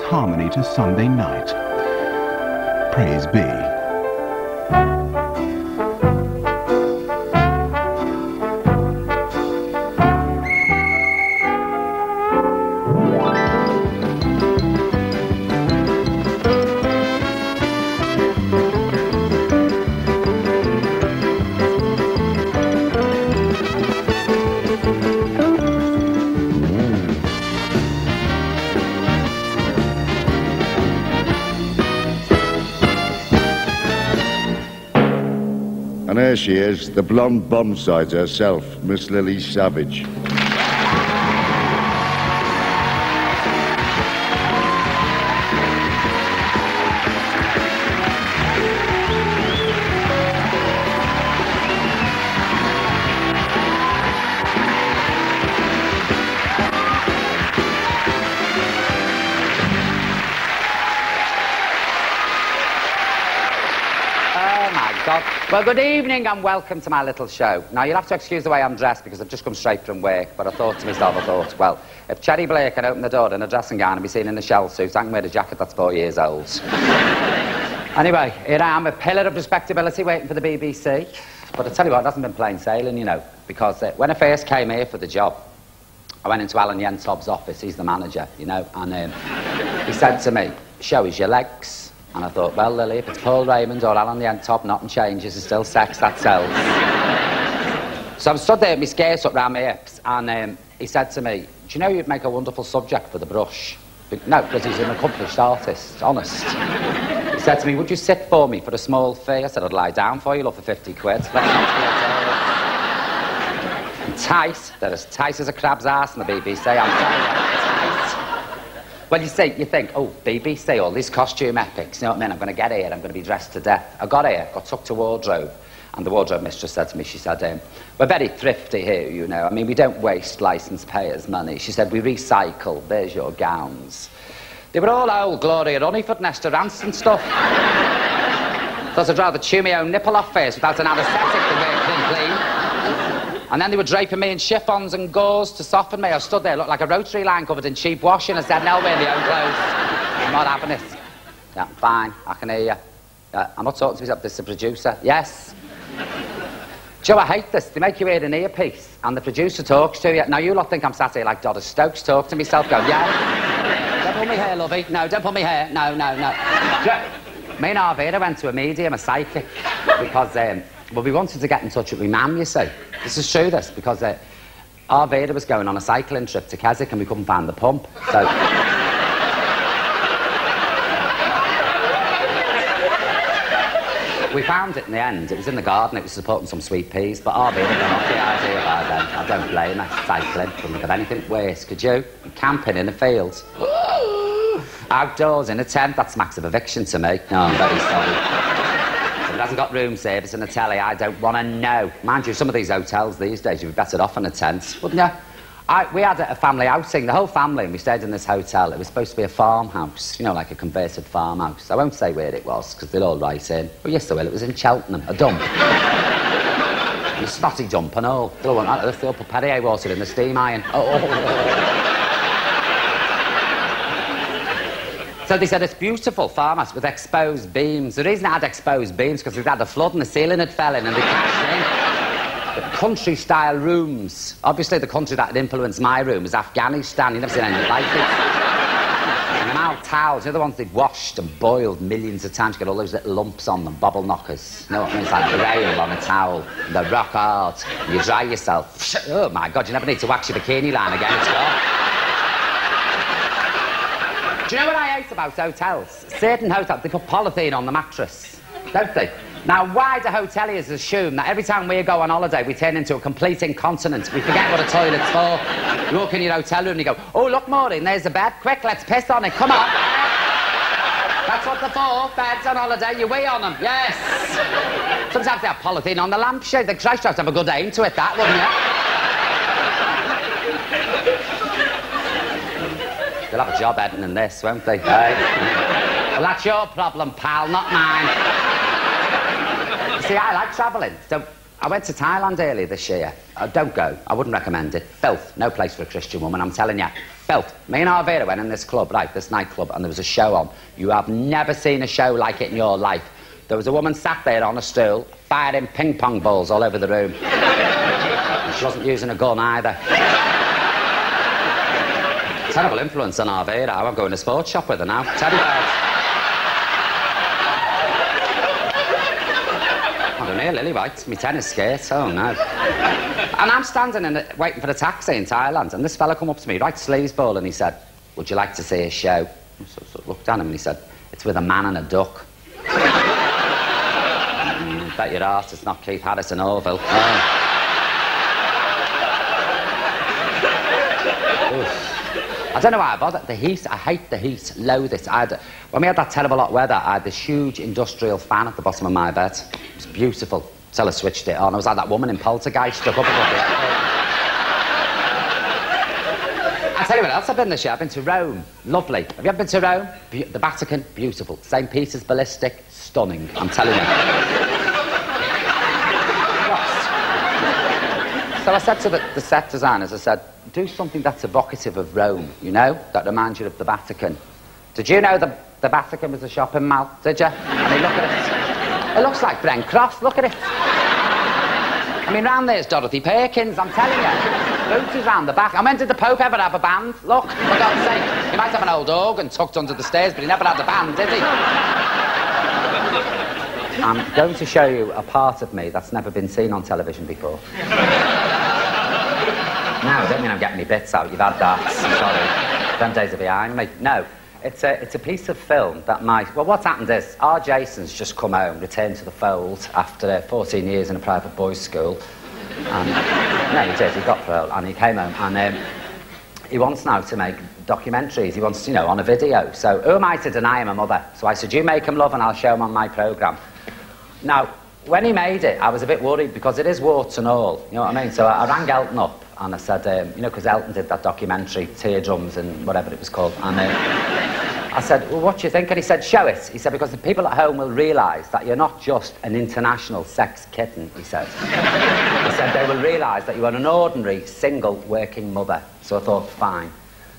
harmony to Sunday night. Praise be. And there she is, the blonde bombside herself, Miss Lily Savage. Well, good evening and welcome to my little show. Now, you'll have to excuse the way I'm dressed because I've just come straight from work, but I thought to myself, well, if Cherry Blair can open the door in a dressing gown and be seen in a shell suit, I can wear a jacket that's 4 years old. Anyway, here I am, a pillar of respectability waiting for the BBC. But I tell you what, it hasn't been plain sailing, you know, because when I first came here for the job, I went into Alan Yentob's office, he's the manager, you know, and he said to me, show us your legs. And I thought, well, Lily, if it's Paul Raymond or Alan Yentop, nothing changes, it's still sex, that sells. So I'm stood there with my skirts up round my hips, and he said to me, do you know you'd make a wonderful subject for the brush? No, because he's an accomplished artist, honest. He said to me, would you sit for me for a small fee? I said, I'd lie down for you, love, for 50 quid. And tight, they're as tight as a crab's arse in the BBC, I'm telling you. Well, you see, you think, oh, BBC, all these costume epics, you know what I mean? I'm going to get here, I'm going to be dressed to death. I got here, got tucked to wardrobe, and the wardrobe mistress said to me, she said, we're very thrifty here, you know. I mean, we don't waste licence payers' money. She said, we recycle, there's your gowns. They were all old Gloria Runniford, Nesta Ranston stuff. Thought I'd rather chew my own nipple off first without an anaesthetic than wear clean. And then they were draping me in chiffons and gauze to soften me. I stood there, looked like a rotary line covered in cheap washing. I said, no, wear my own clothes. I'm not having it. Yeah, fine, I can hear you. I'm not talking to myself, this is the producer. Yes. Joe, I hate this. They make you wear an earpiece, and the producer talks to you. Now, you lot think I'm sat here like Doris Stokes, talk to myself, go, yeah? Don't pull me hair, lovey. No, don't pull me hair. No, no, no. Joe, me and Arvira went to a medium, a psychic, because, well, we wanted to get in touch with my mum, you see. This is true, this, because Arvira was going on a cycling trip to Keswick and we couldn't find the pump, so... We found it in the end. It was in the garden, it was supporting some sweet peas, but Arvira got off the idea by then. I don't blame her, cycling. Couldn't think of anything worse, could you? Camping in the fields. Outdoors in a tent, that smacks of eviction to me. No, I'm very sorry. If it hasn't got room service and a telly, I don't want to know. Mind you, some of these hotels these days, you'd be better off in a tent, wouldn't you? We had a family outing, the whole family, and we stayed in this hotel. It was supposed to be a farmhouse, you know, like a converted farmhouse. I won't say where it was, because they'll all write in. But yes, they will. It was in Cheltenham, a dump. A snotty dump and all. They'll want that. They'll put Perrier water in the steam iron. So they said, it's beautiful farmhouse with exposed beams. The reason it had exposed beams because it had a flood and the ceiling had fell in and they cashed in. Country-style rooms. Obviously, the country that had influenced my room was Afghanistan. You've never seen anything like it. And now towels, you know, the ones they've washed and boiled millions of times, you get all those little lumps on them, bobble knockers. You know what I mean? It's like a rail on a towel. They're rock hard. You dry yourself. Oh, my God, you never need to wax your bikini line again. It's gone. Do you know what I hate about hotels? Certain hotels, they put polythene on the mattress, don't they? Now, why do hoteliers assume that every time we go on holiday, we turn into a complete incontinent? We forget what a toilet's for. You walk in your hotel room and you go, oh, look, Maureen, there's a bed. Quick, let's piss on it. Come on. That's what they're for. Beds on holiday, you wee on them. Yes. Sometimes they have polythene on the lampshade. The Christ have a good aim to it, that, wouldn't you? They'll have a job editing this, won't they? Hey? Well, that's your problem, pal, not mine. See, I like travelling. So I went to Thailand earlier this year. Don't go. I wouldn't recommend it. Filth. No place for a Christian woman, I'm telling you. Bill, me and Arvira went in this club, right, this nightclub, and there was a show on. You have never seen a show like it in your life. There was a woman sat there on a stool, firing ping-pong balls all over the room. And she wasn't using a gun either. Terrible influence on Arvira. I won't go in a sports shop with her now. Teddy bears. I don't know, Lily White, my tennis skate, oh no. And I'm standing waiting for the taxi in Thailand, and this fella come up to me, right sleazeball, and he said, would you like to see a show? I sort of looked at him and he said, it's with a man and a duck. Bet your arse it's not Keith Harrison Orville. I don't know why I bothered. The heat, I hate the heat, loathe it. When we had that terrible hot weather, I had this huge industrial fan at the bottom of my bed. It was beautiful till I switched it on. I was like that woman in Poltergeist stuck up above it. I'll tell you what else I've been this year. I've been to Rome. Lovely. Have you ever been to Rome? The Vatican, beautiful. St. Peter's Ballistic, stunning. I'm telling you. So I said to the set designers, I said, do something that's evocative of Rome, you know, that reminds you of the Vatican. Did you know the Vatican was a shopping mall, did you? I mean, look at it. It looks like Brent Cross, look at it. I mean, round there's Dorothy Perkins, I'm telling you. Booties round the back. And when did the Pope ever have a band? Look, for God's sake. He might have an old organ tucked under the stairs, but he never had a band, did he? I'm going to show you a part of me that's never been seen on television before. No, I don't mean I'm getting my bits out. You've had that. I'm sorry. Them days are behind me. No, it's a piece of film that well, what's happened is, our Jason's just come home, returned to the fold after 14 years in a private boys' school. And, no, he did. He got parole, and he came home, and he wants now to make documentaries. He wants, you know, on a video. So who am I to deny him a mother? So I said, you make him, love, and I'll show him on my programme. Now, when he made it, I was a bit worried because it is warts and all, you know what I mean? So I rang Elton up and I said, you know, because Elton did that documentary, Teardrums and whatever it was called, and I said, well, what do you think? And he said, show it. He said, because the people at home will realise that you're not just an international sex kitten, he said. He said, they will realise that you are an ordinary, single, working mother. So I thought, fine.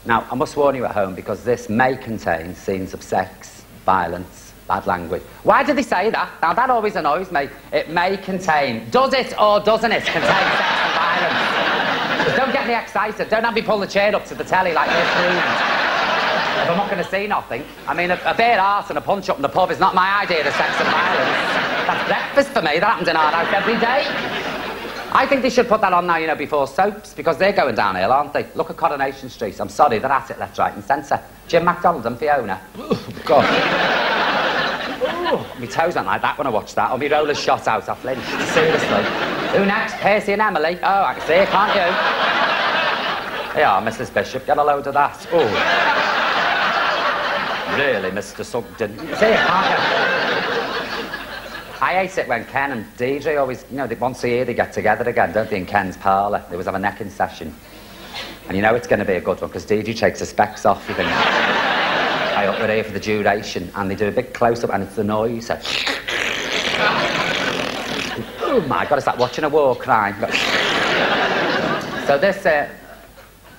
Now, I must warn you at home, because this may contain scenes of sex, violence, bad language. Why did they say that? Now, that always annoys me. It may contain. Does it or doesn't it contain sex and violence? Just don't get me excited. Don't have me pull the chair up to the telly like this. If I'm not going to see nothing. I mean, a bare arse and a punch-up in the pub is not my idea of sex and violence. That's breakfast for me. That happens in our house every day. I think they should put that on now, you know, before soaps, because they're going downhill, aren't they? Look at Coronation Street. I'm sorry, they're at it left, right and centre. Jim MacDonald and Fiona. Oh, God. My toes went like that when I watched that, or my rollers shot out, I flinched. Seriously. Who next? Percy and Emily? Oh, I can see it, can't you? Yeah, Mrs. Bishop, get a load of that. Oh. Really, Mr. Sugden? See it, can't you? I hate it when Ken and Deidre always, you know, once a year they get together again, don't they, in Ken's parlour. They always have a necking session. And you know it's going to be a good one, because Deidre takes her specs off, you think. I up with her for the duration, and they do a big close-up, and it's the noise. Oh my God, it's like watching a war crime. So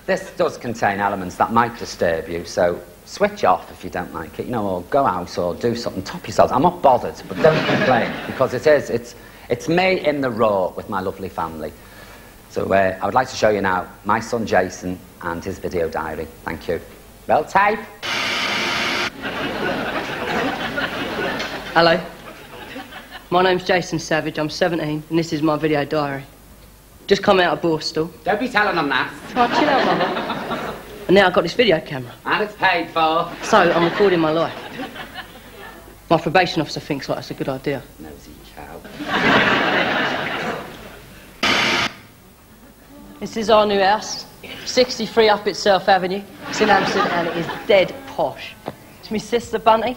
this does contain elements that might disturb you, so switch off if you don't like it, you know, or go out or do something, top yourselves. I'm not bothered, but don't complain, because it's me in the raw with my lovely family. So I would like to show you now my son Jason and his video diary. Thank you. Roll tape. Hello. My name's Jason Savage, I'm 17, and this is my video diary. Just come out of Borstal. Don't be telling them that. Oh, chill out, Mother. And now I've got this video camera. And it's paid for. So, I'm recording my life. My probation officer thinks like that's a good idea. Nosy cow. This is our new house. 63 Up Itself Avenue. It's in Hampstead and it is dead posh. It's my sister Bunty.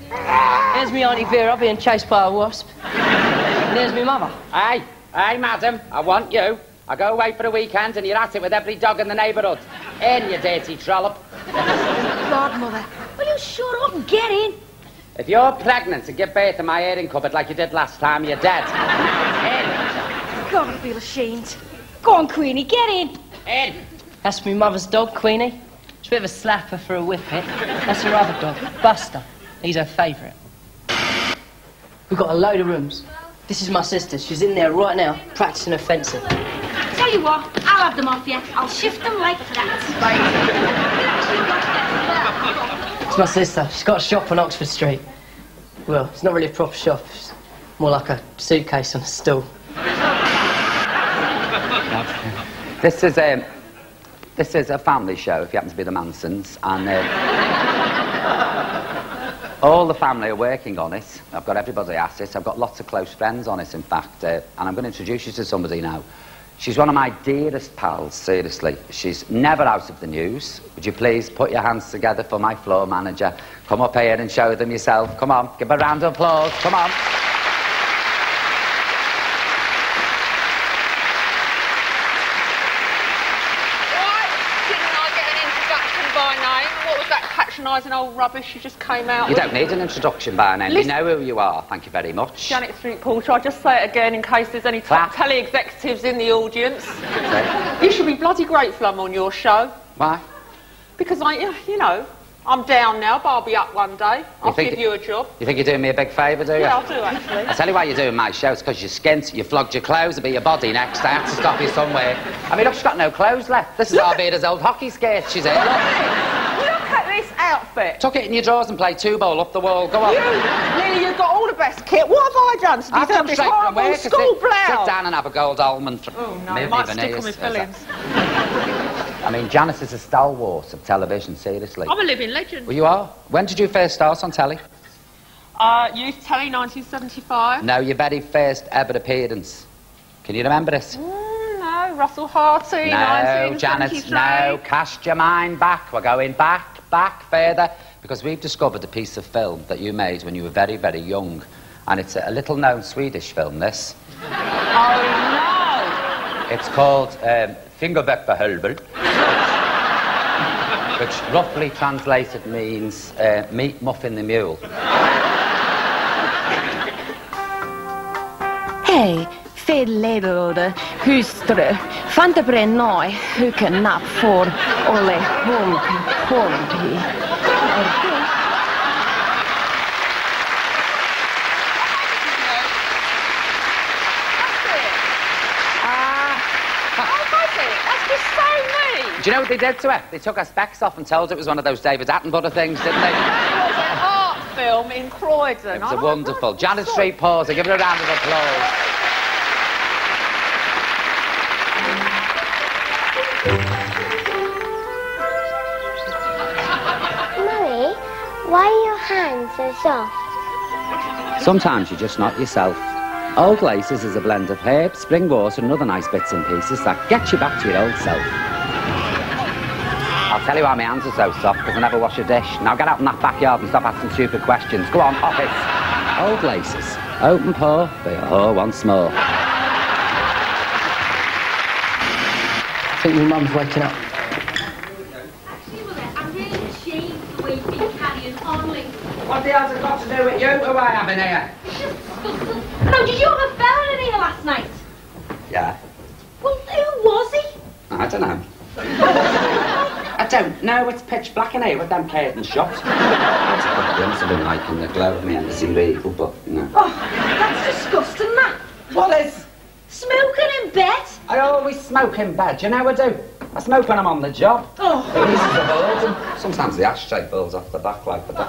There's me Auntie Vera being chased by a wasp. And there's me mother. Hey, madam, I want you. I go away for the weekend and you're at it with every dog in the neighbourhood. In, you dirty trollop. God, Mother, will you shut up and get in? If you're pregnant and give birth in my airing cupboard like you did last time, you're dead. In. God, I feel ashamed. Go on, Queenie, get in. In. That's my mother's dog, Queenie. She's a bit of a slapper for a whippet. That's her other dog, Buster. He's her favourite. We've got a load of rooms. This is my sister. She's in there right now, practising her fencing. Tell you what, I'll have them off you. I'll shift them like that. It's my sister. She's got a shop on Oxford Street. Well, it's not really a proper shop. It's more like a suitcase on a stool. This is a family show, if you happen to be the Mansons, and all the family are working on it. I've got everybody at it. I've got lots of close friends on it, in fact, and I'm going to introduce you to somebody now. She's one of my dearest pals, seriously. She's never out of the news. Would you please put your hands together for my floor manager? Come up here and show them yourself. Come on, give her a round of applause. Come on. Patronising old rubbish you just came out You with. don't need an introduction by name. You know who you are. Thank you very much. Janet Street Porter. I'll just say it again in case there's any top telly executives in the audience. You should be bloody grateful I'm on your show. Why? Because you know, I'm down now, but I'll be up one day. I'll give you a job. You think you're doing me a big favour, do you? Yeah, I'll do, actually. I tell you why you're doing my show. It's because you're skint, you flogged your clothes, it'll be your body next. I have to stop you somewhere. I mean, look, she's got no clothes left. This is Arvida's old hockey skirt she's in. Look at this outfit. Tuck it in your drawers and play two-ball up the wall. Go on. Nearly, you've got all the best kit. What have I done to deserve this horrible school blouse? Sit down and have a gold almond. Oh, no, I might stick on my fillings. I mean, Janice is a stalwart of television, seriously. I'm a living legend. Well, you are. When did you first start on telly? Youth Telly, 1975. No, your very first ever appearance. Can you remember this? No, Russell Harty, No, 1973. Janice, no. Cast your mind back. We're going back further. Because we've discovered a piece of film that you made when you were very, very young. And it's a little-known Swedish film, this. Oh, no. It's called Fingerwerk på Helvete, which roughly translated means meat muffin the mule. Hej, fedledare, hustru. Fante brennoi, huken napp for ole hompi. Do you know what they did to her? They took her specs off and told her it was one of those David Attenborough things, didn't they? It was an art film in Croydon. It was a wonderful. Janet Street Porter, give her a round of applause. Mummy, why are your hands so soft? Sometimes you're just not yourself. Old Laces is a blend of herbs, spring water and other nice bits and pieces that get you back to your old self. I'll tell you why my hands are so soft, because I never wash a dish. Now get out in that backyard and stop asking stupid questions. Go on, office. Old Laces. Open pour, be a whore once more. I think my mum's waking up. I'm really ashamed the way you've been carrying on lately. What the hell's it got to do with you? Who I have in here? Now, did you have a fella in here last night? Yeah. Well, who was he? I don't know. I don't know. It's pitch black in here with them curtains shut. That's a good glimpse of him, like, in the glow of me and the cerebral, but no. Oh, that's disgusting, that. What is? Smoking in bed? I always smoke in bed, you know I do. I smoke when I'm on the job. Oh. Sometimes the ashtray falls off the back like that.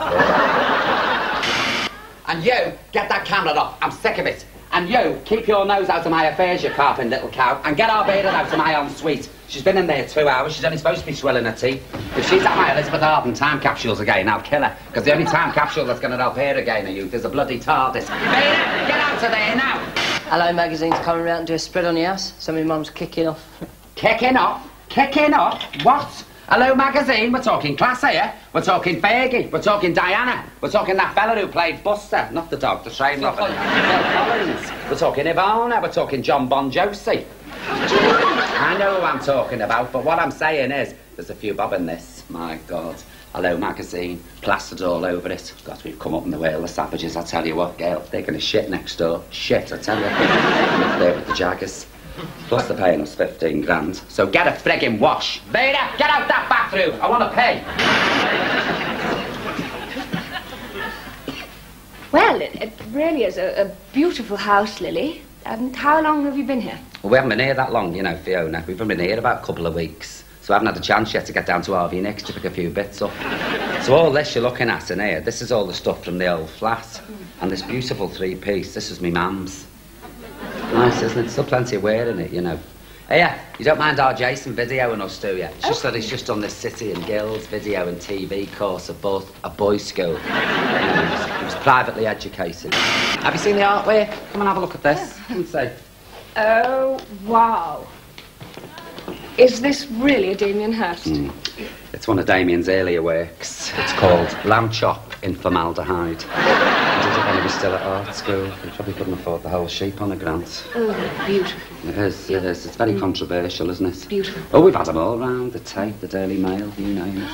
And you, get that camera off. I'm sick of it. And you, keep your nose out of my affairs, you carping little cow, and get Arvida out of my ensuite. She's been in there 2 hours. She's only supposed to be swilling her teeth. If she's at my Elizabeth Arden time capsules again, I'll kill her. Because the only time capsule that's going to help her again, are you, there's a bloody TARDIS. Arvida, get out of there now. Hello Magazine's coming round and do a spread on your house. So my mum's kicking off. Kicking off? Kicking off? What? Hello Magazine, we're talking class here. We're talking Fergie, we're talking Diana. We're talking that fella who played Buster, not the dog, the train robber. Collins. We're talking Ivana, we're talking John Bon Jovi. I know who I'm talking about, but what I'm saying is, there's a few bob in this, my God. Hello Magazine, plastered all over it. God, we've come up in the way of the savages, I tell you what, girl, they're gonna shit next door. Shit, I tell you. I'm up there with the Jaggers. Plus they're paying us 15 grand. So get a friggin' wash. Vader, get out that bathroom. I want to pay. Well, it really is a beautiful house, Lily. And how long have you been here? Well, we haven't been here that long, you know, Fiona. We've been here about a couple of weeks. So I haven't had a chance yet to get down to RV Nick's to pick a few bits up. So all this you're looking at in here, this is all the stuff from the old flat. And this beautiful three-piece, this is me mum's. Nice, isn't it? Still plenty of wear in it, you know. Hey, yeah, you don't mind our Jason videoing us, do you? It's just that he's just done this City and Guilds video and TV course at both a boys' school. He was privately educated. Have you seen the artwork? Come and have a look at this. Come and see. Oh, wow. Is this really a Damien Hirst? It's one of Damien's earlier works. It's called Lamb Chop in Formaldehyde. He did it when he was still at art school. He probably couldn't afford the whole sheep on a grant. Oh, beautiful. It is, it is. It's very controversial, isn't it? Beautiful. Oh, we've had them all round. The Tape, the Daily Mail, you name it.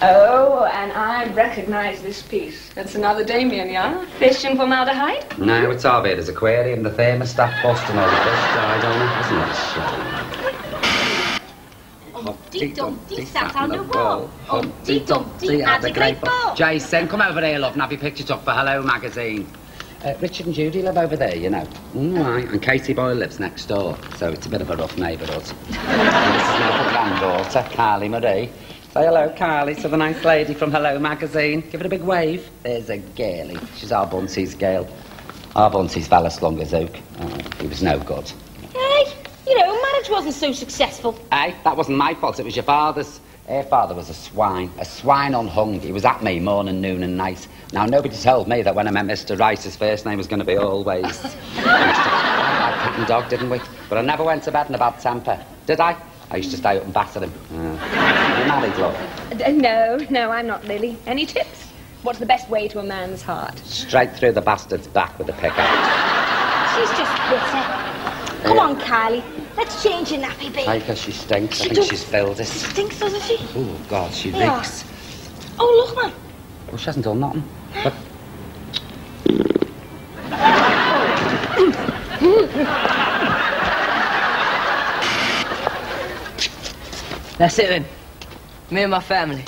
Oh, and I recognise this piece. That's another Damien, yeah? Fish in formaldehyde? No, it's our bit. There's aquarium, the thermostat bust and all the fish died on it. Isn't it shit? Humpty Dumpty sat on the wall. Humpty Dumpty had a great ball. Jason, come over here, love, and have your picture took for Hello magazine. Richard and Judy live over there, you know. Right, and Katie Boyle lives next door, so it's a bit of a rough neighbourhood. This is my granddaughter, Carly Marie. Say hello, Carly, to the nice lady from Hello magazine. Give it a big wave. There's a girlie. She's our Bunty's girl. Our Bunty's fell as long as Oak. He was no good. Hey, you know, marriage wasn't so successful. Hey, that wasn't my fault, it was your father's. Her father was a swine unhung. He was at me morning, noon and night. Now, nobody told me that when I met Mr. Rice, his first name was going to be Always. Cat and dog, didn't we? But I never went to bed in a bad temper. Did I? I used to stay up and batter him. You married, love? No, I'm not Lily. Any tips? What's the best way to a man's heart? Straight through the bastard's back with a pickaxe. She's just bitter. Come on, Kylie. Let's change your nappy, baby. Hey, because she stinks. I think she's filled it. She stinks, doesn't she? Oh, God, she Yeah. reeks. Oh, look, man. Well, she hasn't done nothing. But... That's it then. Me and my family.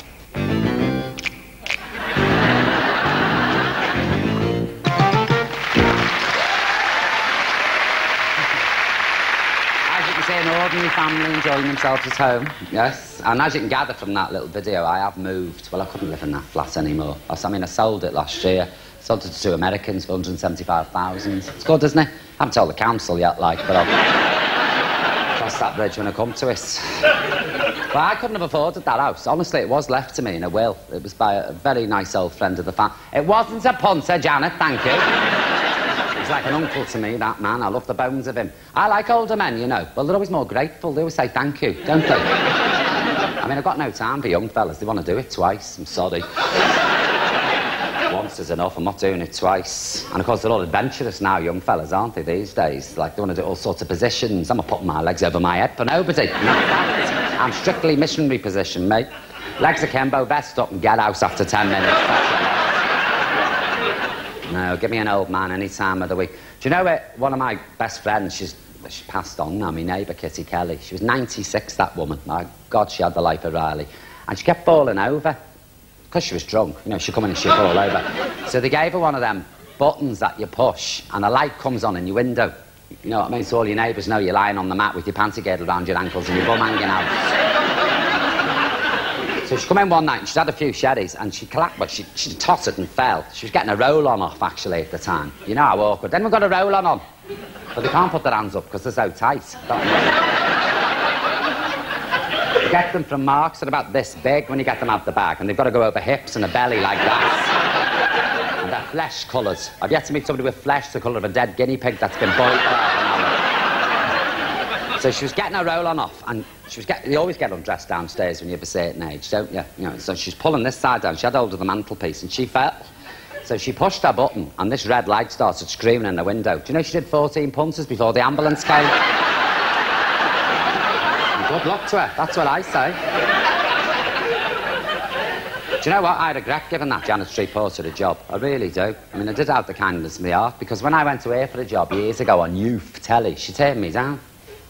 An ordinary family enjoying themselves at home, yes. And as you can gather from that little video, I have moved. Well, I couldn't live in that flat anymore. I sold it last year. Sold it to 2 Americans for 175,000. It's good, isn't it? I haven't told the council yet, like, but I'll cross that bridge when I come to it. But I couldn't have afforded that house. Honestly, it was left to me in a will. It was by a very nice old friend of the family. It wasn't a punter, Janet, thank you. He's like an uncle to me, that man. I love the bones of him. I like older men, you know. Well, they're always more grateful. They always say thank you, don't they? I mean, I've got no time for young fellas. They want to do it twice. I'm sorry. Once is enough. I'm not doing it twice. And, of course, they're all adventurous now, young fellas, aren't they, these days? Like, they want to do all sorts of positions. I'm not putting my legs over my head for nobody. I'm strictly missionary position, mate. Legs akimbo, vest up and get out after 10 minutes. No, give me an old man any time of the week. Do you know it? One of my best friends, she passed on now, my neighbour, Kitty Kelly. She was 96, that woman. My God, she had the life of Riley. And she kept falling over. Because she was drunk. You know, she'd come in and she'd fall over. So they gave her one of them buttons that you push, and a light comes on in your window. You know what I mean? So all your neighbours know you're lying on the mat with your panty girdle around your ankles and your bum hanging out. So she come in one night and she'd had a few sherries and she collapsed, but she tottered and fell. She was getting a roll-on off, actually, at the time. You know how awkward. Then we've got a roll-on on. But they can't put their hands up because they're so tight. You get them from Marks at about this big when you get them out the bag, and they've got to go over hips and a belly like that. And they're flesh-coloured. I've yet to meet somebody with flesh the colour of a dead guinea pig that's been boiled for half an hour. So she was getting her roll-on off, and you always get undressed downstairs when you're of a certain age, don't you? You know, so she's pulling this side down. She had hold of the mantelpiece, and she fell. So she pushed her button, and this red light started screaming in the window. Do you know she did 14 punters before the ambulance came? And good luck to her, that's what I say. Do you know what? I regret giving that Janet Street porter a job. I really do. I mean, I did have the kindness of my heart, because when I went to her for a job years ago on Youth Telly, she turned me down.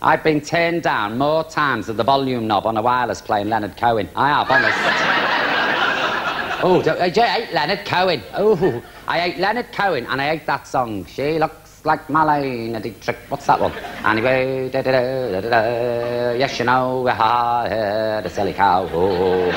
I've been turned down more times than the volume knob on a wireless playing Leonard Cohen. I have, honest. Oh, I hate Leonard Cohen. Oh, I hate Leonard Cohen, and I hate that song. She looks like Marlene Dietrich. What's that one? Anyway, yes, you know, the silly cow. Oh.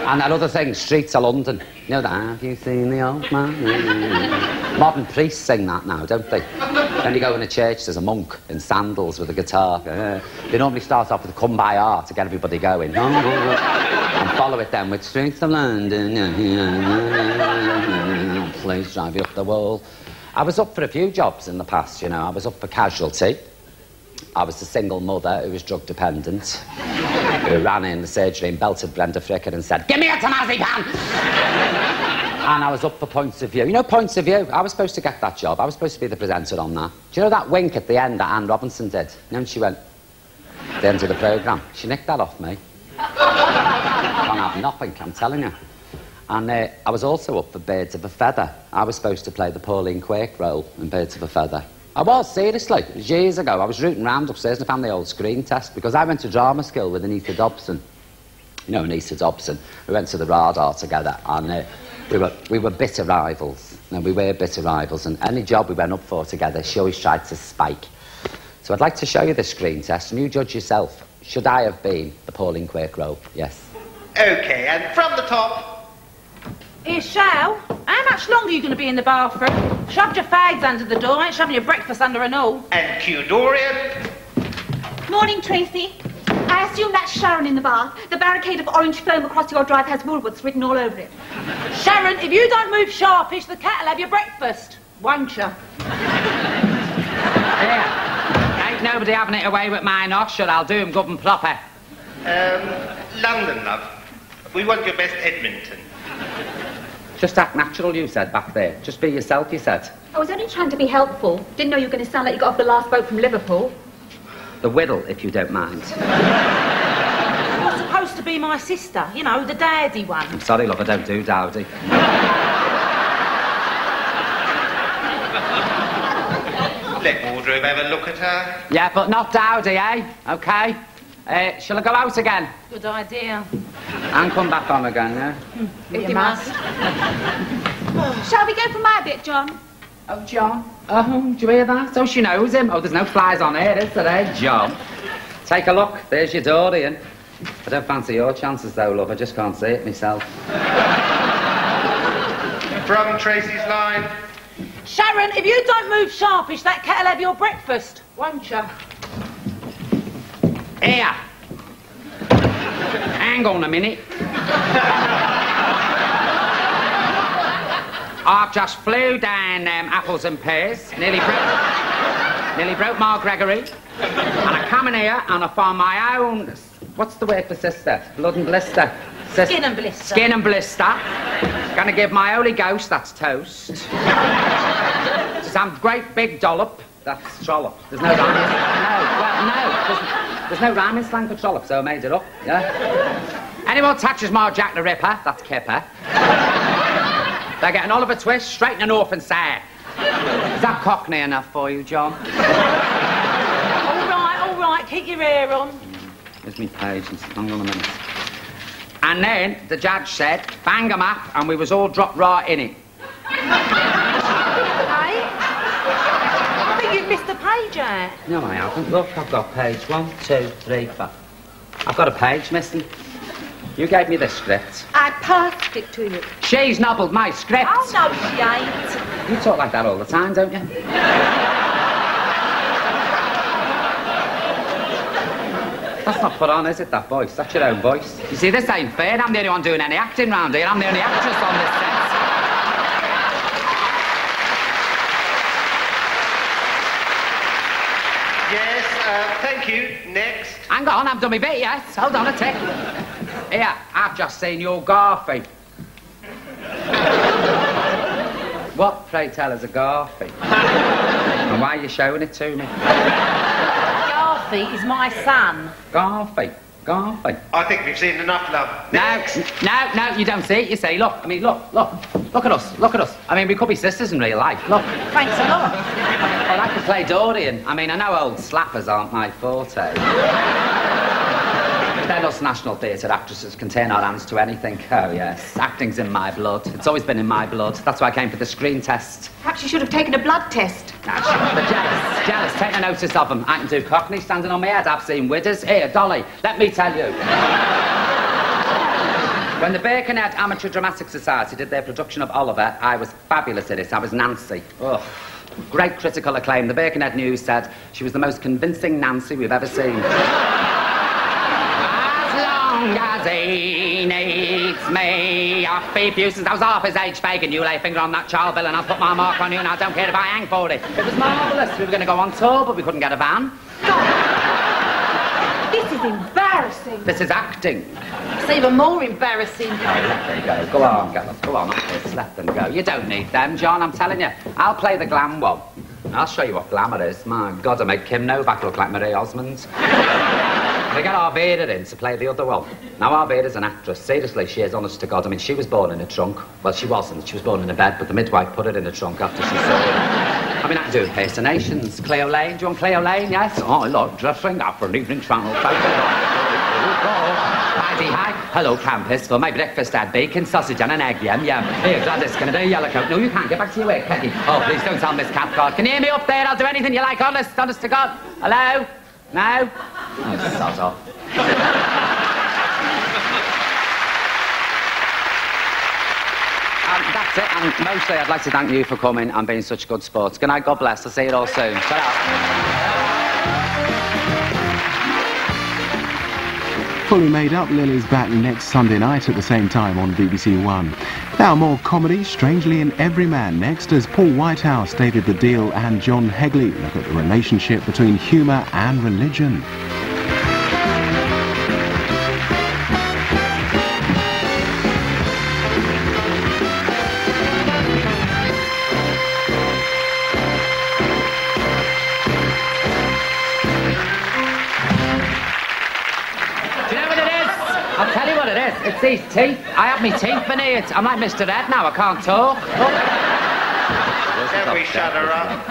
And that other thing, Streets of London. You know that? Have you seen the old man? Modern priests sing that now, don't they? When you go in a church, there's a monk in sandals with a guitar. They normally start off with a Kumbaya to get everybody going. And follow it then with Streets of London. Please drive you up the wall. I was up for a few jobs in the past, you know. I was up for casualty. I was a single mother who was drug dependent, who ran in the surgery and belted Brenda Fricker and said, "Give me a marzipan!" And I was up for Points of View. You know Points of View? I was supposed to get that job. I was supposed to be the presenter on that. Do you know that wink at the end that Anne Robinson did? You know, and she went, at the end of the programme. She nicked that off me. I can't have nothing, I'm telling you. And I was also up for Birds of a Feather. I was supposed to play the Pauline Quirke role in Birds of a Feather. I was, seriously. It was years ago. I was rooting round upstairs and I found the old screen test because I went to drama school with Anita Dobson. You know Anita Dobson. We went to the Radar together and we were bitter rivals. No, we were bitter rivals, and any job we went up for together, she always tried to spike. So I'd like to show you the screen test and you judge yourself. Should I have been the Pauline Quirke role? Yes. OK, and from the top... Here, Shal, how much longer are you going to be in the bathroom? Shoved your fags under the door, ain't shoving your breakfast under an all. And Q Dorian. Morning, Tracy. I assume that's Sharon in the bath. The barricade of orange foam across your drive has Woolworths written all over it. Sharon, if you don't move sharpish, the cat'll have your breakfast, won't you? Here, ain't nobody having it away with my nosh, or I'll do him good and proper. London, love. We want your best Edmonton. Just act natural, you said back there. Just be yourself, you said. I was only trying to be helpful. Didn't know you were going to sound like you got off the last boat from Liverpool. The Whittle, if you don't mind. You're supposed to be my sister, you know, the dowdy one. I'm sorry, love, I don't do dowdy. Let Wardrobe have a look at her. Yeah, but not dowdy, eh? OK? Shall I go out again? Good idea. And come back on again, yeah? If you must. Shall we go for my bit, John? Oh, John. Oh, do you hear that? Oh, she knows him. Oh, there's no flies on here, is there, eh, John? Take a look. There's your Dorian. I don't fancy your chances, though, love. I just can't see it myself. From Tracy's line. Sharon, if you don't move sharpish, that cat'll have your breakfast, won't you? Here. Hang on a minute. I've just flew down apples and pears, nearly broke Mark Gregory, and I come in here and I find my own, what's the word for sister? Blood and blister. Skin and blister. Skin and blister. Gonna give my Holy Ghost, that's toast, some great big dollop, that's trollop. There's no rhyming. There's no rhyming slang for trollop, so I made it up, yeah? Anyone touches more Jack the Ripper, that's Kipper. They're getting Oliver Twist straight in an orphan sad. Is that Cockney enough for you, John? All right, keep your ear on. Here's me page, hang on a minute. And then the judge said, bang 'em up, and we was all dropped right in it. I think you've missed a page out. No, I haven't. Look, I've got page 1, 2, 3, 4. I've got a page missing. You gave me the script. I passed it to you. She's nobbled my script. Oh, no, she ain't. You talk like that all the time, don't you? That's not put on, is it, that voice? That's your own voice. You see, this ain't fair. I'm the only one doing any acting round here. I'm the only actress on this set. Yes, thank you. Next. Hang on, I've done my bit, yes. Hold on a tick. Here, I've just seen your Garfy. What, pray tell, is a Garfy? And why are you showing it to me? Garfy is my son. Garfy. Garfy. I think we've seen enough, love. No, you don't see it, you see. Look, I mean, look. Look at us, look at us. I mean, we could be sisters in real life. Look. Thanks a lot. Well, I could play Dorian. I mean, I know old slappers aren't my forte. Then us National Theatre actresses can turn our hands to anything. Oh, yes. Acting's in my blood. It's always been in my blood. That's why I came for the screen test. Perhaps you should have taken a blood test. But jealous, take no notice of them. I can do Cockney standing on my head. I've seen widders. Here, Dolly, let me tell you. When the Birkenhead Amateur Dramatic Society did their production of Oliver, I was fabulous in it. I was Nancy. Ugh. Great critical acclaim. The Birkenhead News said she was the most convincing Nancy we've ever seen. As he needs me, off he fuses. I was half his age, Fagin. You lay a finger on that child, Bill, and I'll put my mark on you, and I don't care if I hang for it. It was marvellous. We were going to go on tour, but we couldn't get a van. This is embarrassing. This is acting. It's even more embarrassing. Oh, let them go. Go on, girls. Go on, this. Let them go. You don't need them, John. I'm telling you. I'll play the glam one. I'll show you what glamour is. My God, I make Kim Novak look like Marie Osmond. They got Arvida in to play the other one. Now, Arvida's an actress. Seriously, she is, honest to God. I mean, she was born in a trunk. Well, she wasn't. She was born in a bed, but the midwife put it in a trunk after she saw it. I mean, I can do impersonations. Cleo Lane. Do you want Cleo Lane? Yes? Oh, I like dressing up for an evening channel. Hi. Hello, campus. For my breakfast, I had bacon, sausage and an egg. Yum, yum. Here, Gladys, can I do a yellow coat? No, you can't. Get back to your work, Peggy. Oh, please don't tell Miss Cathcart. Can you hear me up there? I'll do anything you like. Honest to God. Hello? No? Oh, sod off. That's it, and mostly I'd like to thank you for coming and being such good sports. Good night, God bless. I'll see you all soon. Shut up. Fully Made Up Lily's back next Sunday night at the same time on BBC One. Now more comedy, Strangely in Every Man next, as Paul Whitehouse, David Baddiel and John Hegley look at the relationship between humour and religion. It's these teeth. I have my teeth veneered. I'm like Mr. Ed now. I can't talk. Can we shut her up?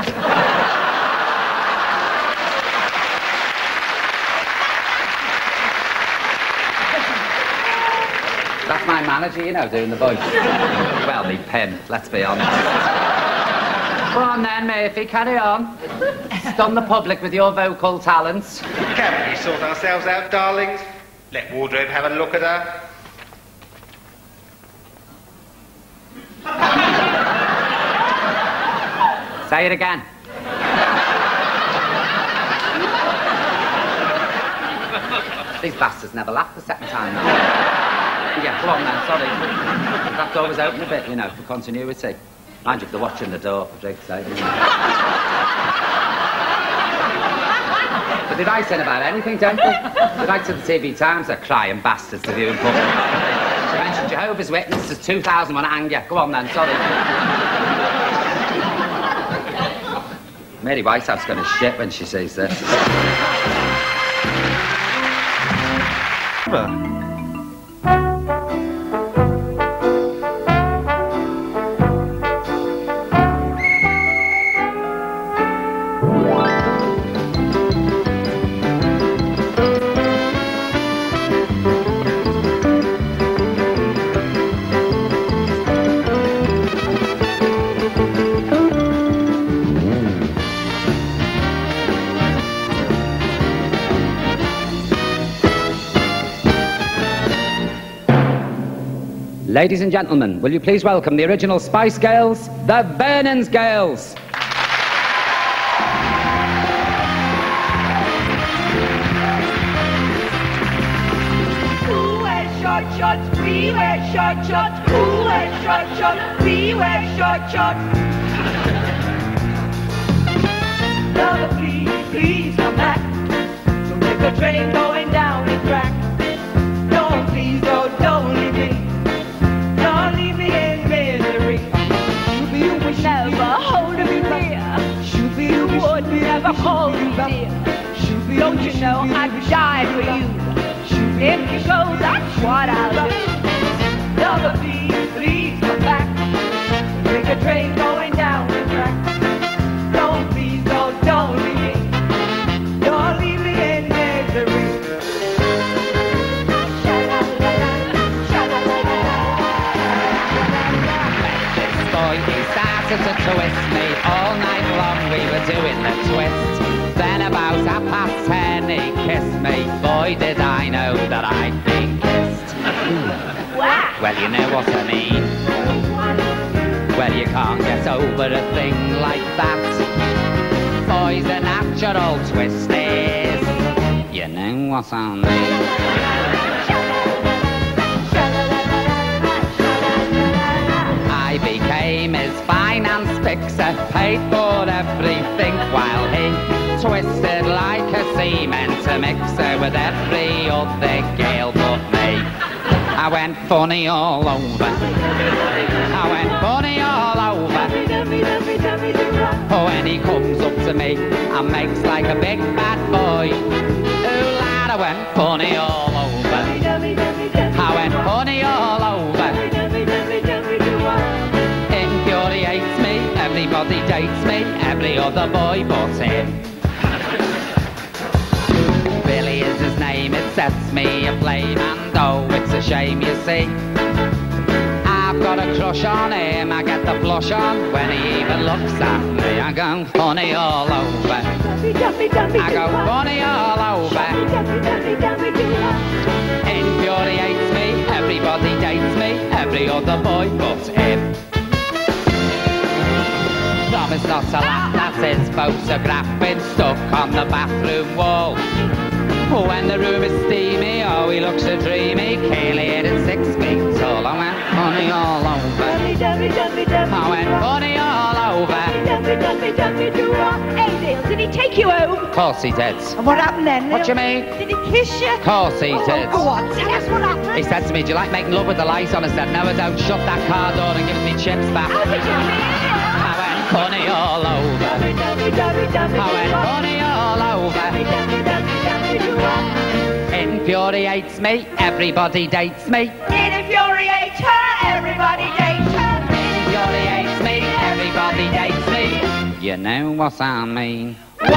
That's my manager, you know, doing the voice. Well, me pin, let's be honest. Go on then, Murphy, carry on. Stun the public with your vocal talents. Can we sort ourselves out, darlings? Let Wardrobe have a look at her. Say it again. These bastards never laugh the second time. Yeah, go on then, sorry. That door was open a bit, you know, for continuity. Mind you, if they're watching the door, for Drake's sake. But they write in about anything, don't they? They write to the TV Times, they're crying bastards to view in public. They mentioned Jehovah's Witnesses, 2001 anger. Go on then, sorry. Mary Whitehouse going to shit when she sees this. Ladies and gentlemen, will you please welcome the original Spice Girls, the Vernon's Girls. Who wears short shorts? We wear short shorts. Who wears short shorts? We wear short shorts. Lover, please, please come back. So make the train going down the track. Don't, please, don't leave me. Don't leave me in misery. You would never hold me near. You would never hold me dear. Don't you know I'd die for you? If you go, that's what I'll do. Lover, please, please come back. boy, he started to twist me. All night long we were doing the twist. Then about 10:30 he kissed me. Boy, did I know that I'd been kissed. Wow. Well, you know what I mean. Well, you can't get over a thing like that. Boys are natural twisters. You know what I mean. I became his finance fixer, paid for everything while he twisted like a cement mixer with every other girl but me. I went funny all over. I went funny all over. When he comes up to me and makes like a big bad boy. Oh lad, I went funny all over. I went funny all over. Infuriates me, everybody dates me, every other boy but him. Billy is his name, it sets me aflame, and oh, it's a shame, you see. I've got a crush on him, I get the blush on when he even looks at me. I go funny all over. I go funny all over. Infuriates me, everybody dates me, every other boy but him. Promise not to laugh, that's his photograph been stuck on the bathroom wall. When the room is steamy, oh, he looks so dreamy, clear and 6 feet tall. I went funny all over. I went funny all over. Hey, Dale, did he take you home? Of course he did. And what happened then? What do you mean? Did he kiss you? Of course he did. Go on, tell us what happened. He said to me, do you like making love with the light on? I said, no, I don't. Shut that car door and give me chips back. How did you mean? I went funny all over. I went funny all over. Infuriates me, everybody dates me. It infuriates her, everybody dates her. Infuriates me, everybody dates me. You know what I mean. Ladies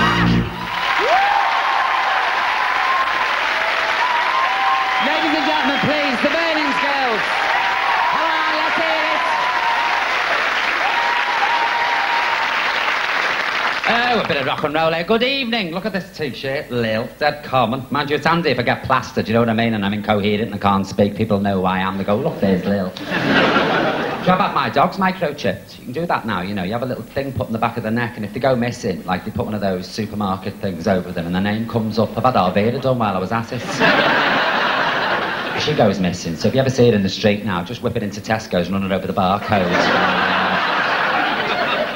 and gentlemen, please, the Burning Girls. Come on, let's hear it. Oh, a bit of rock and roll here. Good evening. Look at this t-shirt, Lil. Dead common. Mind you, it's handy if I get plastered, you know what I mean? And I'm incoherent and I can't speak. People know who I am. They go, look, there's Lil. Do you know about my dogs, microchipped? You can do that now, you know. You have a little thing put in the back of the neck, and if they go missing, like they put one of those supermarket things over them, and the name comes up. I've had Arvada done while I was at it. She goes missing, so if you ever see it in the street now, just whip it into Tesco's and run it over the barcode.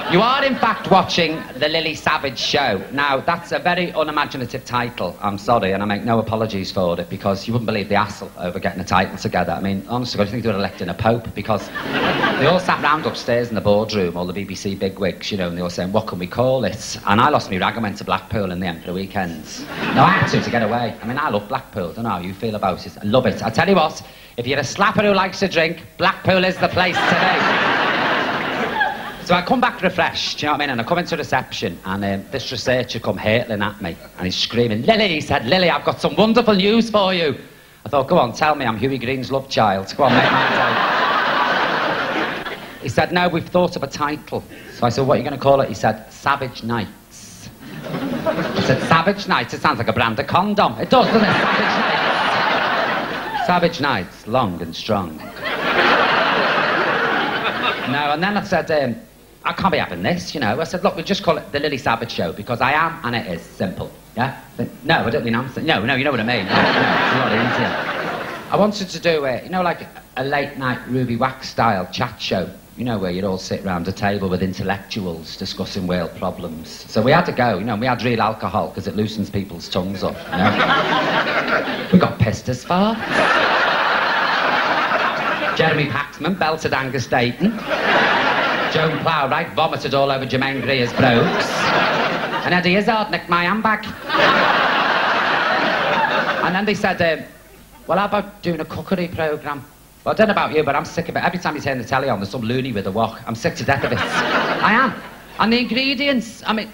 You are, in fact, watching The Lily Savage Show. Now, that's a very unimaginative title, I'm sorry, and I make no apologies for it, because you wouldn't believe the hassle over getting a title together. I mean, honestly, I think they were electing a pope, because they all sat round upstairs in the boardroom, all the BBC bigwigs, you know, and they all saying, what can we call it? And I lost my rag and went to Blackpool in the end for the weekends. No, I had to get away. I mean, I love Blackpool. I don't know how you feel about it. I love it. I tell you what, if you're a slapper who likes to drink, Blackpool is the place to be. So I come back refreshed, do you know what I mean? And I come into reception, and this researcher come hurtling at me, and he's screaming, Lily, he said, Lily, I've got some wonderful news for you. I thought, go on, tell me, I'm Huey Green's love child. Go on, make my day. He said, no, we've thought of a title. So I said, what are you going to call it? He said, Savage Nights. I said, Savage Nights? It sounds like a brand of condom. It does, doesn't it? Savage Nights. Savage Nights, long and strong. No, and then I said, I can't be having this, you know. I said, look, we'll just call it The Lily Savage Show, because I am, and it is, simple, yeah? No, I don't mean I'm... No, you know what I mean. No, it's a lot easier. I wanted to do, you know, like a late-night Ruby Wax-style chat show, you know, where you'd all sit round a table with intellectuals discussing world problems. So we had to go, you know, we had real alcohol, because it loosens people's tongues up, you know. We got pissed as far. Jeremy Paxman belted Angus Dayton. Joan Plowright vomited all over Jermaine Greer's brogues. And Eddie Izzard nicked my handbag. And then they said, well, how about doing a cookery programme? Well, I don't know about you, but I'm sick of it. Every time you turn the telly on, there's some loony with a wok. I'm sick to death of it. I am. And the ingredients, I mean,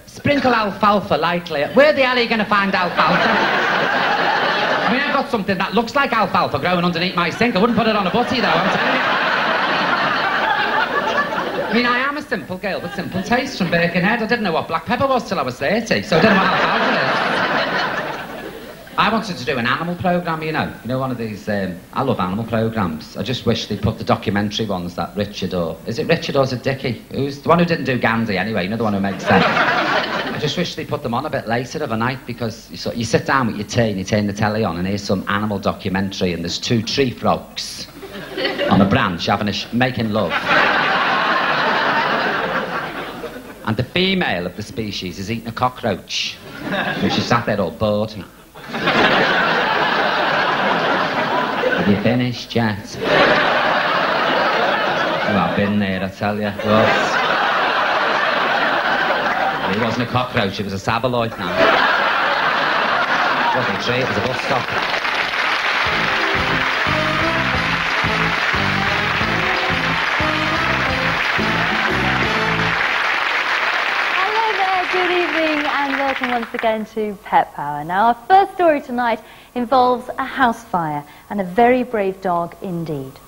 sprinkle alfalfa lightly. Where the hell are you going to find alfalfa? I mean, I've got something that looks like alfalfa growing underneath my sink. I wouldn't put it on a butty, though, I'm telling you. I mean, I am a simple girl with simple taste from Birkenhead. I didn't know what black pepper was till I was 30, so I didn't know what about it. I wanted to do an animal programme, you know. You know, one of these, I love animal programmes. I just wish they'd put the documentary ones that Richard or... Is it Richard or is it Dickie? Who's the one who didn't do Gandhi anyway, you know, the one who makes sense. I just wish they put them on a bit later of a night because you sit down with your tea and you turn the telly on and here's some animal documentary and there's 2 tree frogs on a branch having making love. And the female of the species is eating a cockroach. So she sat there all bored. Have you finished yet? Well, I've been there, I tell you. It wasn't a cockroach, it was a sabaloid now. It wasn't a tree, it was a bus stop. Good evening and welcome once again to Pet Power. Now, our first story tonight involves a house fire and a very brave dog indeed.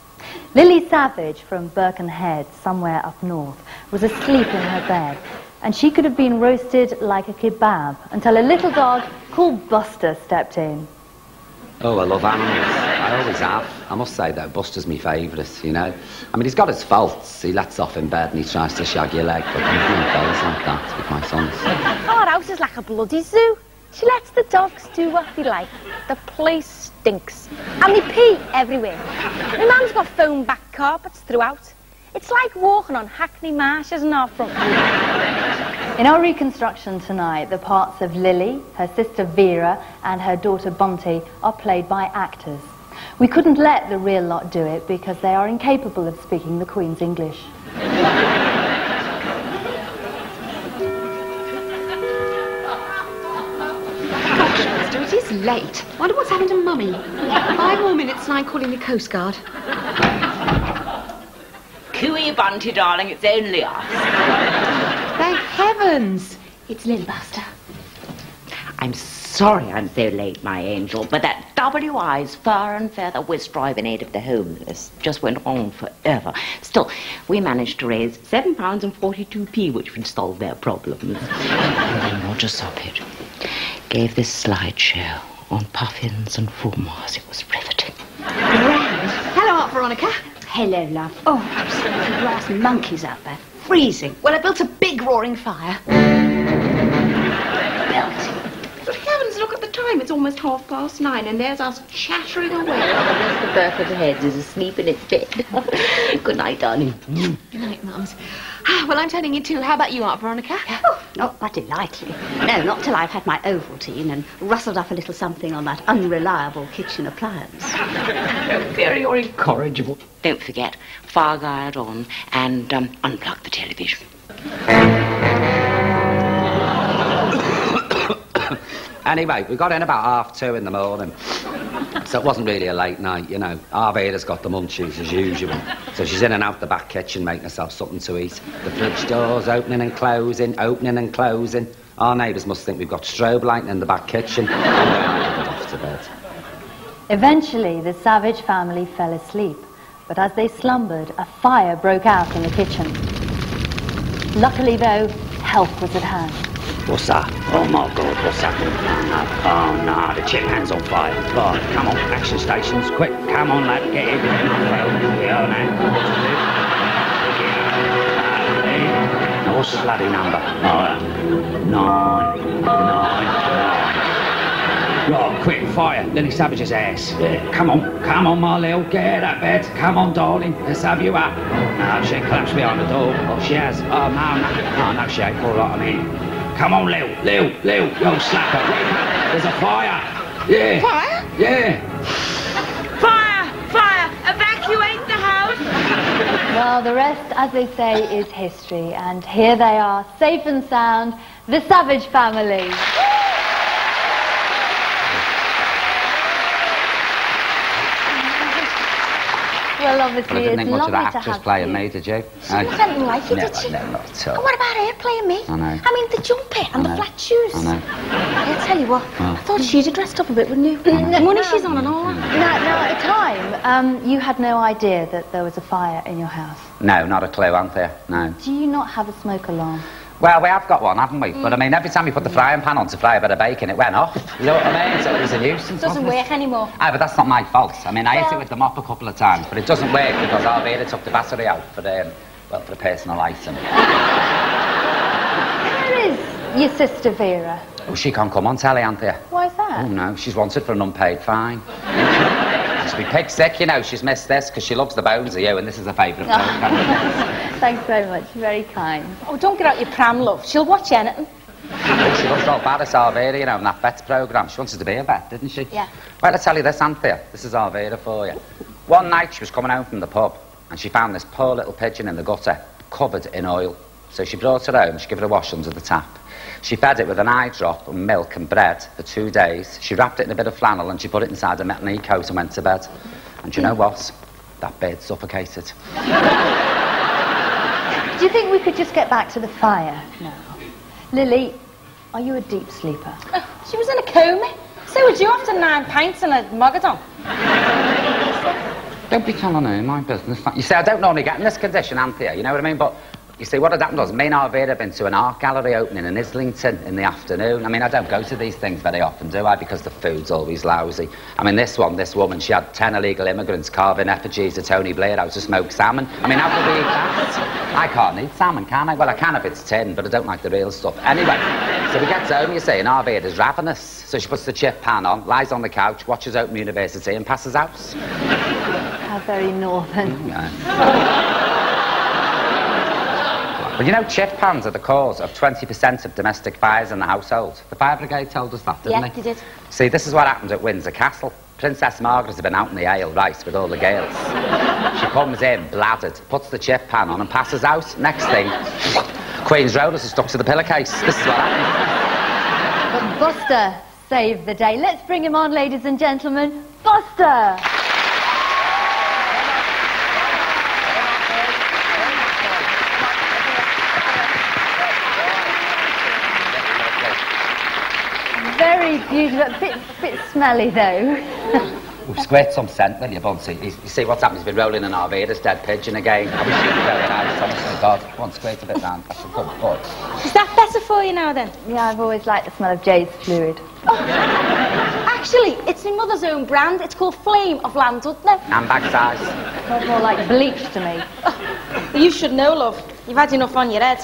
Lily Savage from Birkenhead, somewhere up north, was asleep in her bed and she could have been roasted like a kebab until a little dog called Buster stepped in. Oh, I love animals. I always have. I must say, though, Buster's my favourite, you know. I mean, he's got his faults. He lets off in bed and he tries to shag your leg, but nothing goes like that with my sons. Our house is like a bloody zoo. She lets the dogs do what they like. The place stinks. And they pee everywhere. My mum's got foam back carpets throughout. It's like walking on Hackney Marshes in our front room. In our reconstruction tonight, the parts of Lily, her sister Vera and her daughter Bunty are played by actors. We couldn't let the real lot do it because they are incapable of speaking the Queen's English. Gosh, Master, it is late. Wonder what's happened to Mummy. 5 more minutes and I'm calling the Coast Guard. Cooey Bunty, darling, it's only us. Thank heavens! It's Lil Buster. I'm sorry I'm so late, my angel, but that WI's fur and feather whisk drive in aid of the homeless just went on forever. Still, we managed to raise £7.42, which would solve their problems. And then Roger Soppit gave this slideshow on puffins and fulmars. It was riveting. Grand. Hello, Aunt Veronica. Hello, love. Oh, absolutely brass monkeys out there. Freezing. Well, I built a big roaring fire. Good heavens, look at the time. It's almost 9:30 and there's us chattering away. The birth of the head is asleep in its bed. Good night, darling. Good night, Mums. Well, I'm turning in too. How about you, Aunt Veronica? Oh, not that delightfully. No, not till I've had my Ovaltine and rustled up a little something on that unreliable kitchen appliance. Very incorrigible. Don't forget, Farguard on and unplug the television. Anyway, we got in about 2:30 in the morning. So it wasn't really a late night, you know. Arvida's got the munchies as usual. So she's in and out the back kitchen making herself something to eat. The fridge doors opening and closing, opening and closing. Our neighbours must think we've got strobe lighting in the back kitchen. And then off to bed. Eventually, the Savage family fell asleep, but as they slumbered, a fire broke out in the kitchen. Luckily, though, help was at hand. What's that? Oh my God, what's happened? Oh no, the chip hand's on fire. Right, come on, action stations, quick, come on lad, get in. Now, what's the bloody number? 999. Right, quick, fire, Lily Savage's ass. Yeah, come on, my Lil, get out of bed. Come on, darling, let's have you up. No, she collapsed behind the door. Oh, she has. Oh, no, she ain't. All right, I'm in. Come on, Lil, you slacker. There's a fire. Yeah. Fire? Yeah. Fire! Evacuate the house! Well, the rest, as they say, is history. And here they are, safe and sound, the Savage family. Well, obviously, But I didn't think much of that lovely to actress have playing you. me, did you? She was anything like you, did she? No, not at all. And what about her playing me? I know. I mean, the jumper and the know. flat shoes. I know. I'll tell you what, I thought she'd have dressed up a bit, wouldn't you? The money she's on and all that. Now, at the time, you had no idea that there was a fire in your house. No, not a clue, Anthea. No. Do you not have a smoke alarm? Well, we have got one, haven't we? But I mean, every time you put the frying pan on to fry a bit of bacon, it went off. You know what I mean? So it was a nuisance. It doesn't work anymore. Aye, but that's not my fault. I mean, I hit it with the mop a couple of times, but it doesn't work because Arvada took the battery out for the personal item. Where is your sister Vera? Oh, she can't come on telly, Anthea. Why is that? Oh, no, she's wanted for an unpaid fine. She's be pig sick, you know. She's missed this because she loves the bones of you, and this is her favourite program. Thanks very much. Very kind. Oh, don't get out your pram, love. She'll watch anything. Oh, she loves all bad as Arvada, you know, in that vet's programme. She wanted to be a vet, didn't she? Yeah. Well, I'll tell you this, Anthea. This is Arvada for you. One night she was coming home from the pub, and she found this poor little pigeon in the gutter, covered in oil. So she brought it home, she gave it a wash under the tap. She fed it with an eye drop and milk and bread for 2 days. She wrapped it in a bit of flannel and she put it inside a metal coat and went to bed. And do you know what? That bird suffocated. Do you think we could just get back to the fire now? Lily, are you a deep sleeper? She was in a coma. So would you after 9 pints and a mogadon? Don't be telling her my business. You see, I don't normally get in this condition, Anthea, you know what I mean? But you see, what had happened was me and Arvada have been to an art gallery opening in Islington in the afternoon. I mean, I don't go to these things very often, do I? Because the food's always lousy. I mean, this woman, she had 10 illegal immigrants carving effigies of Tony Blair out to smoked salmon. I mean, how could we eat that? I can't eat salmon, can I? Well, I can if it's tin, but I don't like the real stuff. Anyway, so we get home, you see, and Arvada's ravenous. So she puts the chip pan on, lies on the couch, watches Open University and passes out. How very northern. Well, you know, chip pans are the cause of 20% of domestic fires in the household. The fire brigade told us that, didn't they? Yeah, they did. See, this is what happened at Windsor Castle. Princess Margaret had been out in the ale, right, with all the girls. She comes in, bladdered, puts the chip pan on and passes out. Next thing, Queen's rollers are stuck to the pillowcase. This is what happened. But Buster saved the day. Let's bring him on, ladies and gentlemen. Buster! Very beautiful, bit smelly though. We've squared some scent, will you, Bunsey? You see what's happened? He's been rolling an Arvada's dead pigeon again. I wish you'd very nice, honest to God. One squared a bit round. That's a good boy. Is that better for you now then? Yeah, I've always liked the smell of Jay's fluid. Oh. Actually, it's my mother's own brand. It's called Flame of Llandudno. Handbag size. Smells more like bleach to me. Oh, well, you should know, love. You've had enough on your head.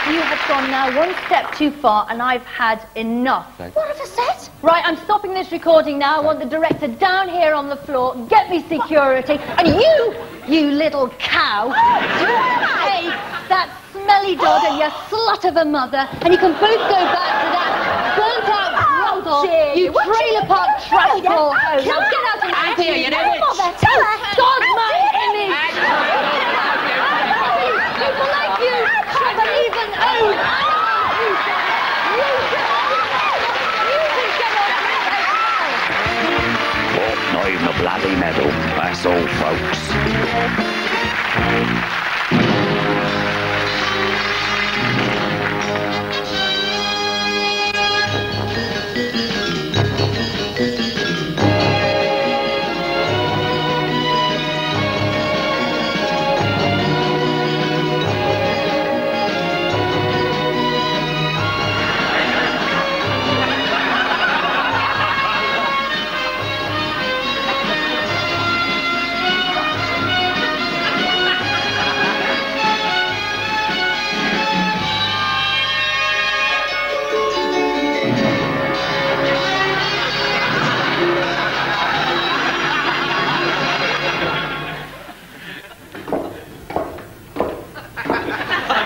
You have gone now one step too far and I've had enough. What have I said? Right, I'm stopping this recording now. I want the director down here on the floor. Get me security. And you little cow, take that smelly dog and your slut of a mother, and you can both go back to that burnt out brothel, you trailer park trash ball home. Now get out of my Anthea, you know it. Tell her. God, my image. People like you can't even own. Not even a bloody medal. That's all, folks.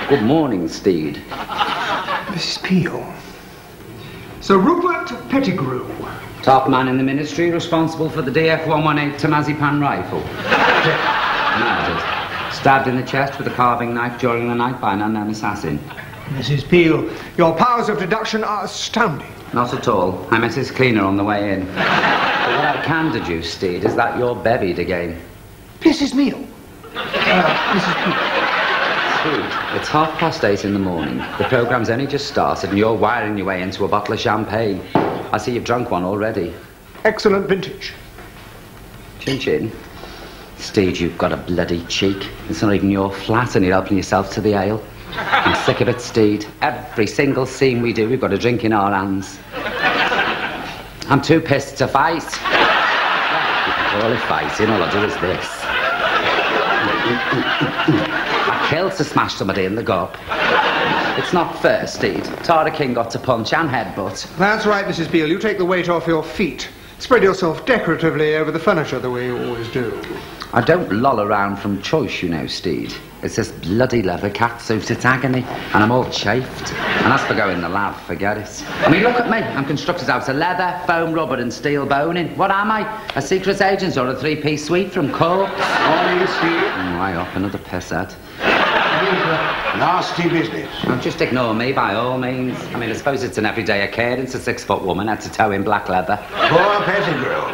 Good morning, Steed. Mrs. Peel. Sir Rupert Pettigrew. Top man in the ministry, responsible for the DF-118 Tamazipan rifle. Murdered. Stabbed in the chest with a carving knife during the night by an unknown assassin. Mrs. Peel, your powers of deduction are astounding. Not at all. I met his cleaner on the way in. But what I can deduce, Steed, is that you're bevied again. Mrs. Meal. Mrs. Peel. Steed, it's 8:30 in the morning. The programme's only just started and you're wiring your way into a bottle of champagne. I see you've drunk one already. Excellent vintage. Chin-chin. Steed, you've got a bloody cheek. It's not even your flat and you're helping yourself to the ale. I'm sick of it, Steed. Every single scene we do, we've got a drink in our hands. I'm too pissed to fight. You can call it fighting, all I do is this. I killed to smash somebody in the gob. It's not fair, Steed. Tara King got to punch and headbutt. That's right, Mrs. Beale. You take the weight off your feet. Spread yourself decoratively over the furniture the way you always do. I don't loll around from choice, you know, Steed. It's this bloody leather catsuit, it's agony, and I'm all chafed. And as for going the lab, forget it. I mean, look at me. I'm constructed out of leather, foam, rubber and steel boning. What am I? A secret agent or a three-piece suite from Cork? Oh, you see. Why up, another pisshead. Nasty business. Oh, just ignore me, by all means. I mean, I suppose it's an everyday occurrence, a 6-foot woman head to toe in black leather. Poor Pettigrew.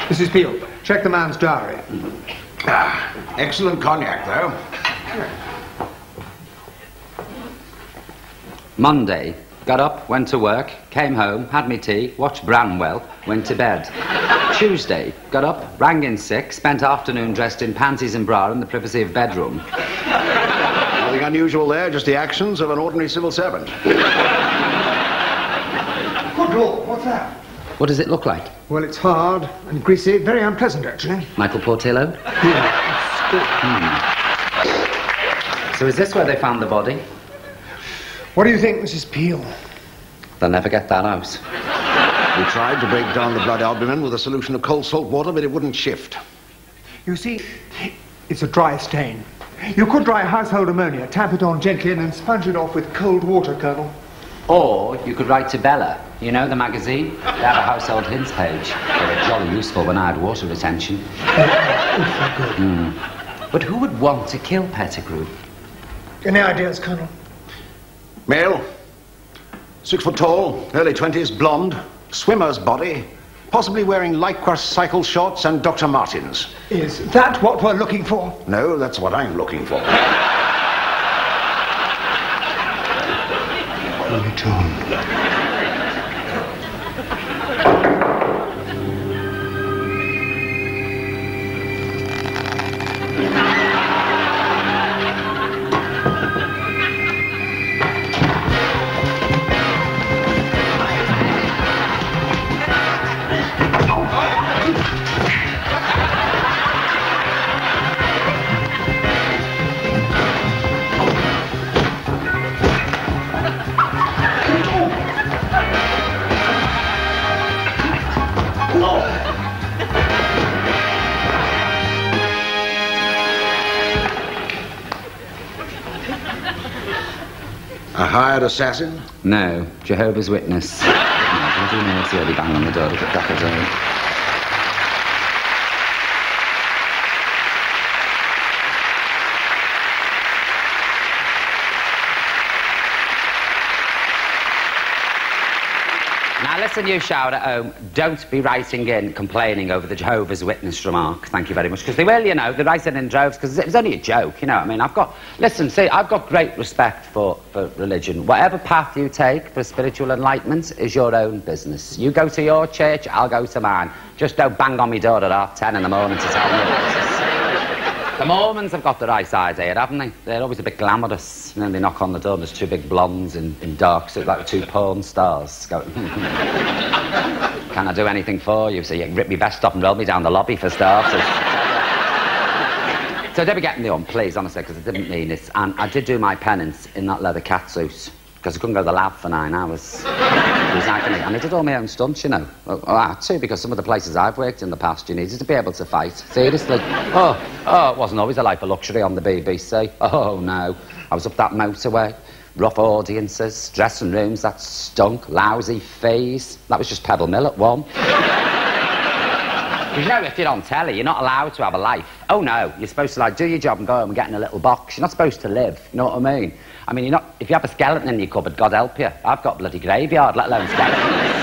Mrs. Peel, check the man's diary. Excellent cognac, though. Monday. Got up, went to work, came home, had me tea, watched Branwell, went to bed. Tuesday. Got up, rang in sick, spent afternoon dressed in panties and bra in the privacy of bedroom. Nothing unusual there, just the actions of an ordinary civil servant. Good Lord, what's that? What does it look like? Well, it's hard and greasy, very unpleasant, actually. Michael Portillo? Yeah. So is this where they found the body? What do you think, Mrs. Peel? They'll never get that out. We tried to break down the blood albumin with a solution of cold salt water, but it wouldn't shift. You see, it's a dry stain. You could dry household ammonia, tap it on gently, and then sponge it off with cold water, Colonel. Or you could write to Bella. You know, the magazine? They have a household hints page. They were jolly useful when I had water retention. But who would want to kill Pettigrew? Any ideas, Colonel? Male, 6 foot tall, early 20s, blonde, swimmer's body, possibly wearing lycra cycle shorts and Dr. Martens. Is that what we're looking for? No, that's what I'm looking for. Right on. A hired assassin? No, Jehovah's Witness. I do know it's early bang on the door to get back at all. Now listen, you shout at home, don't be writing in complaining over the Jehovah's Witness remark. Thank you very much. Because they will, you know, they write it in droves because it's only a joke, you know what I mean? I've got great respect for religion. Whatever path you take for spiritual enlightenment is your own business. You go to your church, I'll go to mine. Just don't bang on my door at 10:30 in the morning to tell me about this. The Mormons have got the right idea, haven't they? They're always a bit glamorous. And then they knock on the door and there's two big blondes in dark suits, like two porn stars. Go, can I do anything for you? So you can rip me vest off and roll me down the lobby for starters. So don't be getting me on, please, honestly, because I didn't mean it. And I did do my penance in that leather catsuit, because I couldn't go to the lab for 9 hours. It was agony. And I did all my own stunts, you know. Well, I had to, because some of the places I've worked in the past, you needed to be able to fight. Seriously. Oh, it wasn't always a life of luxury on the BBC. Oh, no. I was up that motorway. Rough audiences, dressing rooms that stunk, lousy fees. That was just Pebble Mill at 1. You know, if you're on telly, you're not allowed to have a life. Oh, no. You're supposed to, like, do your job and go home and get in a little box. You're not supposed to live. You know what I mean? I mean, you're not... If you have a skeleton in your cupboard, God help you. I've got bloody graveyard, let alone skeletons.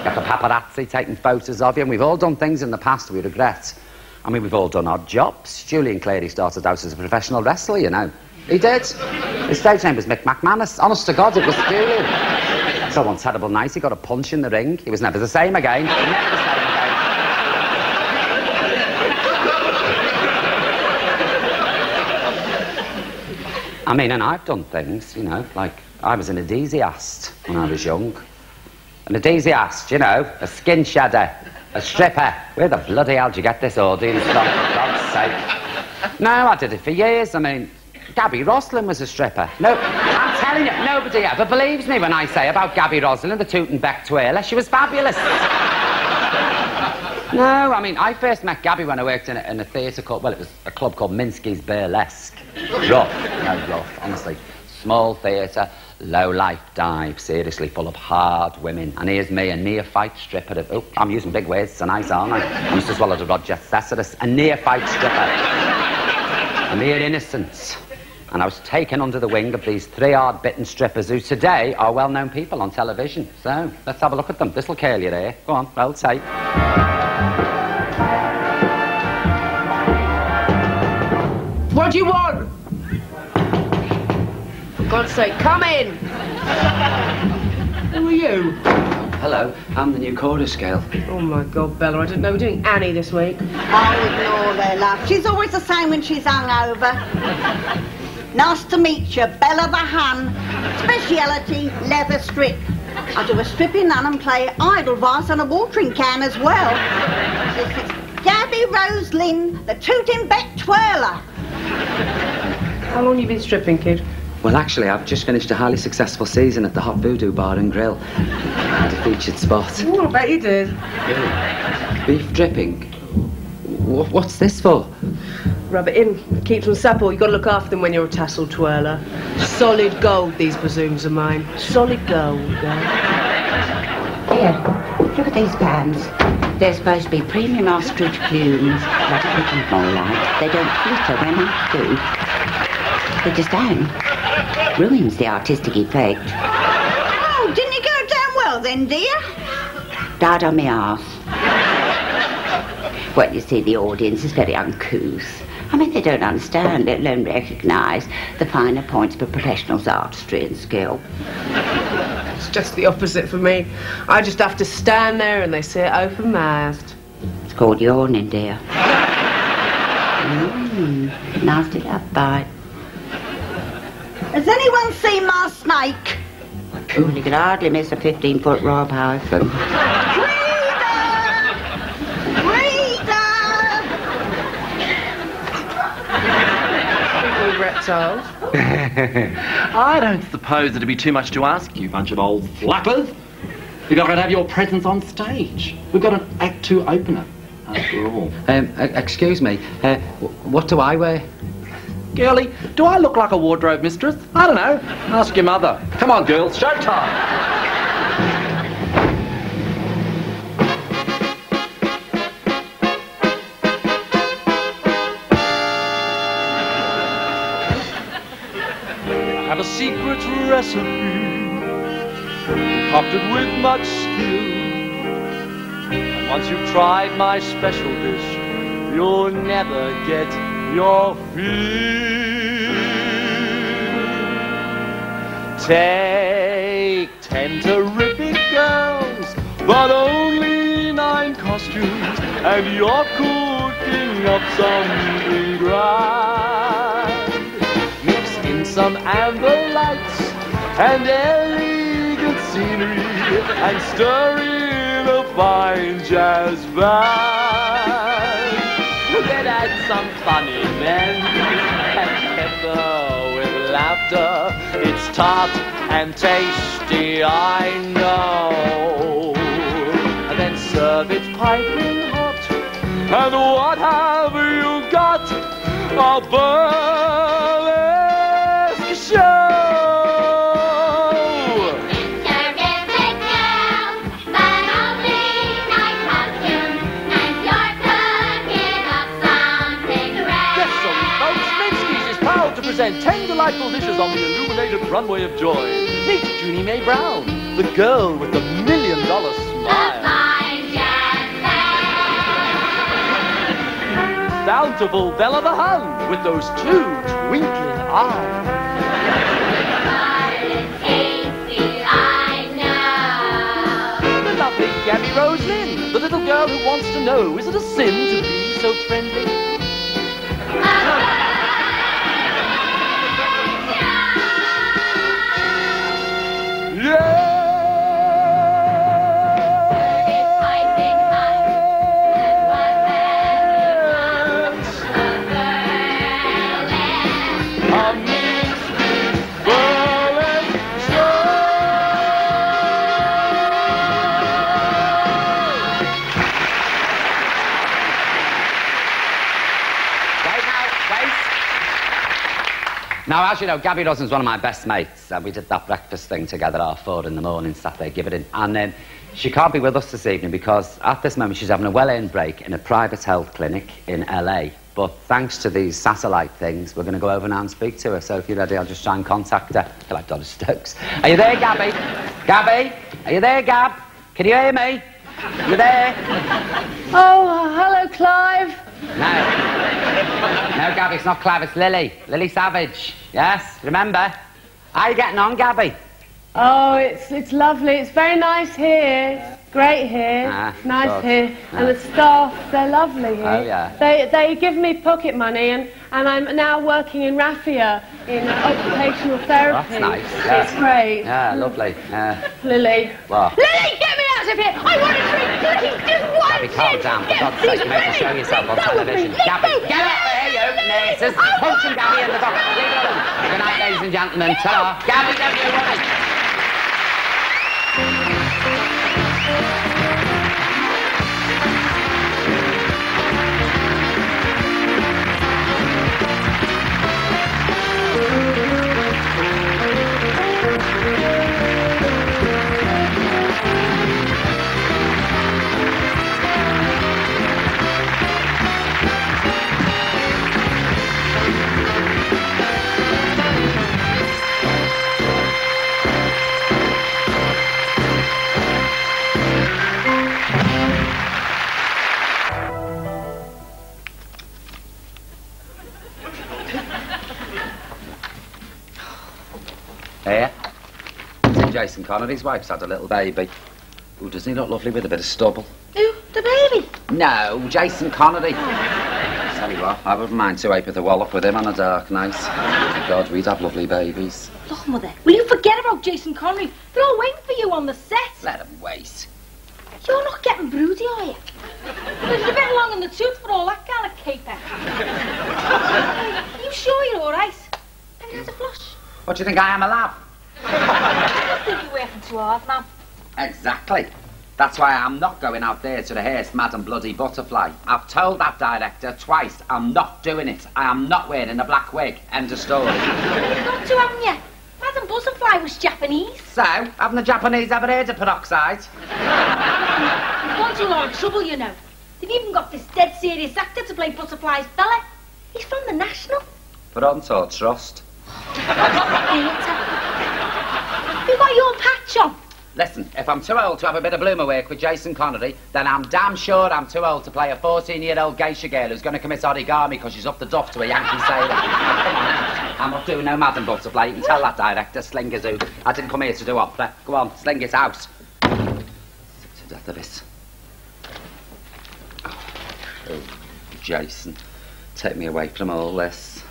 Got the paparazzi taking photos of you, and we've all done things in the past we regret. I mean, we've all done odd jobs. Julian Clary started out as a professional wrestler, you know. He did. His stage name was Mick McManus. Honest to God, it was Julian. So one terrible night, he got a punch in the ring. He was never the same again. Never the same again. I mean, and I've done things, you know, like I was an enthusiast when I was young. An enthusiast, you know, a skin shedder, a stripper. Where the bloody hell did you get this audience from, for God's sake? No, I did it for years. I mean, Gaby Roslin was a stripper. No, I'm telling you, nobody ever believes me when I say about Gaby Roslin, the Tootenbeck twirler. She was fabulous. No, I mean, I first met Gaby when I worked in a theatre called, well, it was a club called Minsky's Burlesque. Rough, no, rough, honestly. Small theatre, low-life dive, seriously, full of hard women. And here's me, a neophyte stripper. Oh, I'm using big words tonight, aren't I? I used to swallow the Roger Thesaurus. A neophyte stripper. A mere innocence. And I was taken under the wing of these 3 hard-bitten strippers who today are well-known people on television. So, let's have a look at them. This'll curl your hair. Go on, roll tape. What do you want? For God's sake, come in! Who are you? Hello, I'm the new chorus girl. Oh my God, Bella, I didn't know we were doing Annie this week. Oh, ignore her, love. She's always the same when she's hungover. Nice to meet you, Bella the Hun. Speciality, leather strip. I do a stripping nun and play Edelweiss on a watering can as well. This is Gaby Roslin, the Tootenbeck twirler. How long have you been stripping, kid? Well, actually, I've just finished a highly successful season at the Hot Voodoo Bar and Grill. I had a featured spot. Oh, I bet you did. Really? Beef dripping? What's this for? Rub it in. Keeps them supple. You've got to look after them when you're a tassel twirler. Solid gold, these bazooms of mine. Solid gold, Here, look at these bands. They're supposed to be premium ostrich plumes, like a pigeon more like. They don't glitter when I do. They just don't. Ruins the artistic effect. Oh, didn't you go down well then, dear? Died on me arse. Well, you see, the audience is very uncouth. I mean, they don't understand, let alone recognise the finer points of a professional's artistry and skill. It's just the opposite for me. I just have to stand there and they sit open-mouthed. It's called yawning, dear. Nasty love bite. Has anyone seen my snake? Ooh, you could hardly miss a 15-foot raw python. Reptiles. I don't suppose it'd be too much to ask, you bunch of old flappers. You've got to have your presence on stage. We've got an Act 2 opener, after all. Excuse me, what do I wear? Girlie, do I look like a wardrobe mistress? I don't know. Ask your mother. Come on, girls, showtime. Have a secret recipe concocted with much skill, and once you've tried my special dish, you'll never get your fill. Take 10 terrific girls, but only 9 costumes, and you're cooking up something grand. Some amber lights and elegant scenery, and stir in a fine jazz band. Then add some funny men and pepper with laughter. It's tart and tasty, I know. And then serve it piping hot, and what have you got? A burlesque show! Terrific girls, but only 9 costumes, and you're cooking up something grand. Yes, sorry, folks, Minsky's is proud to present 10 delightful dishes on the illuminated runway of joy. Meet Junie Mae Brown, the girl with the $1 million smile. uncountable Belle of the Hun with those two twinkling eyes. The lovely Gaby Roslin, the little girl who wants to know, is it a sin to be so friendly? Now, as you know, Gaby Roslin's one of my best mates, and we did that breakfast thing together at 4 in the morning, Saturday, give it in. And she can't be with us this evening because at this moment she's having a well-earned break in a private health clinic in LA. But thanks to these satellite things, we're going to go over now and speak to her. So if you're ready, I'll just try and contact her. I feel like Donna Stokes. Are you there, Gaby? Gaby? Are you there, Gab? Can you hear me? You there? Oh, hello, Clive. No, Gaby, it's not Clive, it's Lily. Lily Savage. Yes, remember? How are you getting on, Gaby? Oh, it's lovely. It's very nice here. Great here. Nice good. Here. And the staff, they're lovely here. Oh, yeah. They give me pocket money, and I'm now working in Raffia in occupational therapy. That's nice. Yeah. It's great. Yeah, lovely. Lily. What? Lily, get me out of here! I want a drink! Lily, just one Gaby, calm down. For God's sake, you make me show yourself on television. Gaby, get up there, you nurses. Punch him, Gaby, in the box. Leave it alone. Good night, ladies and gentlemen. Ta-ra. Gaby, don't you worry. Here. Jason Connery's wife's had a little baby. Ooh, doesn't he look lovely with a bit of stubble? Who? The baby? No, Jason Connery. Tell you what, I wouldn't mind to ape with a wallop with him on a dark night. God, we'd have lovely babies. Look, Mother, will you forget about Jason Connery? They're all waiting for you on the set. Let him wait. You're not getting broody, are you? You're a bit long in the tooth for all that kind of caper. Are you sure you're all right? Have you had a flush? What do you think I am, a lab? I don't think you're working too hard, Mum. Exactly. That's why I'm not going out there to rehearse Madam Bloody Butterfly. I've told that director twice I'm not doing it. I am not wearing a black wig. End of story. You've got to, haven't you? Madam Butterfly was Japanese. So, haven't the Japanese ever heard of peroxide? You've gone to a lot of trouble, you know. They've even got this dead serious actor to play Butterfly's fella. He's from the National. Put on to trust. You got your patch on. Listen, if I'm too old to have a bit of bloomer work with Jason Connery, then I'm damn sure I'm too old to play a 14-year-old geisha girl who's going to commit origami because she's up the duff to a Yankee sailor. Now, come on, I'm not doing no Madam Butterfly. You can tell that director, sling a zoo. I didn't come here to do opera. Go on, sling it out. Sick to death of it. Oh, Jason, take me away from all this.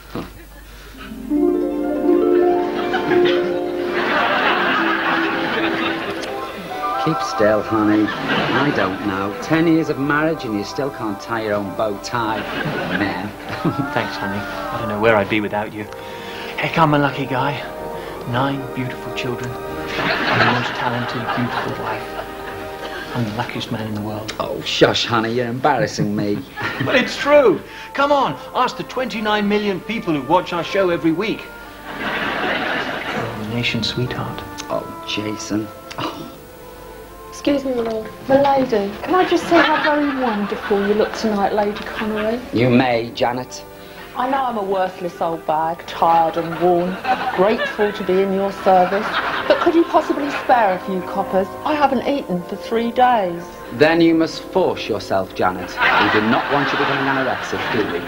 Keep still, honey. I don't know. 10 years of marriage and you still can't tie your own bow tie, man. Thanks, honey. I don't know where I'd be without you. Heck, I'm a lucky guy. 9 beautiful children. I'm the most talented, beautiful wife. I'm the luckiest man in the world. Oh, shush, honey. You're embarrassing me. But it's true. Come on, ask the 29 million people who watch our show every week. You're the nation's sweetheart. Oh, Jason. Oh. Excuse me, Lord. Milady, can I just say how very wonderful you look tonight, Lady Connery? You may, Janet. I know I'm a worthless old bag, tired and worn, grateful to be in your service, but could you possibly spare a few coppers? I haven't eaten for 3 days. Then you must force yourself, Janet. We do not want you becoming anorexic, do we?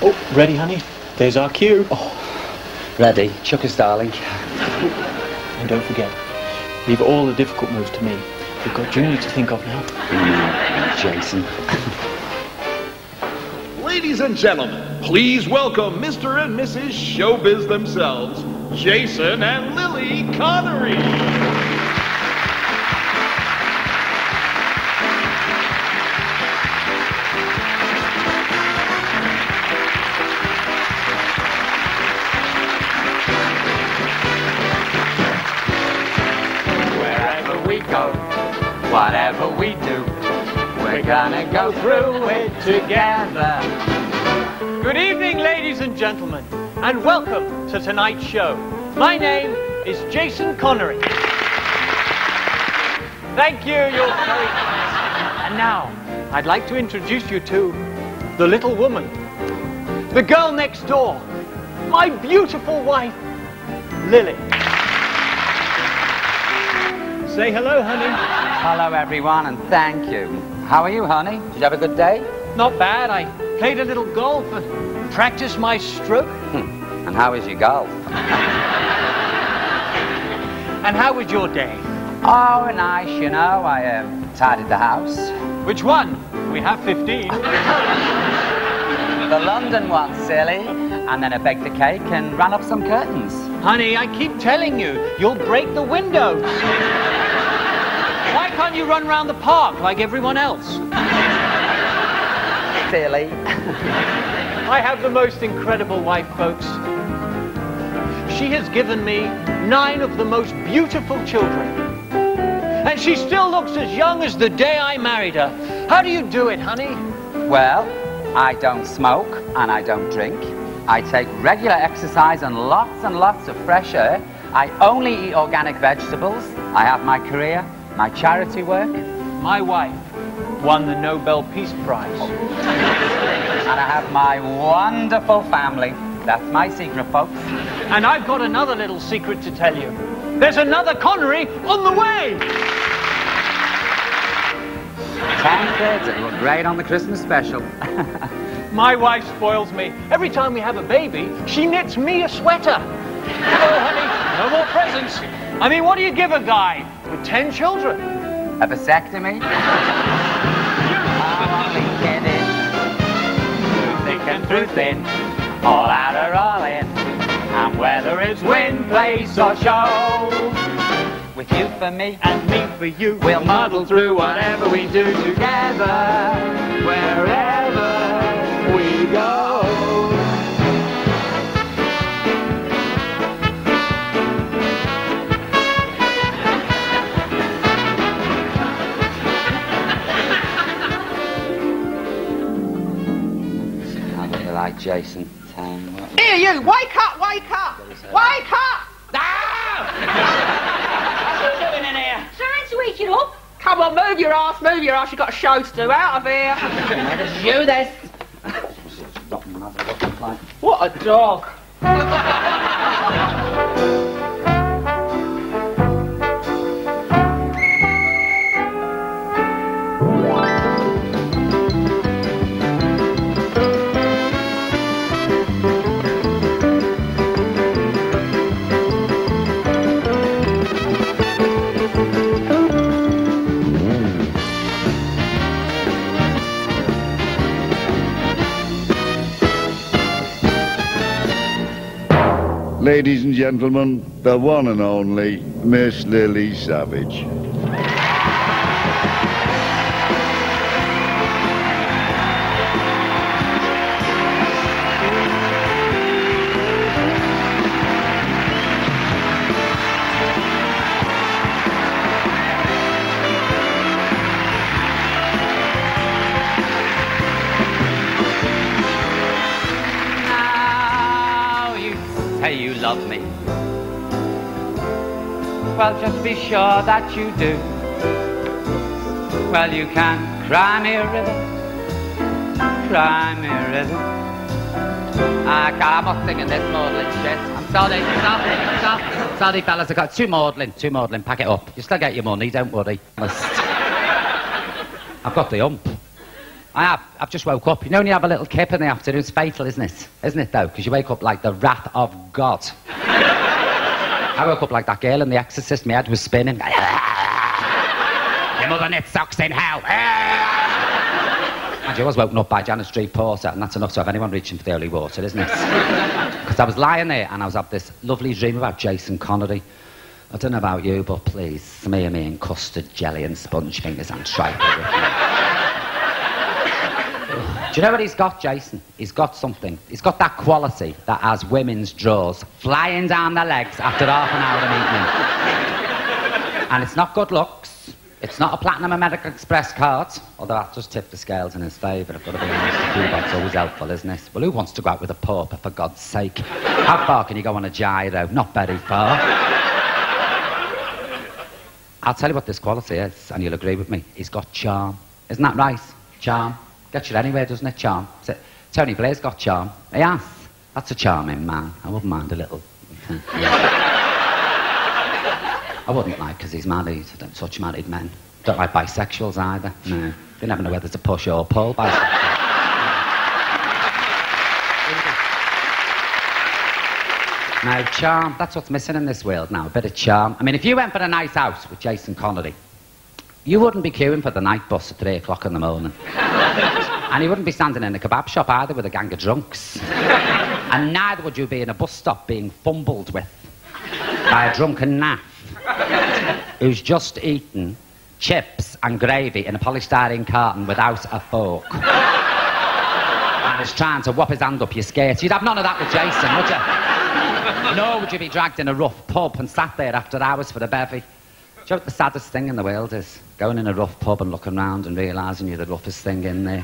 Oh, ready, honey? There's our cue. Oh, ready. Chuck us, darling. And don't forget, leave all the difficult moves to me. We've got Junior to think of now. Jason. Ladies and gentlemen, please welcome Mr. and Mrs. Showbiz themselves, Jason and Lily Connery. Wherever we go, whatever we do, we're gonna go through it together. Good evening, ladies and gentlemen, and welcome to tonight's show. My name is Jason Connery. Thank you, you're very kind. And now, I'd like to introduce you to the little woman, the girl next door, my beautiful wife, Lily. Say hello, honey. Hello, everyone, and thank you. How are you, honey? Did you have a good day? Not bad. I played a little golf and practiced my stroke. And how is your golf? And how was your day? Oh, nice, you know. I tidied the house. Which one? We have 15. The London one, silly. And then I baked a cake and ran up some curtains. Honey, I keep telling you, you'll break the windows. Why can't you run around the park like everyone else? Silly. I have the most incredible wife, folks. She has given me 9 of the most beautiful children. And she still looks as young as the day I married her. How do you do it, honey? Well, I don't smoke and I don't drink. I take regular exercise and lots of fresh air. I only eat organic vegetables. I have my career, my charity work. My wife won the Nobel Peace Prize. And I have my wonderful family. That's my secret, folks. And I've got another little secret to tell you. There's another Connery on the way! 10 kids, it looked great on the Christmas special. My wife spoils me. Every time we have a baby, she knits me a sweater. Oh, honey, no more presents. I mean, what do you give a guy with 10 children? A vasectomy? I'm only kidding. Through thick and through thin, all out or all in. And whether it's win, place or show, with you for me and me for you, we'll muddle through whatever we do together, wherever we go. Like Jason. Here, you! Wake up! Wake up! Wake up! What are you doing in here? Trying to wake you up. Come on, move your ass, move your ass. You've got a show to do. Out of here. Let us do this. What a dog. Ladies and gentlemen, the one and only Miss Lily Savage. Say you love me. Well, just be sure that you do. Well, you can cry me a river, cry me a river. God, I'm not singing this maudlin shit. I'm sorry, stop. Sorry, fellas, I got too maudlin, pack it up. You still get your money, don't worry. I've got the hump. I've just woke up. You know when you have a little kip in the afternoon, it's fatal, isn't it? Isn't it, though? Because you wake up like the wrath of God. I woke up like that girl in The Exorcist. My head was spinning. Your mother knit socks in hell. And I was woken up by Janet Street Porter, and that's enough to have anyone reaching for the holy water, isn't it? Because I was lying there, and I was having this lovely dream about Jason Connery. I don't know about you, but please, smear me in custard, jelly and sponge fingers and try it with me. Do you know what he's got, Jason? He's got something. He's got that quality that has women's drawers flying down their legs after half an hour of evening. And it's not good looks. It's not a Platinum American Express card, although that does tip the scales in his favour. I've got to be honest. That's always helpful, isn't it? Well, who wants to go out with a pauper, for God's sake? How far can you go on a gyro? Not very far. I'll tell you what this quality is, and you'll agree with me. He's got charm. Isn't that right? Charm. Gets you anywhere, doesn't it? Charm. Tony Blair's got charm. He has. That's a charming man. I wouldn't mind a little. I wouldn't like, because he's married. I don't touch married men. Don't like bisexuals either. No. They never know whether to push or pull bisexuals. Now, charm, that's what's missing in this world now, a bit of charm. I mean, if you went for a night out with Jason Connery, you wouldn't be queuing for the night bus at 3 o'clock in the morning. And you wouldn't be standing in a kebab shop either with a gang of drunks. And neither would you be in a bus stop being fumbled with by a drunken naff who's just eaten chips and gravy in a polystyrene carton without a fork. And is trying to whop his hand up your skirt. You'd have none of that with Jason, would you? Nor would you be dragged in a rough pub and sat there after hours for a bevy. Do you know what the saddest thing in the world is? Going in a rough pub and looking round and realising you're the roughest thing in there.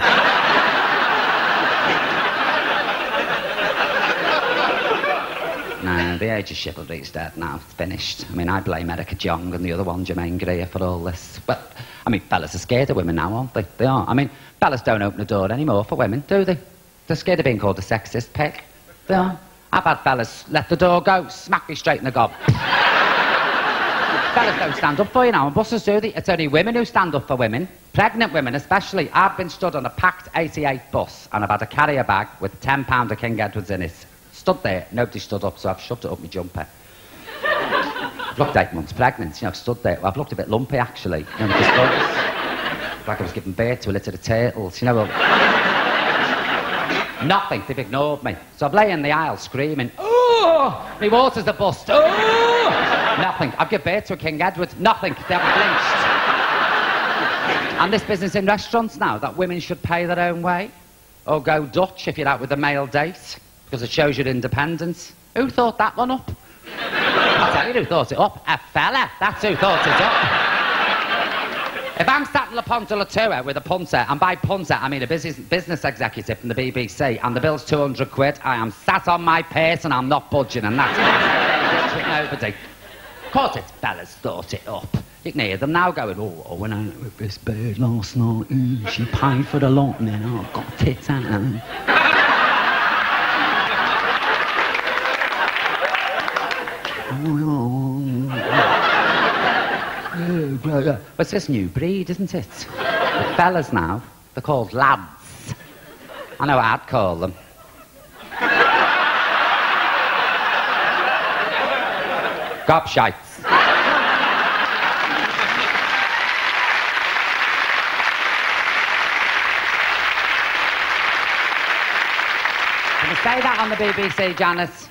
No, the age of chivalry is dead now. It's finished. I mean, I blame Erica Jong and the other one, Jermaine Greer, for all this. But, I mean, fellas are scared of women now, aren't they? They are. I mean, fellas don't open the door anymore for women, do they? They're scared of being called a sexist pig. They are. I've had fellas let the door go, smack me straight in the gob. Fellas don't stand up for you now, and buses do they? It's only women who stand up for women. Pregnant women especially. I've been stood on a packed 88 bus, and I've had a carrier bag with £10 of King Edward's in it. Stood there, nobody stood up, so I've shoved it up my jumper. I've looked 8 months pregnant, you know, I've stood there. Well, I've looked a bit lumpy, actually. You know, with the studs. Like I was giving birth to a litter of turtles, you know. Well, nothing, they've ignored me. So I've lay in the aisle screaming, "Oh! My water's a bust! Oh!" Nothing. I've given birth to a King Edward. Nothing. They haven't blinched. And this business in restaurants now, that women should pay their own way. Or go Dutch if you're out with a male date. Because it shows your independence. Who thought that one up? I'll tell you who thought it up. A fella. That's who thought it up. If I'm sat in La Ponte La Tour with a punter, and by punter I mean a business executive from the BBC, and the bill's £200, I am sat on my purse and I'm not budging, and that's with nobody. Of course it's fellas thought it up. You can hear them now going, "Oh, I went out with this bird last night, she paid for the lot, and then I've got tits out." It's this new breed, isn't it? The fellas now, they're called lads. I know what I'd call them. Gobshites. Can you say that on the BBC, Janice?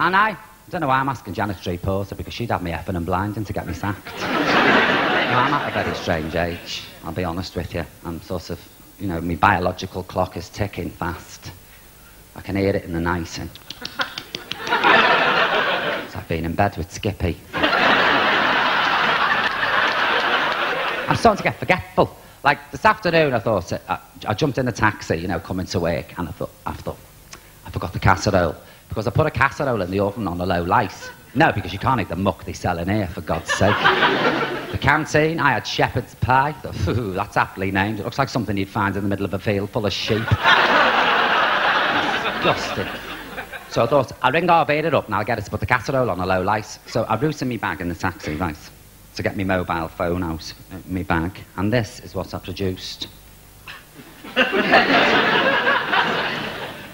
And I don't know why I'm asking Janet Street Porter, because she'd have me effing and blinding to get me sacked. No, I'm at a very strange age, I'll be honest with you. I'm sort of, you know, my biological clock is ticking fast. I can hear it in the night. And it's like being in bed with Skippy. I'm starting to get forgetful. Like, this afternoon I thought, I jumped in a taxi, you know, coming to work, and I thought, I forgot the casserole. Because I put a casserole in the oven on a low light. No, because you can't eat the muck they sell in here, for God's sake. The canteen, I had shepherd's pie. Ooh, that's aptly named. It looks like something you'd find in the middle of a field full of sheep. Disgusting. So I thought, I'll ring Arvada up and I'll get her to put the casserole on a low light. So I rooted me bag in the taxi, right, to get me mobile phone out, me bag. And this is what I produced.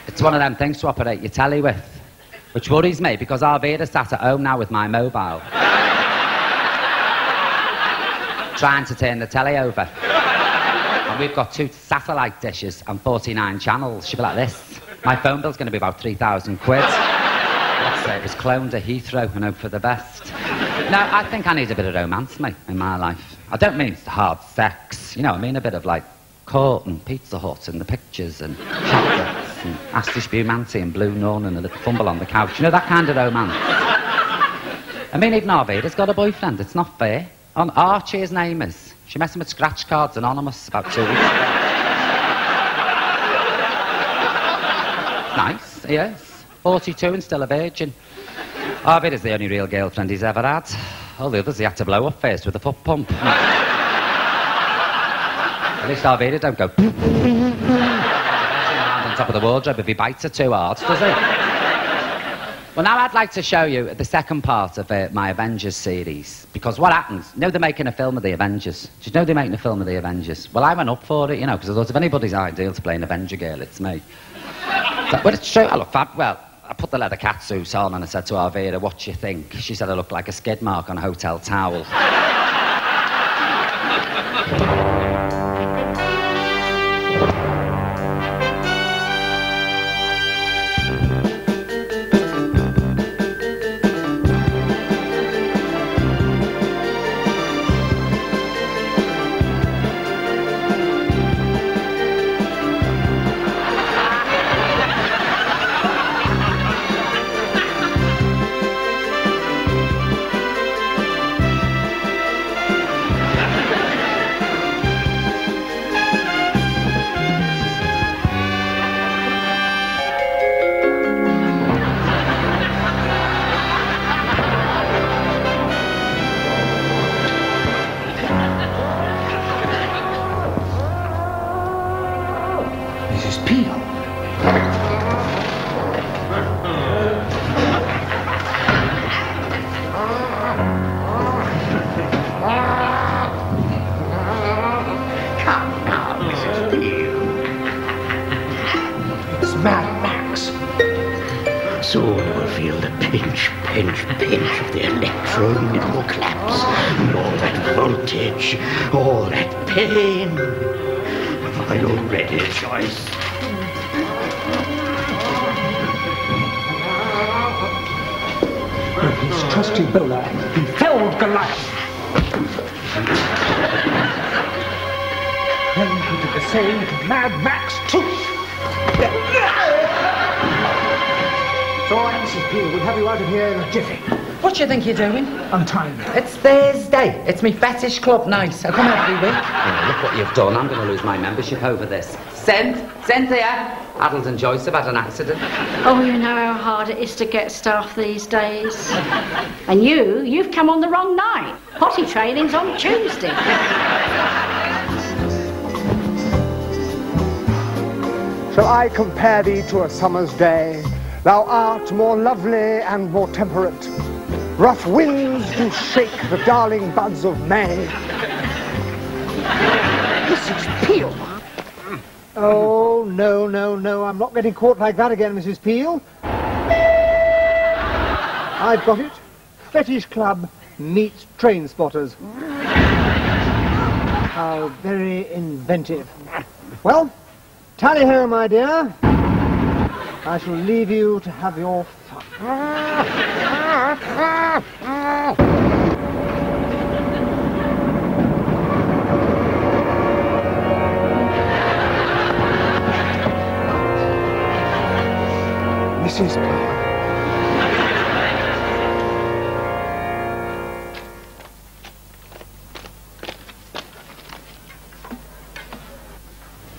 It's one of them things to operate your telly with, which worries me because Arvada sat at home now with my mobile. Trying to turn the telly over. And we've got 2 satellite dishes and 49 channels. She'll be like this. My phone bill's going to be about 3,000 quid. Let's say it was cloned to Heathrow and hope for the best. No, I think I need a bit of romance, mate, in my life. I don't mean hard sex. You know, I mean a bit of, like, Court and Pizza Hut and the pictures and chocolates and Astish Bumanti and Blue Nun and a little fumble on the couch. You know, that kind of romance. I mean, even Arvada's got a boyfriend. It's not fair. On Archie, his name is. She messed him with scratch cards anonymous about 2 weeks ago. Nice, he is. 42 and still a virgin. Arvada's the only real girlfriend he's ever had. All the others he had to blow up first with a foot pump. At least Arvada don't go on top of the wardrobe if he bites her too hard, does he? Well, now I'd like to show you the second part of my Avengers series. Because what happens, you know they're making a film of the Avengers? Do you know they're making a film of the Avengers? Well, I went up for it, you know, because I thought if anybody's ideal to play an Avenger girl, it's me. But it's true, I look fab. Well, I put the leather catsuit on and I said to Arvada, what do you think? She said I looked like a skid mark on a hotel towel. Soon you will feel the pinch, pinch, pinch of the electro-neural claps. And all that voltage, all that pain. Are you ready, Joyce? His trusty bowler, he felled Goliath. Then he did the same to Mad Max Tooth. So, Mrs. Peel, we'll have you out of here in a jiffy. What do you think you're doing? Untying me. It's Thursday. It's me fetish club night. I come every week. Oh, look what you've done. I'm going to lose my membership over this. Cynthia! Adult and Joyce have had an accident. Oh, you know how hard it is to get staff these days. And you've come on the wrong night. Potty training's on Tuesday. Shall I compare thee to a summer's day? Thou art more lovely and more temperate. Rough winds do shake the darling buds of May. Mrs. Peel! Oh, no, no, no, I'm not getting caught like that again, Mrs. Peel. I've got it. Fetish Club meets Train Spotters. How very inventive. Well, tally-ho, my dear. I shall leave you to have your fun. Mrs. Peel.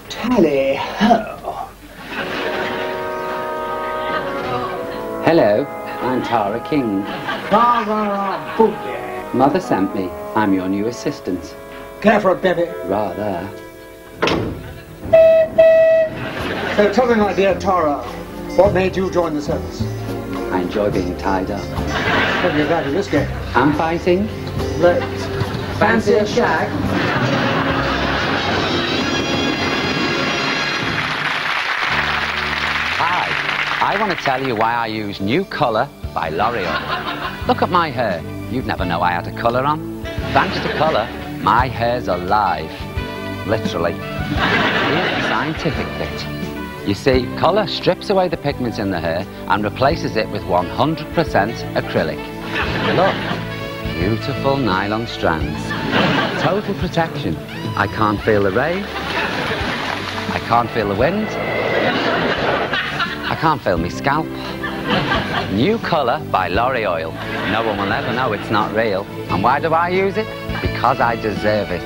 Tally-ho. Hello, I'm Tara King. Barbara Bouvier. Mother sent me. I'm your new assistant. Care for a bevy? Rather. So tell me, my dear Tara, what made you join the service? I enjoy being tied up. Hope you're glad of this game. I'm fighting. Right. Fancy a shag? Hi, I want to tell you why I use New Colour by L'Oreal. Look at my hair. You'd never know I had a colour on. Thanks to colour, my hair's alive. Literally. Here's the scientific bit. You see, colour strips away the pigment in the hair and replaces it with 100% acrylic. Look, beautiful nylon strands. Total protection. I can't feel the rain. I can't feel the wind. I can't feel my scalp. New Colour by L'Oreal. No one will ever know it's not real. And why do I use it? Because I deserve it.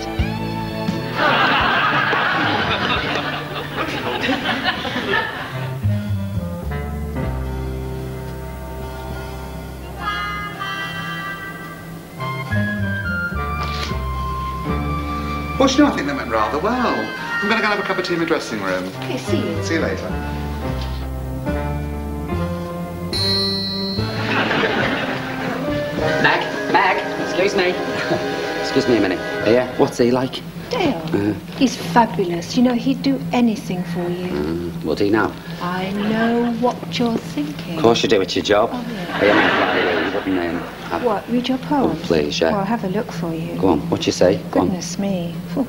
Well, you know, I think that went rather well. I'm going to go and have a cup of tea in the dressing room. Okay, see you. See you later. Meg, excuse me. Excuse me a minute. Yeah, what's he like? Dale. He's fabulous. You know, he'd do anything for you. Would he now? I know what you're thinking. Of course you do, it's your job. yeah. Are you meant you wouldn't What, read your poems? Oh, please, yeah. Well, I'll have a look for you. Go on, what you say? Go on. Goodness me. Phew.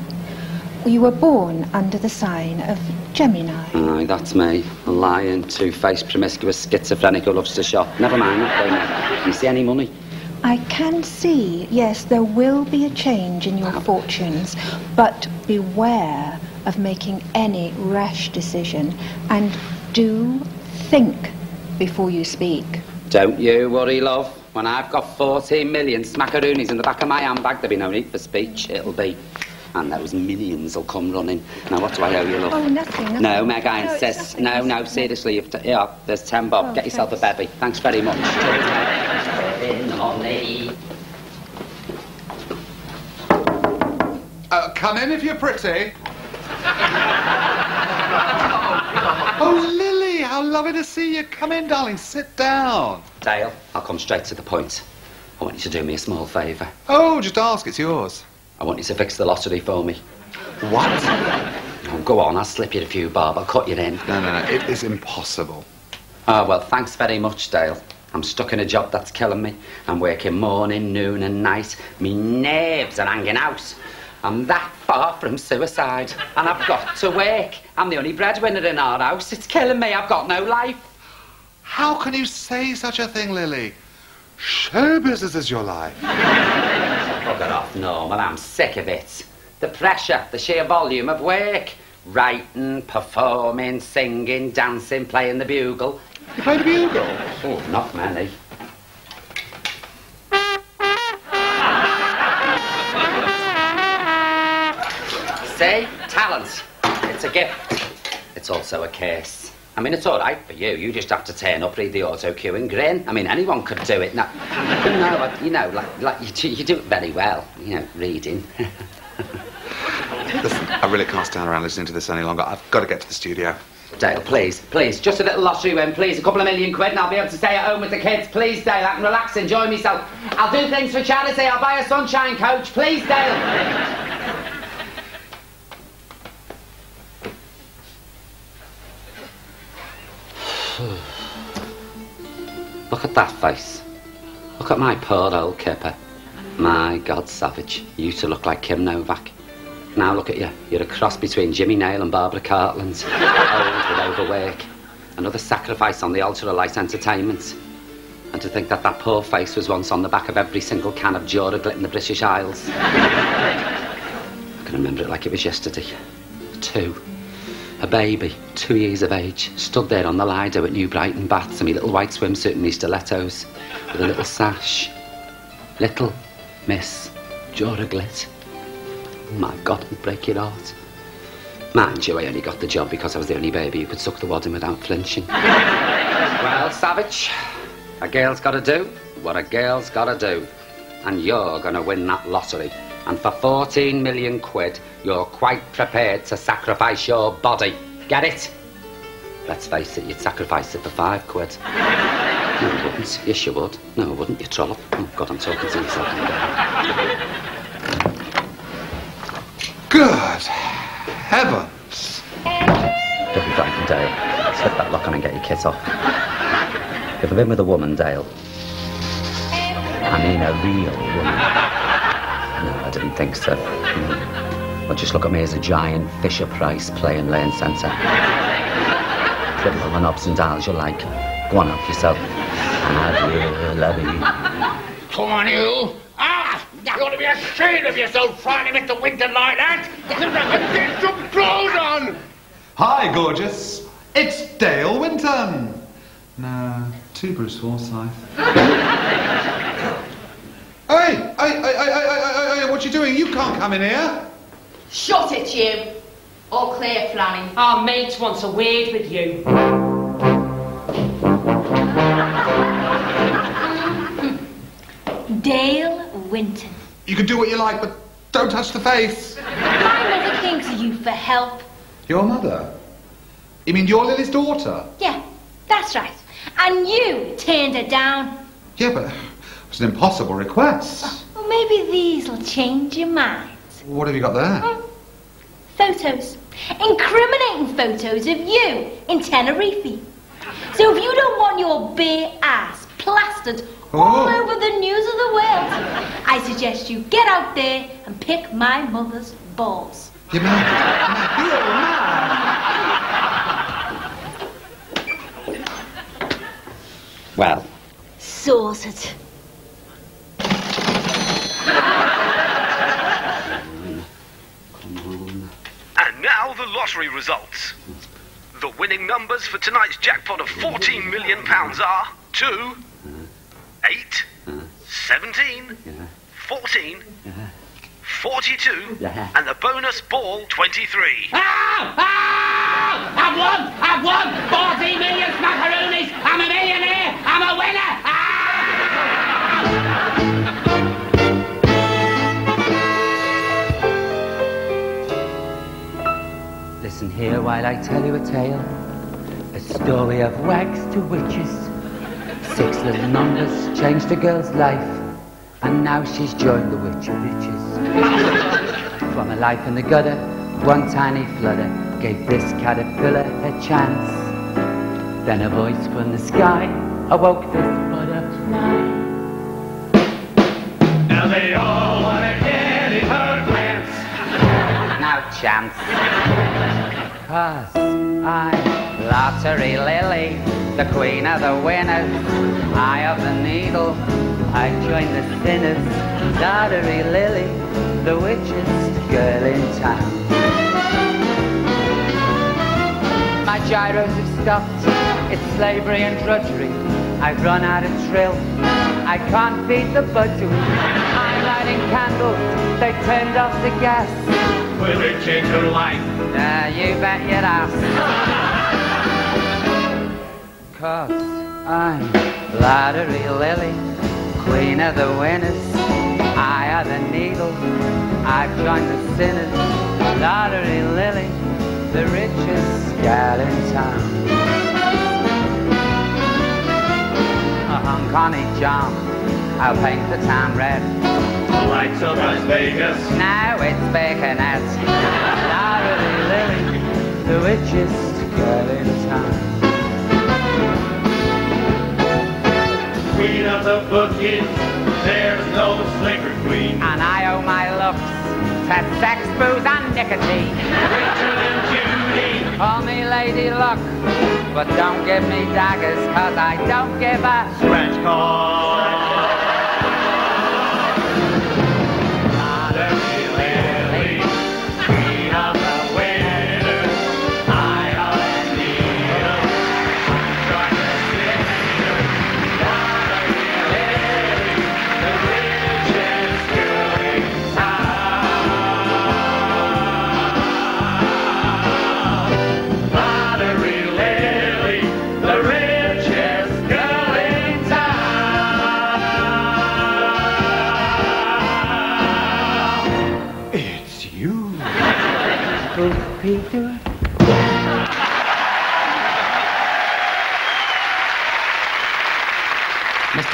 You were born under the sign of Gemini. Aye, that's me. A lying, two-faced, promiscuous, schizophrenic who loves to shop. Never mind that, though, mate. Can you see any money? I can see, yes, there will be a change in your fortunes, but beware of making any rash decision, and do think before you speak. Don't you worry, love. When I've got 14 million smackaroonies in the back of my handbag, there'll be no need for speech. It'll be... And those millions will come running. Now, what do I owe you, love? Oh, nothing. No, Meg, I insist. No, seriously. Yeah, there's 10 bob. Get yourself a bevy. Thanks very much. Come in if you're pretty. Oh, Lily, how lovely to see you. Come in, darling. Sit down. Dale, I'll come straight to the point. I want you to do me a small favour. Oh, just ask. It's yours. I want you to fix the lottery for me. What? Oh, go on, I'll slip you a few bob. I'll cut you in. No. It is impossible. Oh, well, thanks very much, Dale. I'm stuck in a job that's killing me. I'm working morning, noon and night. Me nerves are hanging out. I'm that far from suicide. And I've got to work. I'm the only breadwinner in our house. It's killing me. I've got no life. How can you say such a thing, Lily? Show business is your life. Bugger off, Norman. I'm sick of it. The pressure, the sheer volume of work. Writing, performing, singing, dancing, playing the bugle. You play the bugle? Oh, not many. See? Talent. It's a gift. It's also a curse. I mean, it's all right for you. You just have to turn up, read the auto cue and grin. I mean, anyone could do it. No, you know, like you do it very well. You know, reading. Listen, I really can't stand around listening to this any longer. I've got to get to the studio. Dale, please, just a little lottery win, please. A couple of £1 million and I'll be able to stay at home with the kids. Please, Dale, I can relax, enjoy myself. I'll do things for charity. I'll buy a sunshine coach. Please, Dale. Look at that face. Look at my poor old kipper. My God, Savage, you used to look like Kim Novak. Now look at you. You're a cross between Jimmy Nail and Barbara Cartland. Old with overwork. Another sacrifice on the altar of light entertainment. And to think that that poor face was once on the back of every single can of Duraglit in the British Isles. I can remember it like it was yesterday. 2. A baby, 2 years of age, stood there on the Lido at New Brighton Baths in my little white swimsuit and my stilettos, with a little sash. Little Miss Duraglit. Oh my God, it'd break your heart. Mind you, I only got the job because I was the only baby who could suck the wadding without flinching. Well, Savage, a girl's got to do what a girl's got to do. and you're going to win that lottery. And for 14 million quid, you're quite prepared to sacrifice your body. Get it? Let's face it, you'd sacrifice it for 5 quid. No, you wouldn't. Yes, you would. No, I wouldn't, you trollop. Oh, God, I'm talking to yourself. Good heavens. Don't be frightened, Dale. Slip that lock on and get your kit off. If I've been with a woman, Dale, I mean a real woman. No, I didn't think so. Well, just look at me as a giant Fisher-Price playing lane centre. Triple all the knobs and dials you like. Go on, help yourself. Adieu, lovey. Come on, you. Ah! You ought to be ashamed of yourself trying to Mr. Winton like that. Get some clothes on. Hi, gorgeous. It's Dale Winton. No, to Bruce Forsyth. Hey, what you doing? You can't come in here. Shut it, you. All clear, Flanny. Our mate wants a word with you. Dale Winton. You can do what you like, but don't touch the face. My mother came to you for help. Your mother? You mean you're Lily's daughter? Yeah, that's right. And you turned her down. Yeah, but it was an impossible request. Well, maybe these will change your mind. What have you got there? Photos. Incriminating photos of you in Tenerife. So if you don't want your bare ass plastered all over the news of the world, I suggest you get out there and pick my mother's balls. You mean? You're mad. Well. Sorted. And now the lottery results. The winning numbers for tonight's jackpot of £14 million are 2, 8, 17, 14, 42, and the bonus ball 23. I've won! 40 million macaronis! I'm a millionaire! I'm a winner! Listen here while I tell you a tale. A story of wags to witches. 6 little numbers changed a girl's life, and now she's joined the witch of witches. From a life in the gutter, one tiny flutter gave this caterpillar a chance. Then a voice from the sky awoke this butterfly. Now they all want to get in her pants. No chance. 'Cause I'm Lottery Lily, the queen of the winners. Eye of the needle, I join the sinners. Lottery Lily, the richest girl in town. My gyros have stopped, it's slavery and drudgery. I've run out of trill, I can't beat the buttery. I'm lighting candles, they turned off the gas. Will it change her life? You bet your ass. 'Cause I'm Lottery Lily, queen of the winners. Eye of the needle, I've joined the sinners. Lottery Lily, the richest gal in town. Hong Connie John, I'll paint the town red. The lights of Las Vegas. Now it's baconet. Lottery Lily, the richest girl in town. Queen of the bookies, there's no slicker queen. And I owe my looks to sex, booze and nicotine. Rachel and Judy. Call me Lady Luck, but don't give me daggers, 'cause I don't give a scratch card. Mr.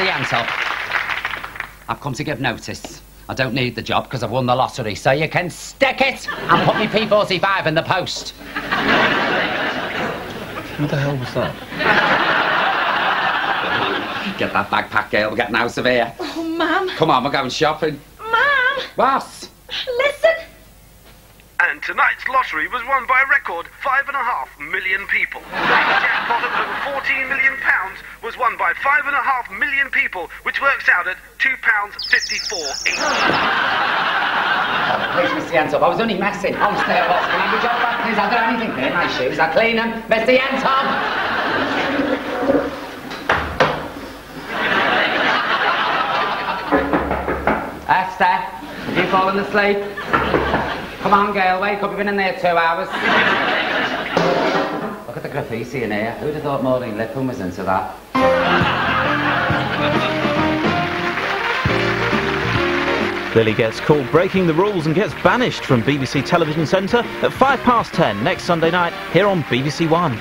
Yansel, I've come to give notice. I don't need the job because I've won the lottery, so you can stick it and put me P45 in the post. What the hell was that? Get that bag packed, girl. We're getting out of here. Oh, Mum. Come on, we're going shopping. Mum. What? Listen. And tonight's lottery was won by a record 5.5 million people. The jackpot of over £14 million was won by 5.5 million people, which works out at £2.54 each. Please, Mr. Yansop, I was only messing. I'm stay boss. Can I have your job back, please? I'll do anything here. My shoes, I'll clean them. Mr. Yansop! Esther, have you fallen asleep? Come on, girl, wake up. You've been in there 2 hours. Look at the graffiti in here. Who'd have thought Maureen Lipham was into that? Lily gets caught breaking the rules and gets banished from BBC Television Centre at 10:05 next Sunday night here on BBC One.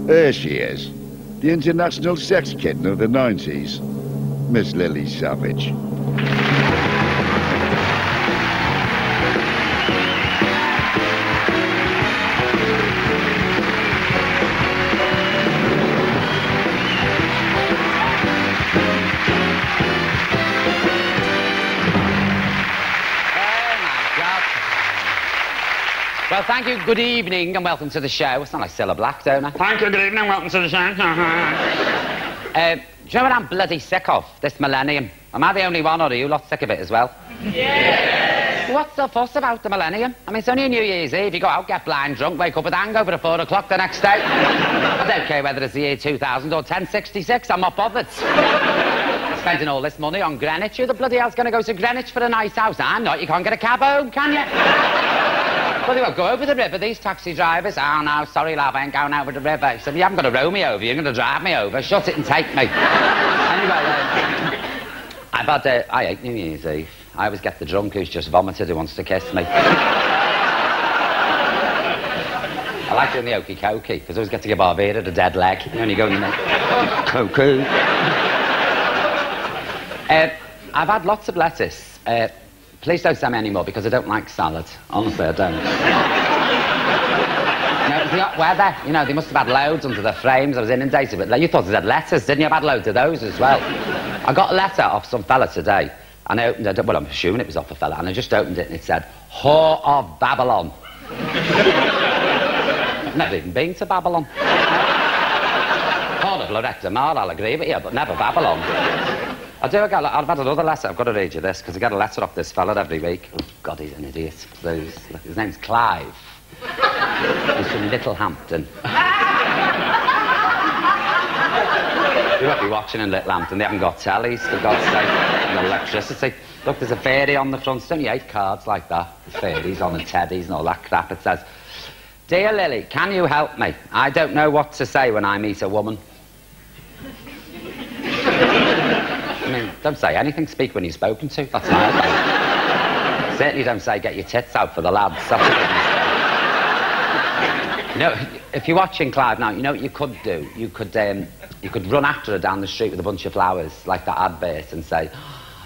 There she is, the international sex kitten of the 90s, Miss Lily Savage. Well, thank you, good evening, and welcome to the show. It's not like Cilla Black, don't I? Thank you, good evening, welcome to the show. Do you know what I'm bloody sick of? This millennium. Am I the only one, or are you lot sick of it as well? Yes! What's the fuss about the millennium? I mean, it's only New Year's Eve. You go out, get blind drunk, wake up with a hangover at 4 o'clock the next day. I don't care whether it's the year 2000 or 1066, I'm not bothered. Spending all this money on Greenwich. Who the bloody hell's going to go to Greenwich for a nice house? I'm not. You can't get a cab home, can you? Well, they won't go over the river, these taxi drivers. Oh, no, sorry, love, I ain't going over the river. He said, you haven't got to row me over, you're going to drive me over. Shut it and take me. Anyway, I've had, I hate New Year's Eve. I always get the drunk who's just vomited who wants to kiss me. I like doing the okey cokey, because I always get to give Arvira a dead leg. You know, and you go in the cokey. I've had lots of lettuce. Please don't send me any more because I don't like salad. Honestly, I don't. You know, it was the hot weather. You know, they must have had loads under the frames. I was inundated with... You thought they had letters, didn't you? I've had loads of those as well. I got a letter off some fella today, and I opened it... Well, I'm assuming it was off a fella, and I just opened it, and it said, Whore of Babylon. I've never even been to Babylon. Port of Loretta Mar, I'll agree with you, but never Babylon. I've had another letter. I've got to read you this, because I get a letter off this fella every week. Oh, God, he's an idiot. His name's Clive. He's from Littlehampton. You won't be watching in Littlehampton. They haven't got tellies, for God's sake, and electricity. Look, there's a fairy on the front. It's only 8 cards like that. There's fairies on and teddies and all that crap. It says, Dear Lily, can you help me? I don't know what to say when I meet a woman. I mean, don't say anything. Speak when you're spoken to. That's my advice. Certainly don't say get your tits out for the lads. You know, if you're watching Clive now, you know what you could do? You could run after her down the street with a bunch of flowers, like that advert, and say,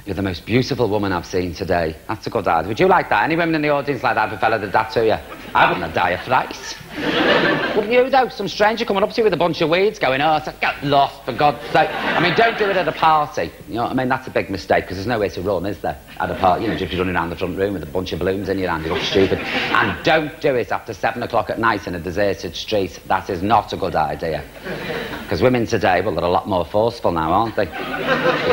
you're the most beautiful woman I've seen today. That's a good ad. Would you like that? Any women in the audience like that if a fella did that to you? I wouldn't have died of fright. Wouldn't you, though? Some stranger coming up to you with a bunch of weeds going, oh, get lost, for God's sake. I mean, don't do it at a party. You know what I mean? That's a big mistake, because there's nowhere to run, is there? At a party, you know, just running around the front room with a bunch of balloons in your hand, you look stupid. And don't do it after 7 o'clock at night in a deserted street. That is not a good idea. Because women today, well, they're a lot more forceful now, aren't they? They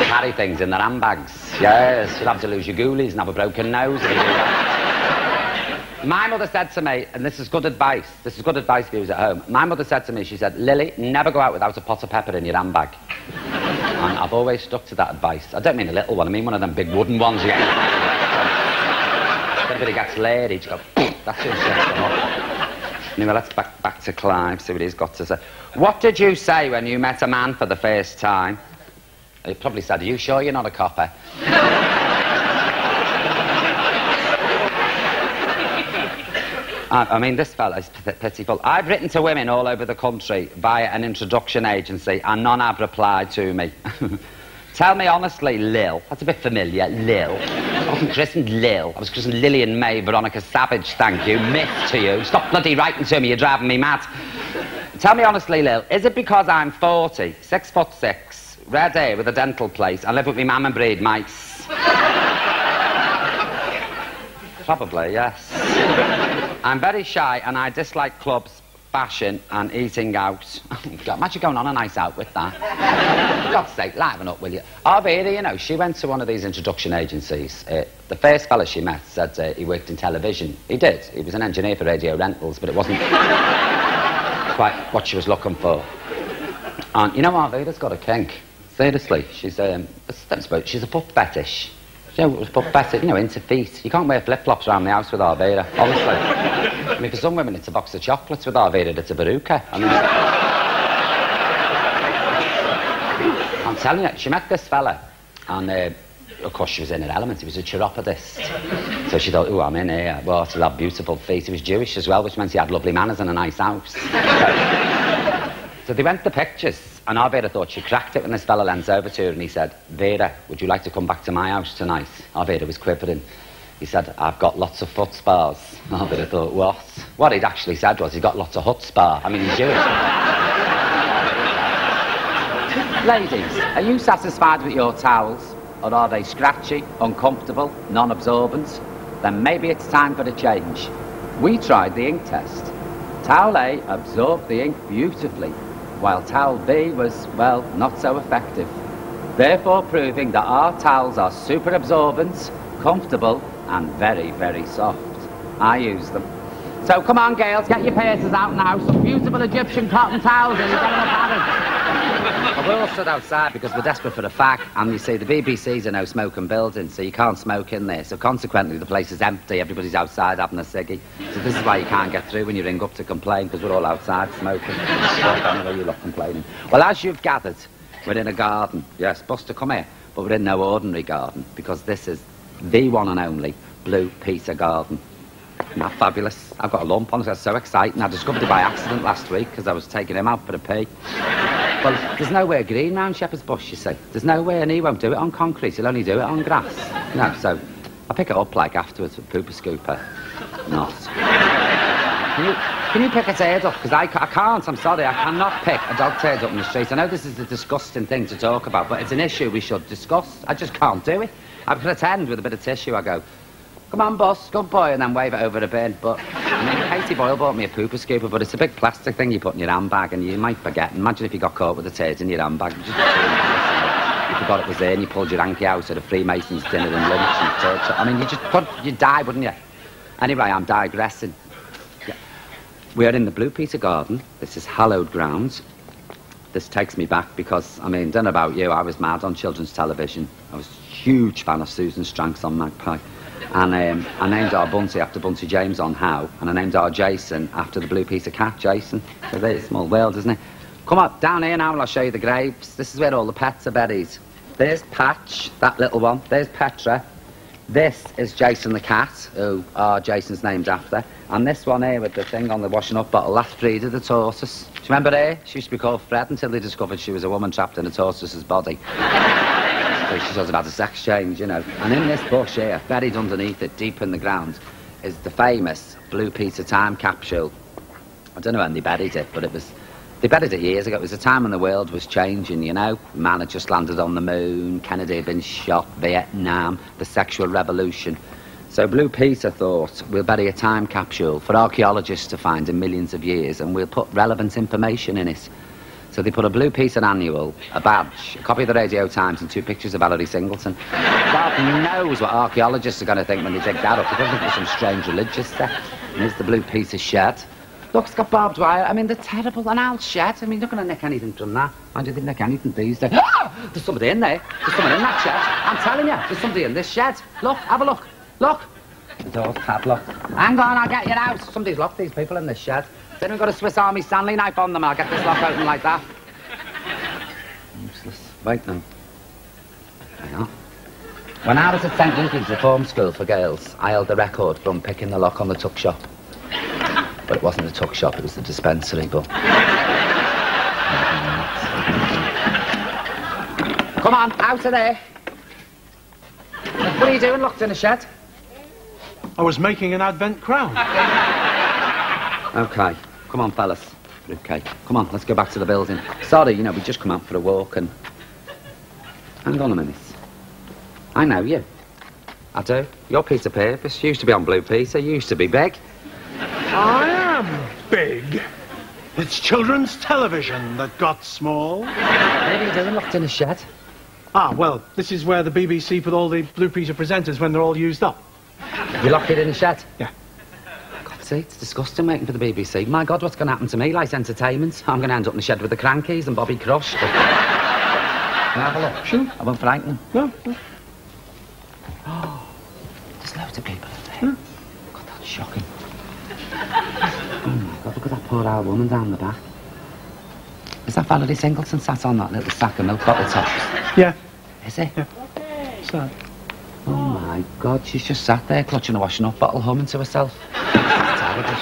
carry things in their handbags. Yes, you'll have to lose your ghoulies and have a broken nose if you do that. My mother said to me, and this is good advice for you at home. My mother said to me, she said, Lily, never go out without a pot of pepper in your handbag. And I've always stuck to that advice. I don't mean a little one, I mean one of them big wooden ones. If anybody gets laid, you just go, that's your shit. Anyway, let's back to Clive, see what he's got to say. What did you say when you met a man for the first time? He probably said, are you sure you're not a copper? I mean, this fella's pitiful. I've written to women all over the country via an introduction agency, and none have replied to me. Tell me honestly, Lil. That's a bit familiar, Lil. I wasn't christened Lil. I was christened Lillian May Veronica Savage, thank you. Myth to you. Stop bloody writing to me, you're driving me mad. Tell me honestly, Lil, is it because I'm 40, 6'6", red hair with a dental place, and live with me mam and breed mice? Probably, yes. I'm very shy and I dislike clubs, fashion and eating out. Imagine going on a night out with that. For God's sake, liven up, will you? Arvira, you know, she went to one of these introduction agencies. The first fella she met said he worked in television. He did. He was an engineer for radio rentals, but it wasn't quite what she was looking for. And you know, Arvira's got a kink. Seriously, she's a foot fetish. You know, foot fetish, you know, into feet. You can't wear flip-flops around the house with Arvira, honestly. I mean, for some women, it's a box of chocolates. With Arvira, it's a baruka. I mean, I'm telling you, she met this fella, and of course, she was in her element. He was a chiropodist. So she thought, oh, I'm in here. Well, he'll have beautiful feet. He was Jewish as well, which meant he had lovely manners and a nice house. So they went to pictures, and Arvira thought she cracked it when this fella leant over to her and he said, Vera, would you like to come back to my house tonight? Arvira was quivering. He said, I've got lots of foot spas. Arvira thought, what? What he'd actually said was, he got lots of hut spa. I mean, he's Jewish. Ladies, are you satisfied with your towels? Or are they scratchy, uncomfortable, non-absorbent? Then maybe it's time for a change. We tried the ink test. Towel A absorbed the ink beautifully, while towel B was, well, not so effective. Therefore proving that our towels are super absorbent, comfortable, and very, very soft. I use them. So come on, girls, get your purses out now. Some beautiful Egyptian cotton towels and you're getting a pattern. We're all stood outside because we're desperate for a fag, and you see the BBC's a no-smoking building, so you can't smoke in there. So consequently, the place is empty. Everybody's outside having a ciggy. So this is why you can't get through when you ring up to complain, because we're all outside smoking. You lot complaining. Well, as you've gathered, we're in a garden. Yes, Buster, come here. But we're in no ordinary garden, because this is the one and only Blue Peter Garden. Isn't that fabulous? I've got a lump on it. That's so exciting. I discovered it by accident last week because I was taking him out for a pee. Well, there's nowhere green round Shepherd's Bush, you see. There's nowhere, and he won't do it on concrete. He'll only do it on grass. No, so I pick it up, like, afterwards with pooper scooper. Not. Can you pick a turd up? Because I can't, I'm sorry. I cannot pick a dog turd up in the street. I know this is a disgusting thing to talk about, but it's an issue we should discuss. I just can't do it. I pretend with a bit of tissue, I go, come on, boss, good boy, and then wave it over the bin. But, I mean, Katie Boyle bought me a pooper scooper, but it's a big plastic thing you put in your handbag, and you might forget. Imagine if you got caught with a turd in your handbag. You forgot it was there, and you pulled your hanky out at a Freemasons dinner and lunch and church. I mean, you'd die, wouldn't you? Anyway, I'm digressing. We are in the Blue Peter Garden. This is hallowed ground. This takes me back because, I mean, don't know about you, I was mad on children's television. I was a huge fan of Susan Stranks on Magpie. And I named our Bunty after Bunty James on How, and I named our Jason after the Blue Peter cat, Jason. So there's a small world, isn't it? Come up, down here now and I'll show you the graves. This is where all the pets are buried. There's Patch, that little one. There's Petra. This is Jason the cat, who Jason's named after. And this one here with the thing on the washing up bottle, that's Frida the tortoise. Do you remember her? She used to be called Fred until they discovered she was a woman trapped in a tortoise's body. So she sort of had a sex change, you know. And in this bush here, buried underneath it, deep in the ground, is the famous Blue Peter time capsule. I don't know when they buried it, but they buried it years ago. It was a time when the world was changing, you know. Man had just landed on the moon, Kennedy had been shot, Vietnam, the sexual revolution. So Blue Peter thought, we'll bury a time capsule for archaeologists to find in millions of years, and we'll put relevant information in it. So they put a Blue Peter annual, a badge, a copy of the Radio Times, and 2 pictures of Ellery Singleton. God knows what archaeologists are going to think when they dig that up. They're going to think there's some strange religious stuff. And here's the Blue Peter shed. Look, it's got barbed wire. I mean, they're terrible. An old shed. I mean, you're not going to nick anything from that. Why do you think nick anything these days? Ah! There's somebody in there. There's someone in that shed. I'm telling you, there's somebody in this shed. Look, have a look. Look. The door's padlocked. Hang on, I'll get you out. Somebody's locked these people in this shed. Has anyone got a Swiss Army Stanley knife on them? I'll get this lock open like that. Useless. Wait then. Hang on. When I was at St. Luke's Reform School for Girls, I held the record for unpicking the lock on the tuck shop. But it wasn't the tuck shop, it was the dispensary, but... Come on, out of there. What are you doing locked in a shed? I was making an Advent crown. OK, come on, fellas. OK, come on, let's go back to the building. Sorry, you know, we just come out for a walk and... Hang on a minute. I know you. I do. You're Peter Purvis. You used to be on Blue Peter. You used to be big. I am big. It's children's television that got small. What are you doing locked in a shed? Ah, well, this is where the BBC put all the Blue Peter presenters when they're all used up. You locked it in a shed? Yeah. God's sake, it's disgusting waiting for the BBC. My God, what's going to happen to me? Light entertainment. I'm going to end up in the shed with the Crankies and Bobby Crush. Can I have a look? Sure. I won't frighten them. No. Oh, there's loads of people in there. God, that's shocking. Oh my God, look at that poor old woman down the back. Is that Valerie Singleton sat on that little sack of milk bottle tops? Yeah. Is it? Yeah. Sad. Oh my God, she's just sat there clutching a washing up bottle, humming to herself. Terrible.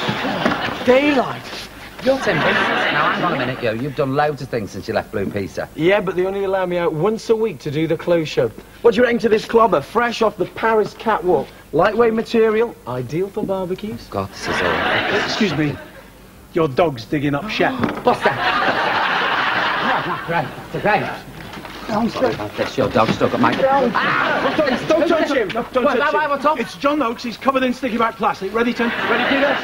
Daylight. You're Tim Vincent. Now, hang on a minute, yo. You've done loads of things since you left Blue Peter. Yeah, but they only allow me out once a week to do the clothes show. What do you reckon to this clobber? Fresh off the Paris catwalk. Lightweight material, ideal for barbecues. God, this is all... Excuse me. Your dog's digging up shit. What's that? No, great. It's a great. I'm sorry about this. Your dog stuck at my... Don't touch him. No, don't touch him. What's up? It's John Oakes. He's covered in sticky back plastic. Ready, Tim? Ready, Peter?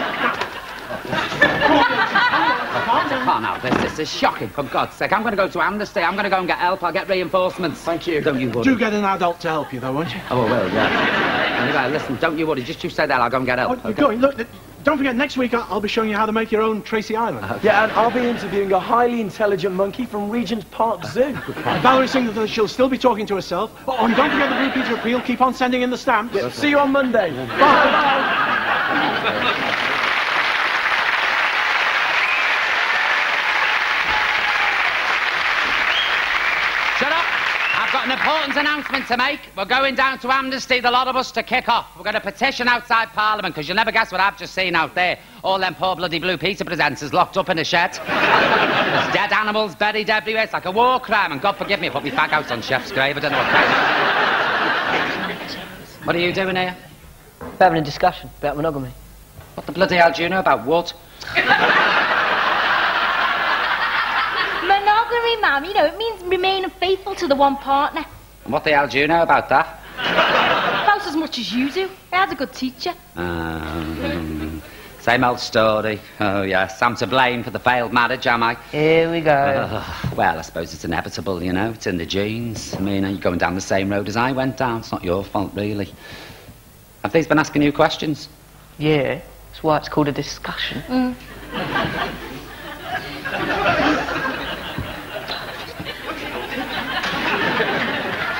Come on, this is shocking, for God's sake. I'm going to go to Amnesty. I'm going to go and get help. I'll get reinforcements. Thank you. Don't you worry. Do get an adult to help you, though, won't you? Oh, I will, yeah. Anyway, listen, don't you worry. Just you stay there. I'll go and get help. Oh, you're going. Look, don't forget, next week I'll be showing you how to make your own Tracy Island. Okay. Yeah, and I'll be interviewing a highly intelligent monkey from Regent's Park Zoo. Valerie Singleton, she'll still be talking to herself. Oh, and don't forget the Blue Peter appeal. Keep on sending in the stamps. Yeah, see you on Monday. Bye. Got an important announcement to make. We're going down to Amnesty, the lot of us, to kick off. We're going to petition outside Parliament, because you'll never guess what I've just seen out there. All them poor bloody Blue Peter presenters locked up in a shed. There's dead animals buried everywhere. It's like a war crime, and God forgive me, I put me fag out on Chef's grave. I don't know what. What are you doing here? We're having a discussion about monogamy. What the bloody hell do you know about wood? Monogamy, Mum, you know, it means remaining faithful to the one partner. What the hell do you know about that? About as much as you do. I had a good teacher. Same old story. Oh, yes, I'm to blame for the failed marriage, am I? Here we go. Well, I suppose it's inevitable, you know. It's in the genes. I mean, you're going down the same road as I went down. It's not your fault, really. Have these been asking you questions? Yeah, that's why it's called a discussion.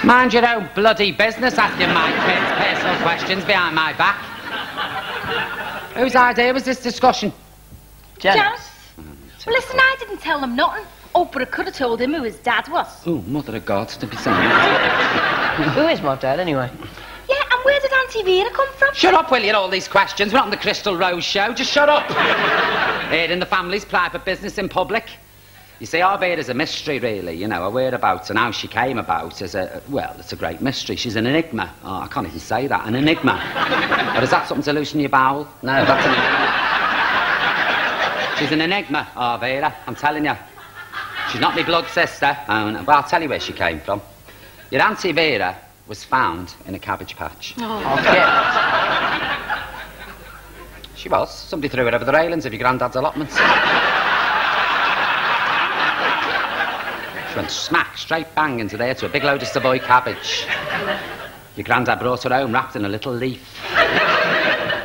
Mind your own bloody business asking my kids personal questions behind my back. Whose idea was this discussion? Janet's. Well, listen, I didn't tell them nothing. Oh, but I could have told him who his dad was. Oh, mother of God, don't be saying that. Who is my dad, anyway? Yeah, and where did Auntie Vera come from? Shut up, will you, all these questions. We're not on the Crystal Rose show. Just shut up. Here in the family's private business in public. You see, our Vera's a mystery, really, you know, her whereabouts and how she came about is well, it's a great mystery. She's an enigma. Oh, I can't even say that, an enigma. Or is that something to loosen your bowel? No, that's an enigma. She's an enigma, our Vera, I'm telling you. She's not my blood sister, but I'll tell you where she came from. Your Auntie Vera was found in a cabbage patch. She was. Somebody threw her over the railings of your granddad's allotments. She went smack, straight bang into there to a big load of Savoy cabbage. Your granddad brought her home wrapped in a little leaf.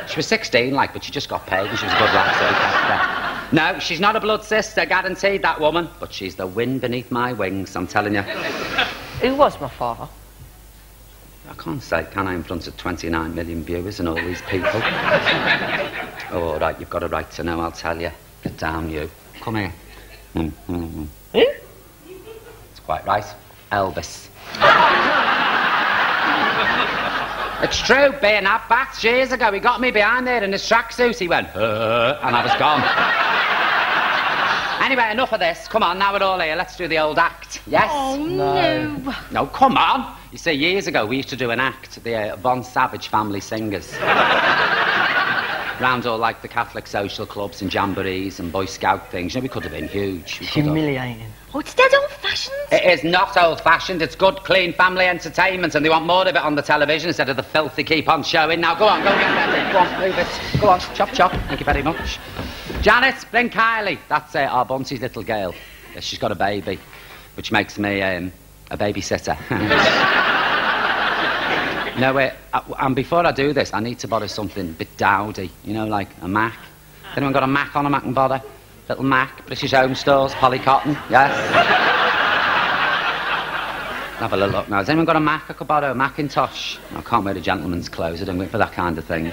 She was 16, like, but she just got paid and she was a good lad, so he kept her. No, she's not a blood sister, guaranteed, that woman. But she's the wind beneath my wings, I'm telling you. Who was my father? I can't say, can I, in front of 29 million viewers and all these people? Oh, all right, you've got a right to know, I'll tell you. Get down, you. Come here. It's quite right. Elvis. It's true, being up back years ago. He got me behind there in his tracksuit. He went, and I was gone. Anyway, enough of this. Come on, now we're all here. Let's do the old act. Yes? Oh, no. No, come on. You see, years ago, we used to do an act, the Von Savage Family Singers. Round all, like, the Catholic social clubs and jamborees and Boy Scout things. You know, we could have been huge. Humiliating. Oh, it's dead old-fashioned. It is not old-fashioned. It's good, clean family entertainment, and they want more of it on the television instead of the filth they keep on showing. Now, go on, go get ready. Go on, move it. Go on, chop, chop. Thank you very much. Janet, bring Kylie. That's our Bunty's little girl. Yeah, she's got a baby, which makes me a babysitter. No, wait, and before I do this, I need to borrow something a bit dowdy, you know, like a Mac. Anyone got a Mac on them I can borrow? Little Mac, British Home Stores, Polycotton, yes? Have a little look now. Has anyone got a Mac I could borrow? A Macintosh? I can't wear a gentleman's clothes, I don't wait for that kind of thing.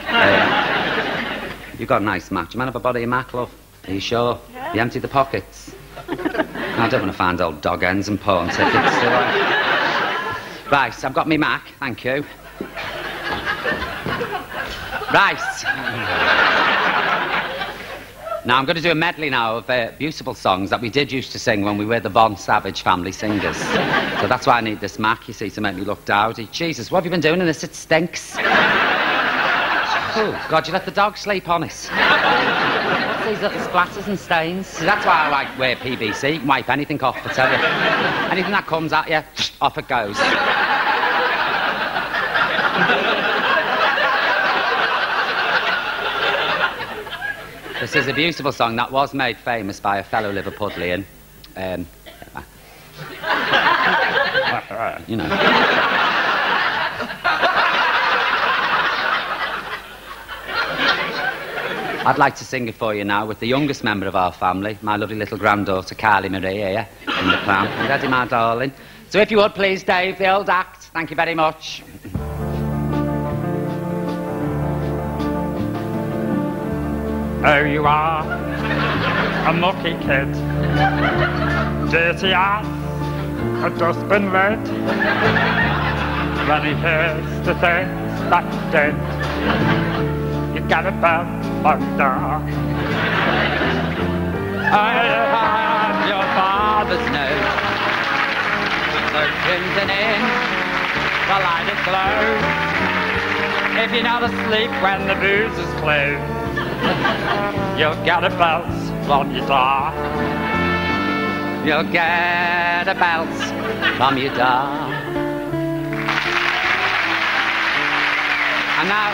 You've got a nice Mac. Do you mind if I borrow your Mac, love? Are you sure? Yeah. You emptied the pockets? I don't want to find old dog ends and porn tickets, do I? Right, I've got me Mac, thank you. Right. Now, I'm going to do a medley now of beautiful songs that we did used to sing when we were the Von Savage Family Singers. So that's why I need this Mac, you see, to make me look dowdy. Jesus, what have you been doing in this? It stinks. Oh, God, you let the dog sleep on it. What's these little splatters and stains? See, that's why I wear PVC. You can wipe anything off, I tell you. Anything that comes at you, off it goes. This is a beautiful song that was made famous by a fellow Liverpudlian. You know. I'd like to sing it for you now with the youngest member of our family, my lovely little granddaughter, Carly Marie, here, in the pram. You ready, my darling? So if you would, please, Dave, the old act. Thank you very much. Oh, you are a mucky kid, dirty ass, a dustbin lid. When he hears the things that you did, you get a bell on the door. I have your father's note, so crimson in the light of glow. If you're not asleep when the booze is closed, you'll get a belt from your door. You'll get a belt from your door. And now,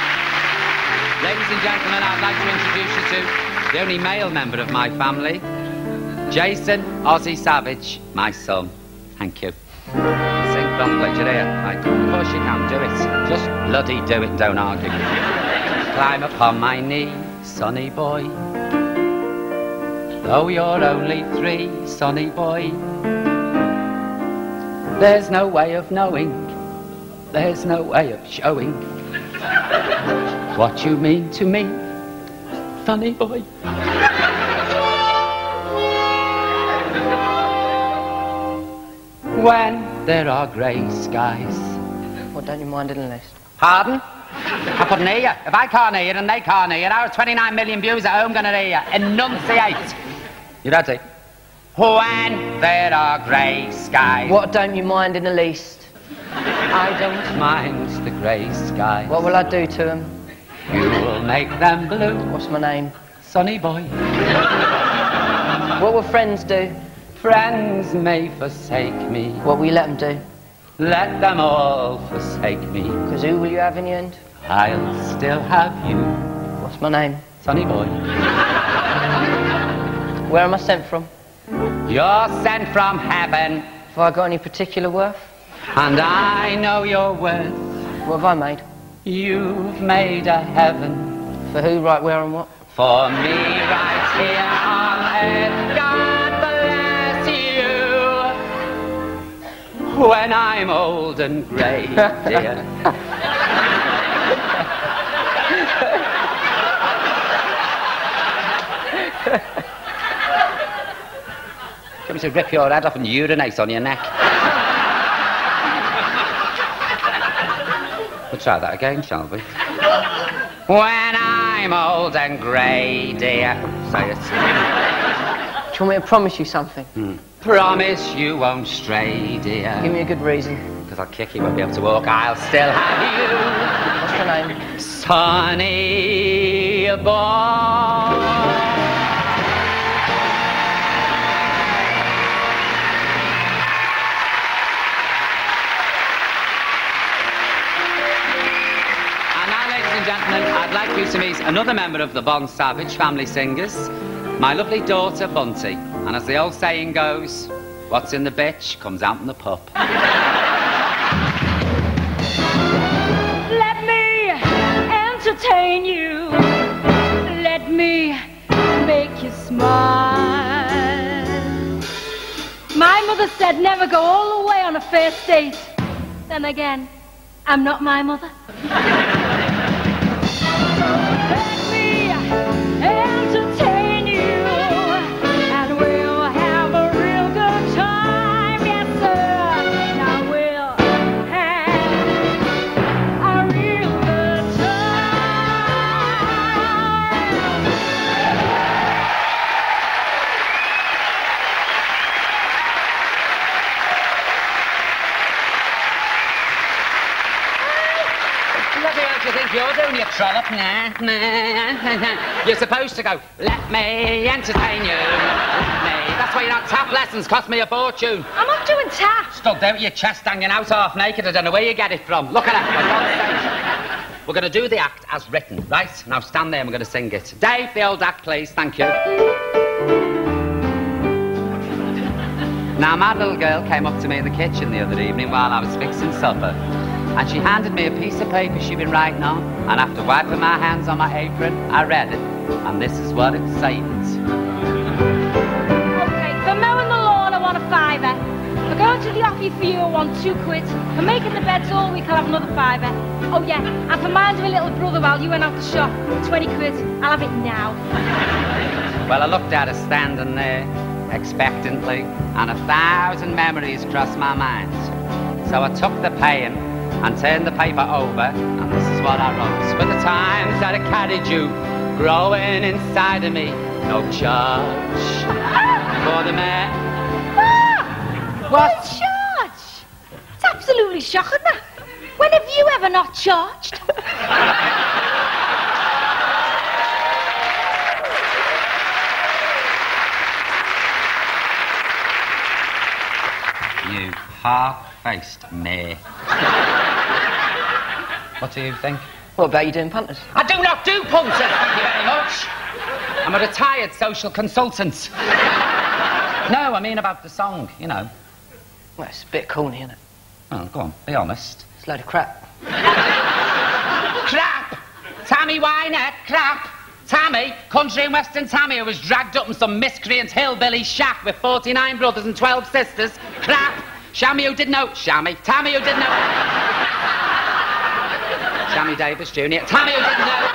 ladies and gentlemen, I'd like to introduce you to the only male member of my family, Jason Ozzy Savage, my son. Thank you. Sing properly, do you hear? Right, of course you can, do it. Just bloody do it, don't argue. Climb upon my knee, sonny boy. Though you're only 3, sonny boy. There's no way of knowing, there's no way of showing what you mean to me, sonny boy. When there are grey skies. Well, don't you mind in the list? Pardon? I couldn't hear you. If I can't hear you and they can't hear you, how are 29 million viewers at home going to hear you? Enunciate. You ready? When there are grey skies. What don't you mind in the least? I don't mind the grey skies. What will I do to them? You will make them blue. What's my name? Sonny boy. What will friends do? Friends may forsake me. What will you let them do? Let them all forsake me. Because who will you have in the end? I'll still have you. What's my name? Sonny boy. Where am I sent from? You're sent from heaven. Have I got any particular worth? And I know your worth. What have I made? You've made a heaven. For who, right, where and what? For me right here on earth. God bless you. When I'm old and grey, dear. Come to rip your head off and urinate on your neck. We'll try that again, shall we? When I'm old and grey, dear. Say it. Do you want me to promise you something? Promise you won't stray, dear. Give me a good reason. Because I'll kick you, won't be able to walk. I'll still have you. What's your name? Sonny boy. Gentlemen, I'd like you to meet another member of the Bond Savage family singers, my lovely daughter Bunty. And as the old saying goes, what's in the bitch comes out in the pup. Let me entertain you. Let me make you smile. My mother said never go all the way on a first date. Then again, I'm not my mother. Entertain you, and we'll have a real good time, yes sir. Now we'll have a real good What the hell do you think you're doing, you trollop? Nah. You're supposed to go, let me entertain you. Let me. That's why you're not tap lessons, cost me a fortune. I'm not doing tap. Stood there with your chest hanging out half naked, I don't know where you get it from. Look at it, for God's sake. We're going to do the act as written, right? Now stand there and we're going to sing it. Dave, the old act, please, thank you. Now, my little girl came up to me in the kitchen the other evening while I was fixing supper. And she handed me a piece of paper she'd been writing on, and after wiping my hands on my apron, I read it, and this is what it said. Okay, for mowing the lawn, I want a £5. For going to the offie for you, I want £2. For making the beds all week, I'll have another £5. Oh yeah, and for minding my little brother while you went out the shop, £20. I'll have it now. Well, I looked at her standing there, expectantly, and 1,000 memories crossed my mind. So I took the pen and turned the paper over, and this is what I wrote. For the times that I carried you, growing inside of me, no charge for the man. What? No charge? It's absolutely shocking, that. When have you ever not charged? You half-faced mare. What do you think? What about you doing punters? I do not do punters, thank you very much. I'm a retired social consultant. No, I mean about the song, you know. Well, it's a bit corny, isn't it? Oh, go on, be honest. It's a load of crap. Crap! Tammy Wynette, crap! Tammy, country and western Tammy, who was dragged up in some miscreant hillbilly shack with 49 brothers and 12 sisters. Crap! Shammy who didn't know... Shammy. Tammy who didn't know... Shammy Davis Jr. Tammy who didn't know...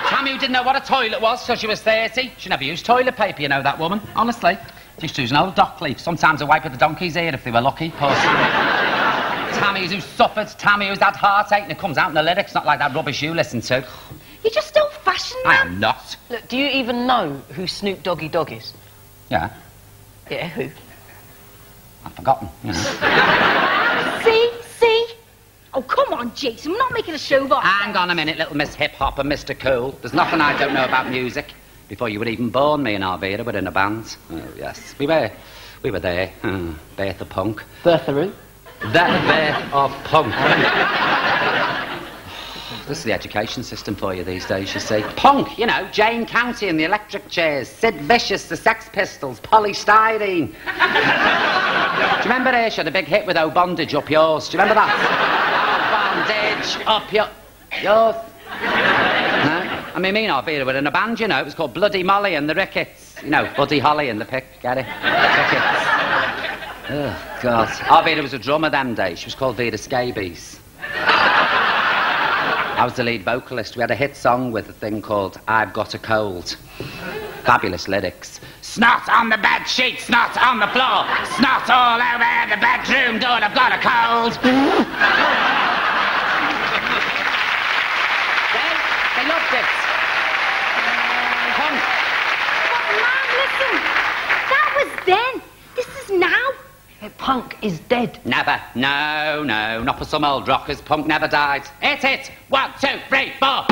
Tammy who didn't know what a toilet was till she was 30. She never used toilet paper, you know, that woman. Honestly. She used to use an old dock leaf. Sometimes a wipe with the donkey's ear if they were lucky. Poor Tammy. Tammy who suffered. Tammy who's had heartache, and it comes out in the lyrics, not like that rubbish you listen to. You're just old-fashioned, I man. am not. Look, do you even know who Snoop Doggy Dogg is? Yeah. Yeah, who? I've forgotten, you know. See? Oh, come on, Jason, we're not making a show of ourselves. Hang on a minute, little Miss Hip Hop and Mr. Cool. There's nothing I don't know about music. Before you were even born, me and Arvira were in a band. Oh, yes. We were there. Birth of punk. Bertha Root? That birth of punk. This is the education system for you these days, you see. Punk, you know, Jane County and the Electric Chairs, Sid Vicious, the Sex Pistols, Polystyrene. Do you remember Aisha, had a big hit with Oh Bondage Up Yours? Do you remember that? Oh Bondage Up Yours. No? I mean, me and Arvira were in a band, you know. It was called Bloody Molly and the Rickets. You know, Buddy Holly and the Pick, get it? Rickets. Oh, God. Arvira was a drummer them days. She was called Vida Scabies. I was the lead vocalist. We had a hit song with a thing called I've Got a Cold. Fabulous lyrics. Snot on the bed sheet, snot on the floor, snot all over the bedroom door, I've got a cold. They loved it. Punk. But, Mum, listen. That was then. This is now. Punk is dead. Never. No, not for some old rockers. Punk never died. Hit it. 1, 2, 3, 4.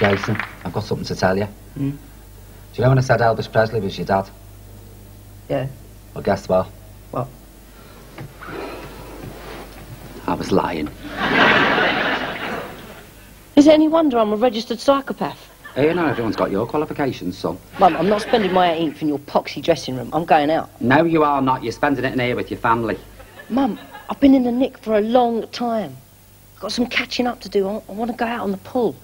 Jason, I've got something to tell you. Mm. Do you know when I said Elvis Presley was your dad? Yeah. Well, guess what? What? I was lying. Is it any wonder I'm a registered psychopath? Hey, you know, everyone's got your qualifications, son. Mum, I'm not spending my 18th in your poxy dressing room. I'm going out. No, you are not. You're spending it in here with your family. Mum, I've been in the nick for a long time. I've got some catching up to do. I want to go out on the pull.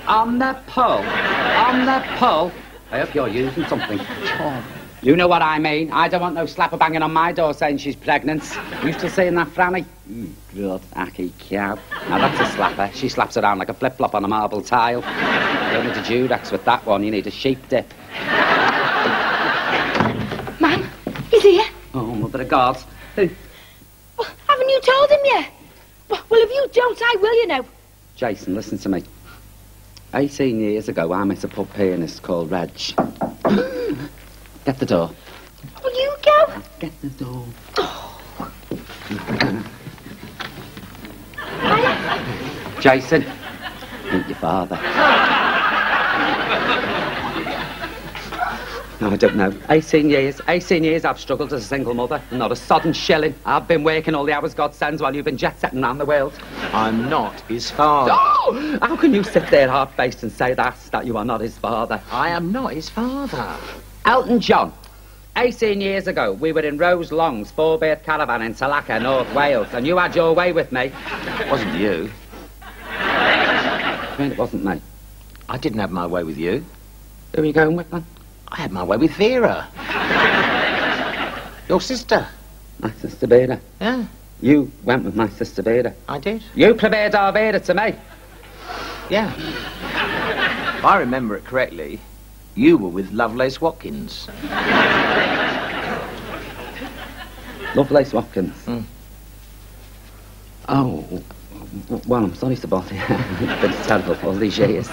On the pull? On the pull? I hope you're using something. Tom. You know what I mean. I don't want no slapper banging on my door saying she's pregnant. You still seeing that, Franny? Good, acky cow. Now that's a slapper. She slaps around like a flip-flop on a marble tile. You don't need a Judex with that one. You need a sheep dip. Mum, he's here. Oh, mother of God. Who? Well, haven't you told him yet? Well, if you don't, I will, you know. Jason, listen to me. 18 years ago, I met a pub pianist called Reg. Get the door. Will you go? Get the door. Oh. Jason, meet your father. No, I don't know. 18 years I've struggled as a single mother, and not a sodden shilling. I've been working all the hours God sends while you've been jet-setting around the world. I'm not his father. Oh! How can you sit there hard-faced and say that you are not his father? I am not his father. Elton John. 18 years ago, we were in Rose Long's 4-berth caravan in Talaka, North Wales, and you had your way with me. It wasn't you. I mean, it wasn't me. I didn't have my way with you. Who are you going with, then? I had my way with Vera. Your sister. My sister Vera? Yeah. You went with my sister Vera? I did. You prepared our Vera to me? Yeah. If I remember it correctly, you were with Lovelace Watkins. Lovelace Watkins? Mm. Oh, well, I'm sorry to bother you. It's been terrible all these years.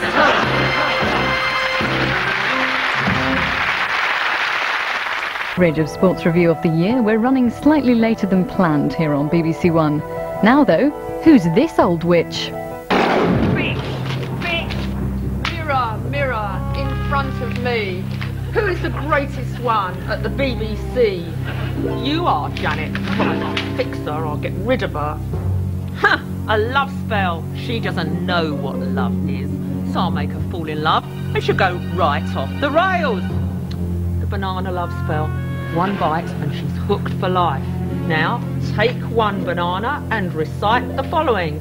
Ridge of Sports Review of the Year. We're running slightly later than planned here on BBC One. Now, though, who's this old witch? Mirror, mirror, in front of me. Who is the greatest one at the BBC? You are, Janet. Right, I'll fix her, I'll get rid of her. Ha! A love spell. She doesn't know what love is. So I'll make her fall in love and she'll go right off the rails. The banana love spell. One bite and she's hooked for life. Now, take one banana and recite the following.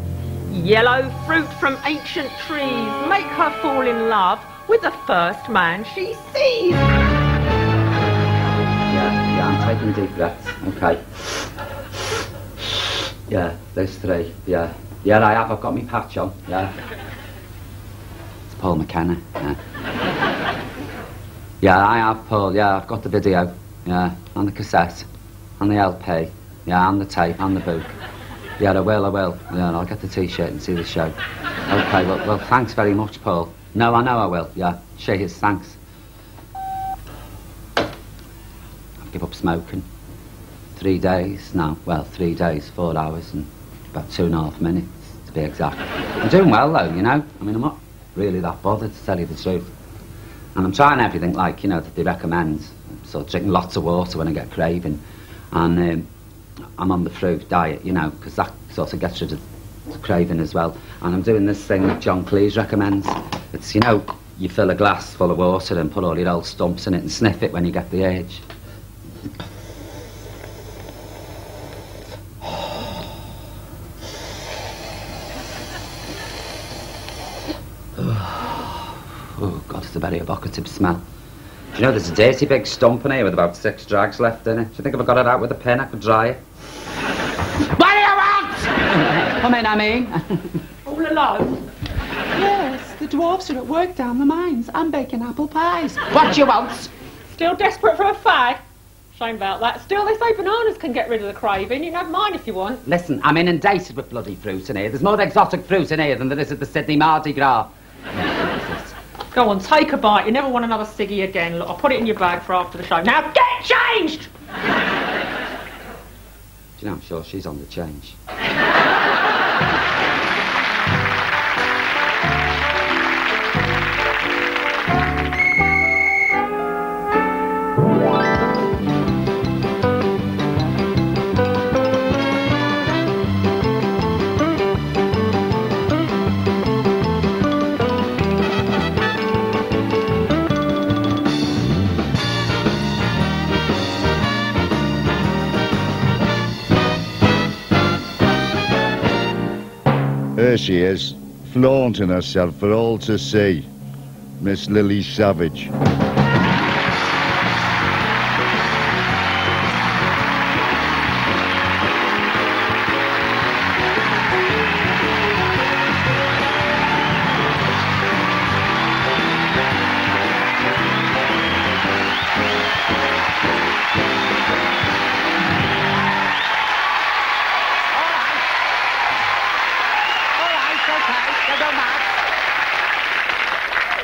Yellow fruit from ancient trees, make her fall in love with the first man she sees. Yeah, I'm taking deep breaths. Okay. Yeah, there's 3. Yeah, I have. I've got my patch on. Yeah. It's Paul McKenna. Yeah. Yeah, I have, Paul. Yeah, I've got the video. Yeah, and the cassette, and the LP. Yeah, and the tape, and the book. Yeah, I will. Yeah, I'll get the T-shirt and see the show. Okay, well, thanks very much, Paul. No, I know I will. Yeah, cheers, thanks. I'll give up smoking. 3 days, no, well, 3 days, 4 hours, and about 2.5 minutes, to be exact. I'm doing well, though, you know. I mean, I'm not really that bothered, to tell you the truth. And I'm trying everything, like, you know, that they recommend. So drinking lots of water when I get craving. And I'm on the fruit diet, you know, because that sort of gets rid of the craving as well. And I'm doing this thing that John Cleese recommends. It's, you know, you fill a glass full of water and put all your old stumps in it and sniff it when you get the urge. Oh, God, it's a very evocative smell. Do you know, there's a dirty big stump in here with about 6 drags left in it. Do you think if I got it out with a pen, I could dry it? What do you want? Come in, I mean. All alone? Yes, the dwarfs are at work down the mines. I'm baking apple pies. What do you want? Still desperate for a fag? Shame about that. Still, they say bananas can get rid of the craving. You can have mine if you want. Listen, I'm inundated with bloody fruit in here. There's more exotic fruit in here than there is at the Sydney Mardi Gras. Go on, take a bite. You never want another ciggy again. Look, I'll put it in your bag for after the show. Now, get changed! Do you know, I'm sure she's on the change. There she is, flaunting herself for all to see. Miss Lily Savage.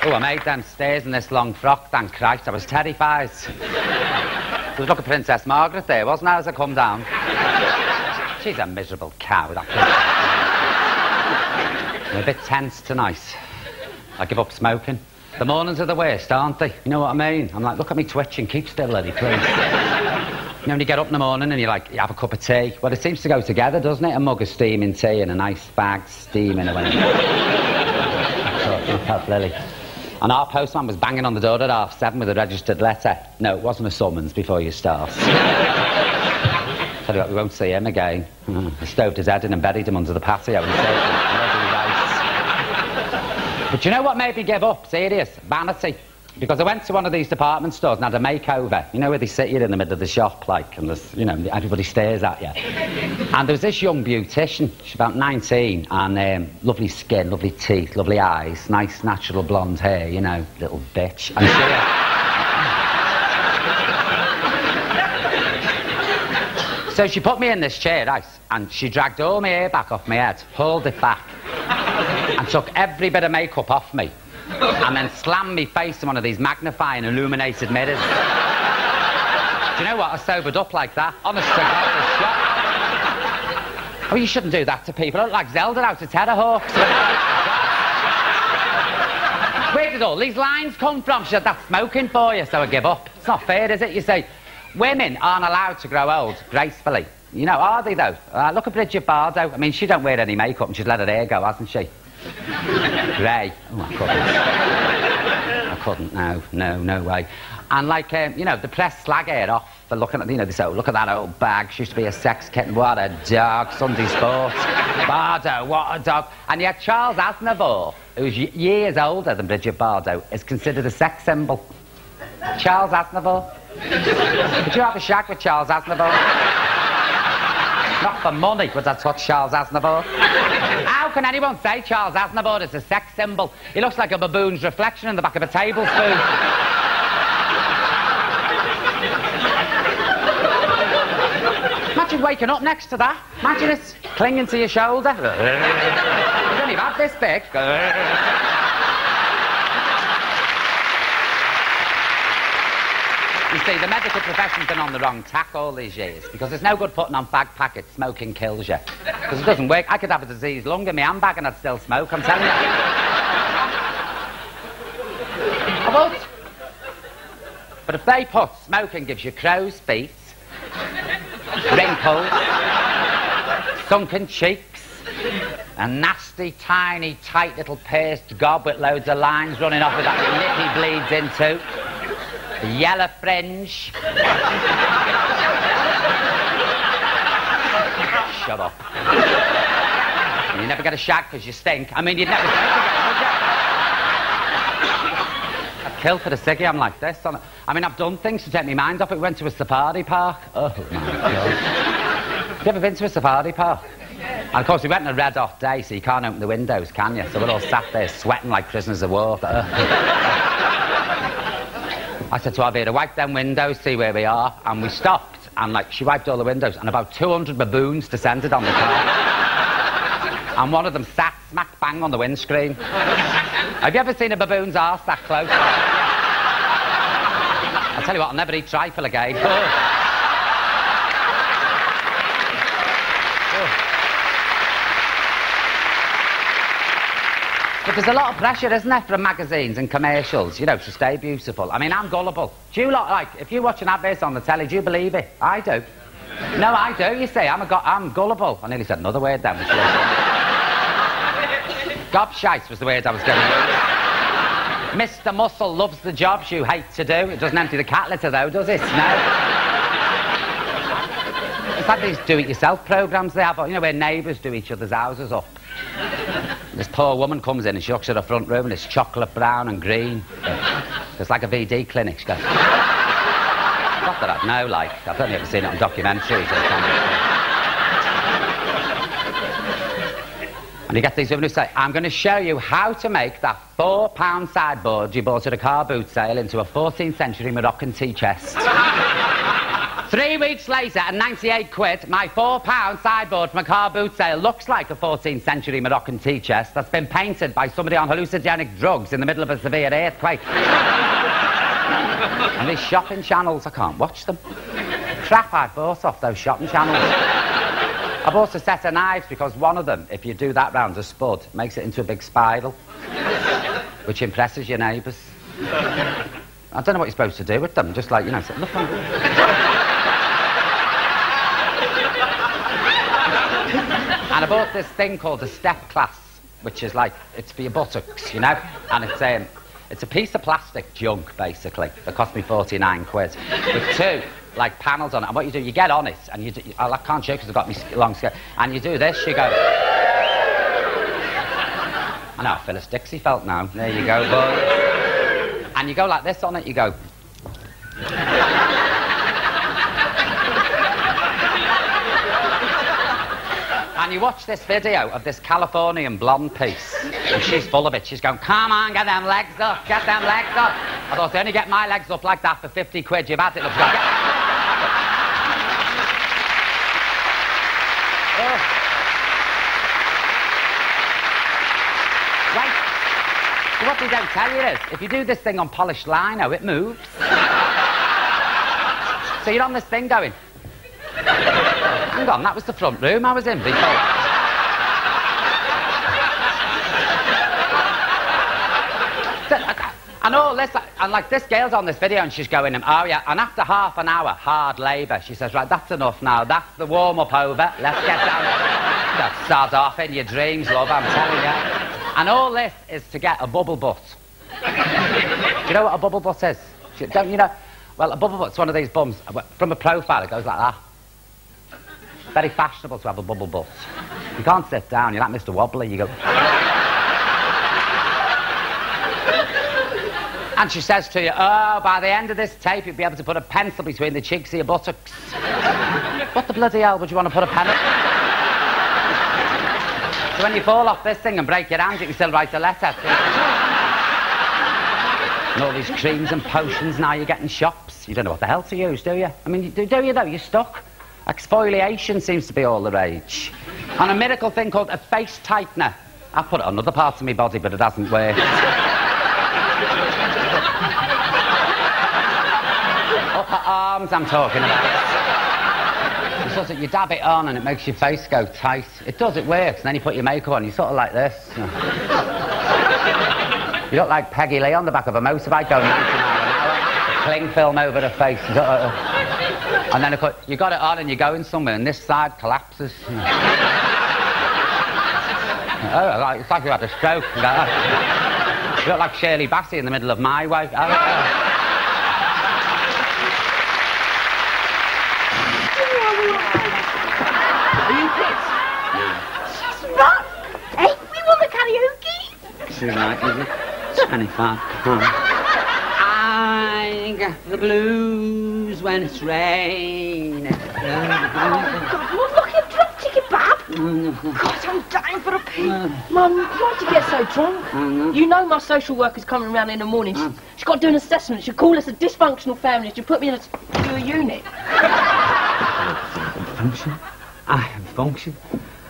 Oh, I made them stairs in this long frock, thank Christ. I was terrified. There was like a Princess Margaret there, wasn't there, as I come down? She's a miserable cow, that princess. I'm a bit tense tonight. I give up smoking. The mornings are the worst, aren't they? You know what I mean? I'm like, look at me twitching, keep still, Lily, please. You know, when you get up in the morning and you have a cup of tea. Well, it seems to go together, doesn't it? A mug of steaming tea and a nice bag steaming away. So, help Lily. And our postman was banging on the door at 7:30 with a registered letter. No, it wasn't a summons before you start. Tell you what, we won't see him again. I stoved his head in and buried him under the patio and saved him. But you know what made me give up? Serious. Vanity. Because I went to one of these department stores and had a makeover. You know, where they sit you in the middle of the shop, like, and there's, you know, everybody stares at you. And there was this young beautician, she's about 19, and lovely skin, lovely teeth, lovely eyes, nice natural blonde hair, you know, little bitch. And So she put me in this chair, right, and she dragged all my hair back off my head, pulled it back, and took every bit of makeup off me, and then slammed me face in one of these magnifying, illuminated mirrors. Do you know what? I sobered up like that. Honest to God, I was shocked. Oh, you shouldn't do that to people. I look like Zelda out of Terrorhawks. Where did all these lines come from? She said, that's smoking for you, so I give up. It's not fair, is it? You say, women aren't allowed to grow old gracefully. You know, are they, though? Look at Bridget Bardot. I mean, she don't wear any makeup and she's let her hair go, hasn't she? Grey. Oh, I couldn't. No way. And, like, you know, the press slag her off for looking at, you know, they say, oh, look at that old bag. She used to be a sex kitten. What a dog. Sunday Sports. Bardot, what a dog. And yet Charles Aznavour, who's years older than Bridget Bardot, is considered a sex symbol. Charles Aznavour. Would you have a shag with Charles Aznavour? Not for money, but that's what Charles Aznavour. How can anyone say Charles Aznavour is a sex symbol? He looks like a baboon's reflection in the back of a tablespoon. Imagine waking up next to that. Imagine it clinging to your shoulder. You don't even have this big. You see, the medical profession's been on the wrong tack all these years, because there's no good putting on fag packets, smoking kills you. Because it doesn't work. I could have a diseased lung in my handbag and I'd still smoke, I'm telling you. I won't. But if they put smoking gives you crow's feet, wrinkles, sunken cheeks, a nasty, tiny, tight little pierced gob with loads of lines running off of that your nippy bleeds into, a yellow fringe. Shut up. And you never get a shag because you stink. I mean, you'd never stink again, would you? I'd kill for the ciggy, I'm like this. I mean, I've done things to take my mind off it. We went to a safari park. Oh, my God. Have you ever been to a safari park? And, of course, we went on a red-hot day, so you can't open the windows, can you? So we're all sat there sweating like prisoners of war. I said to Avira, wipe them windows, see where we are. And we stopped, and, like, she wiped all the windows, and about 200 baboons descended on the car. And one of them sat smack bang on the windscreen. Have you ever seen a baboon's arse that close? I'll tell you what, I'll never eat trifle again. But there's a lot of pressure, isn't there, from magazines and commercials, you know, to stay beautiful. I mean, I'm gullible. Do you lot, like, if you watch an advert on the telly, do you believe it? I do. No, I do, you see. I'm gullible. I nearly said another word then, which was... Gobshite was the word I was going to use. Mr. Muscle loves the jobs you hate to do. It doesn't empty the cat litter, though, does it? No. It's like these do-it-yourself programmes they have, you know, where neighbours do each other's houses up. This poor woman comes in and she looks at her front room and it's chocolate brown and green. It's like a VD clinic. She goes, not that I'd know, like, I've only ever seen it on documentaries. And you get these women who say, I'm going to show you how to make that £4 sideboard you bought at a car boot sale into a 14th century Moroccan tea chest. 3 weeks later, at 98 quid, my £4 sideboard from a car boot sale looks like a 14th century Moroccan tea chest that's been painted by somebody on hallucinogenic drugs in the middle of a severe earthquake. And these shopping channels, I can't watch them. Crap I bought off those shopping channels. I bought a set of knives because one of them, if you do that round a spud, makes it into a big spiral, which impresses your neighbours. I don't know what you're supposed to do with them, just like, you know, say, look on. And I bought this thing called a step class, which is like, it's for your buttocks, you know? And it's a piece of plastic junk, basically, that cost me 49 quid, with 2, like, panels on it. And what you do, you get on it, and you do, I can't show because I've got my long skirt, and you do this, you go... I know, Phyllis Dixie felt now. There you go, boy. And you go like this on it, you go... And you watch this video of this Californian blonde piece, and she's full of it. She's going, come on, get them legs up, get them legs up. I thought, they only get my legs up like that for 50 quid. You've had it, look. Right. So what they don't tell you is, if you do this thing on polished lino, it moves. So you're on this thing going... Hang on, that was the front room I was in before. And all this, and like this girl's on this video and she's going, oh yeah, and after half an hour, hard labour, she says, right, that's enough now, that's the warm-up over, let's get down. Just start off in your dreams, love, I'm telling you. And all this is to get a bubble butt. Do you know what a bubble butt is? Don't you know? Well, a bubble butt's one of these bums. From a profile, it goes like that. Very fashionable to have a bubble butt. You can't sit down, you're like Mr. Wobbly, you go... And she says to you, oh, by the end of this tape, you'll be able to put a pencil between the cheeks of your buttocks. What the bloody hell would you want to put a pen in? So when you fall off this thing and break your hand, you can still write a letter. And all these creams and potions now you get in shops. You don't know what the hell to use, do you? I mean, do you though? You're stuck. Exfoliation seems to be all the rage. And a miracle thing called a face tightener. I've put it on other parts of my body, but it hasn't worked. Upper arms I'm talking about. It's sort of, you dab it on and it makes your face go tight. It does, it works. And then you put your makeup on, you're sort of like this. You look like Peggy Lee on the back of a motorbike going 90 miles an hour. Cling film over the face. And then you got it on and you're going somewhere and this side collapses. Oh, it's like you had a stroke. You look like Shirley Bassey in the middle of My Way. Are you pissed? She's right. Hey, we won the karaoke. She's right, is it? 25 pounds. I get the blues when it's raining. Oh, God, Mum, look, you've dropped ticket, Bab. God, I'm dying for a pee. Mum, why'd you get so drunk? You know my social worker's coming around in the morning. She's got to do an assessment. She'll call us a dysfunctional family. She'll put me in a unit. Function? I am function.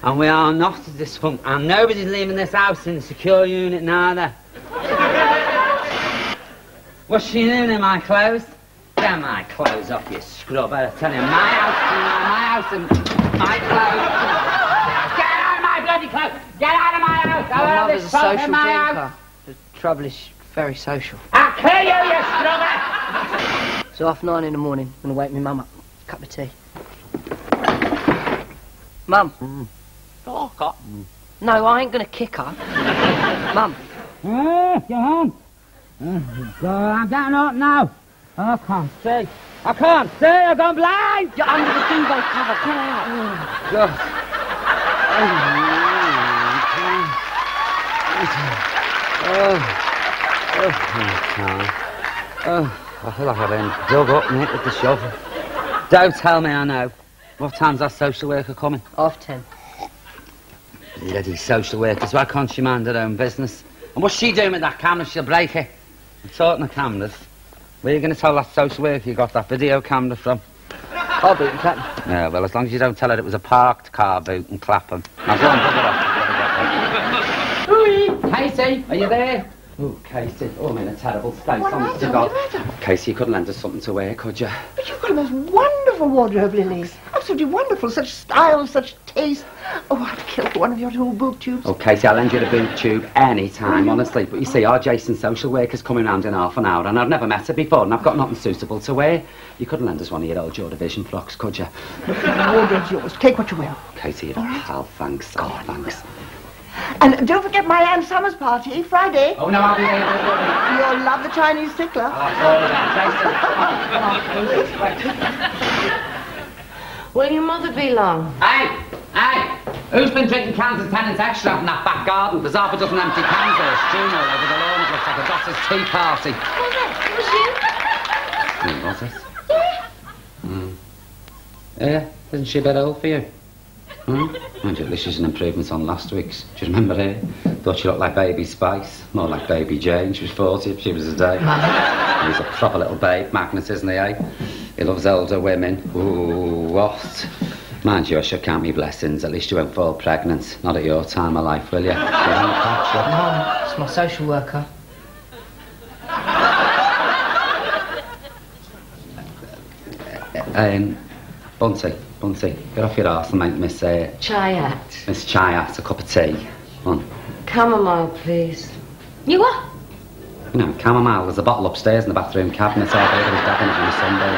And we are not a dysfunction. And nobody's leaving this house in a secure unit neither. What's she doing in my clothes? Get my clothes off, you scrubber. I tell you, my house and my clothes. Get out of my bloody clothes! Get out of my house! My mother's a social drinker. The trouble is, she's very social. I'll kill you, you scrubber! So 9:30 in the morning, I'm gonna wake my mum up. Cup of tea. Mum. Oh, God. No, I ain't gonna kick her. Mum. Go home. I'm getting up now. I can't see. I can't see. I've gone blind. You're under the duvet cover. Get out. I feel like I've been dug up, mate, with the shovel. Don't tell me I know. What time's that social worker coming? 10:30. Bloody social workers, why can't she mind her own business? And what's she doing with that camera? She'll break it. I'm talking of cameras. Where are you going to tell that social worker you got that video camera from? Car boot in Clapham. Yeah, well, as long as you don't tell her it was a parked car boot in Clapham. Now go on, bugger off. Katie, are you there? Oh, Katie. Oh, I'm in a terrible state. Honest to God. Casey, you could lend us something to wear, could you? But you've got a most wonderful wardrobe, Lily. Absolutely wonderful. Such style, such taste. Oh, I'd kill for one of your little boob tubes. Oh, Casey, I'll lend you the boob tube any time, honestly. But you see, our Jason social worker's coming round in half an hour, and I've never met her before, and I've got nothing suitable to wear. You couldn't lend us one of your old Joy Division frocks, could you? Look, the wardrobe's yours. Take what you will. Katie, you're a pal. Thanks. Oh, thanks. And don't forget my Ann Summers party, Friday. Oh, no, I'll be there. You'll love the Chinese tickler. Will your mother be long? Hey! Who's been drinking cans of Tennant's Extra out in that back garden? There's half a dozen empty cans there, strewn all over the lawn. It looks like a daughter's tea party. Was it? Yeah, isn't she a bit old for you? Mind you, at least she's an improvement on last week's. Do you remember her? Thought she looked like Baby Spice. More like Baby Jane. She was 40 if she was a day. He's a proper little babe, Magnus, isn't he, eh? He loves older women. Ooh, what? Mind you, I should count me blessings. At least you won't fall pregnant. Not at your time of life, will you? Mum, it's my social worker. Bunty, get off your arse and make Miss Chayat. Miss Chayat a cup of tea. Come on. Chamomile, please. You what? You know, chamomile. There's a bottle upstairs in the bathroom cabinet. All day was dabbing it on a Sunday.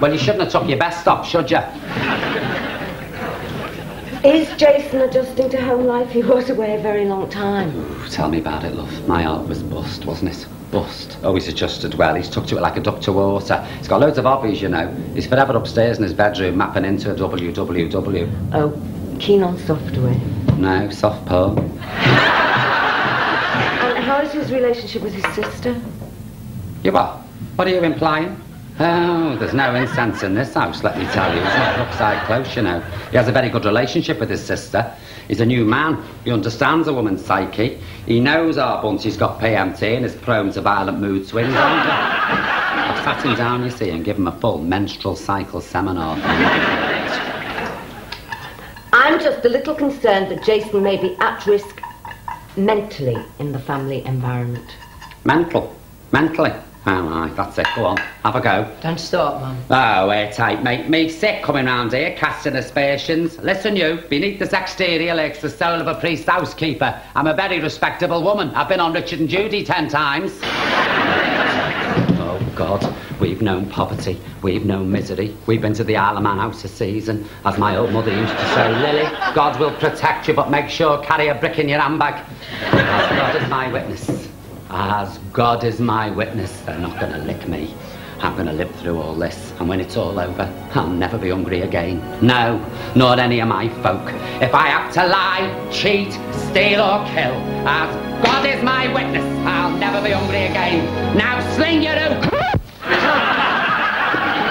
Well, you shouldn't have took your best off, should you? Is Jason adjusting to home life? He was away a very long time. Ooh, tell me about it, love. My heart was bust, wasn't it? Bust. Oh, he's adjusted well. He's took to it like a duck to water. He's got loads of hobbies, you know. He's forever upstairs in his bedroom mapping into a www. Oh, keen on software. No, soft porn. And how is his relationship with his sister? You what? What are you implying? Oh, there's no incense in this house, let me tell you. It's not Brookside Close, you know. He has a very good relationship with his sister. He's a new man. He understands a woman's psyche. He knows our Bunty's got PMT and is prone to violent mood swings, aren't he? I've sat him down, you see, and given him a full menstrual cycle seminar. I'm just a little concerned that Jason may be at risk mentally in the family environment. Mentally? Oh, right, that's it. Go on, have a go. Don't start, Mum. Oh, airtight, make me sick coming round here, casting aspersions. Listen, you, beneath this exterior lurks the soul of a priest housekeeper. I'm a very respectable woman. I've been on Richard and Judy 10 times. Oh, God, we've known poverty, we've known misery. We've been to the Isle of Man house a season. As my old mother used to say, Lily, God will protect you, but make sure carry a brick in your handbag. As God is my witness. As God is my witness, they're not going to lick me. I'm going to live through all this, and when it's all over, I'll never be hungry again. No, nor any of my folk. If I have to lie, cheat, steal or kill, as God is my witness, I'll never be hungry again. Now sling your hook!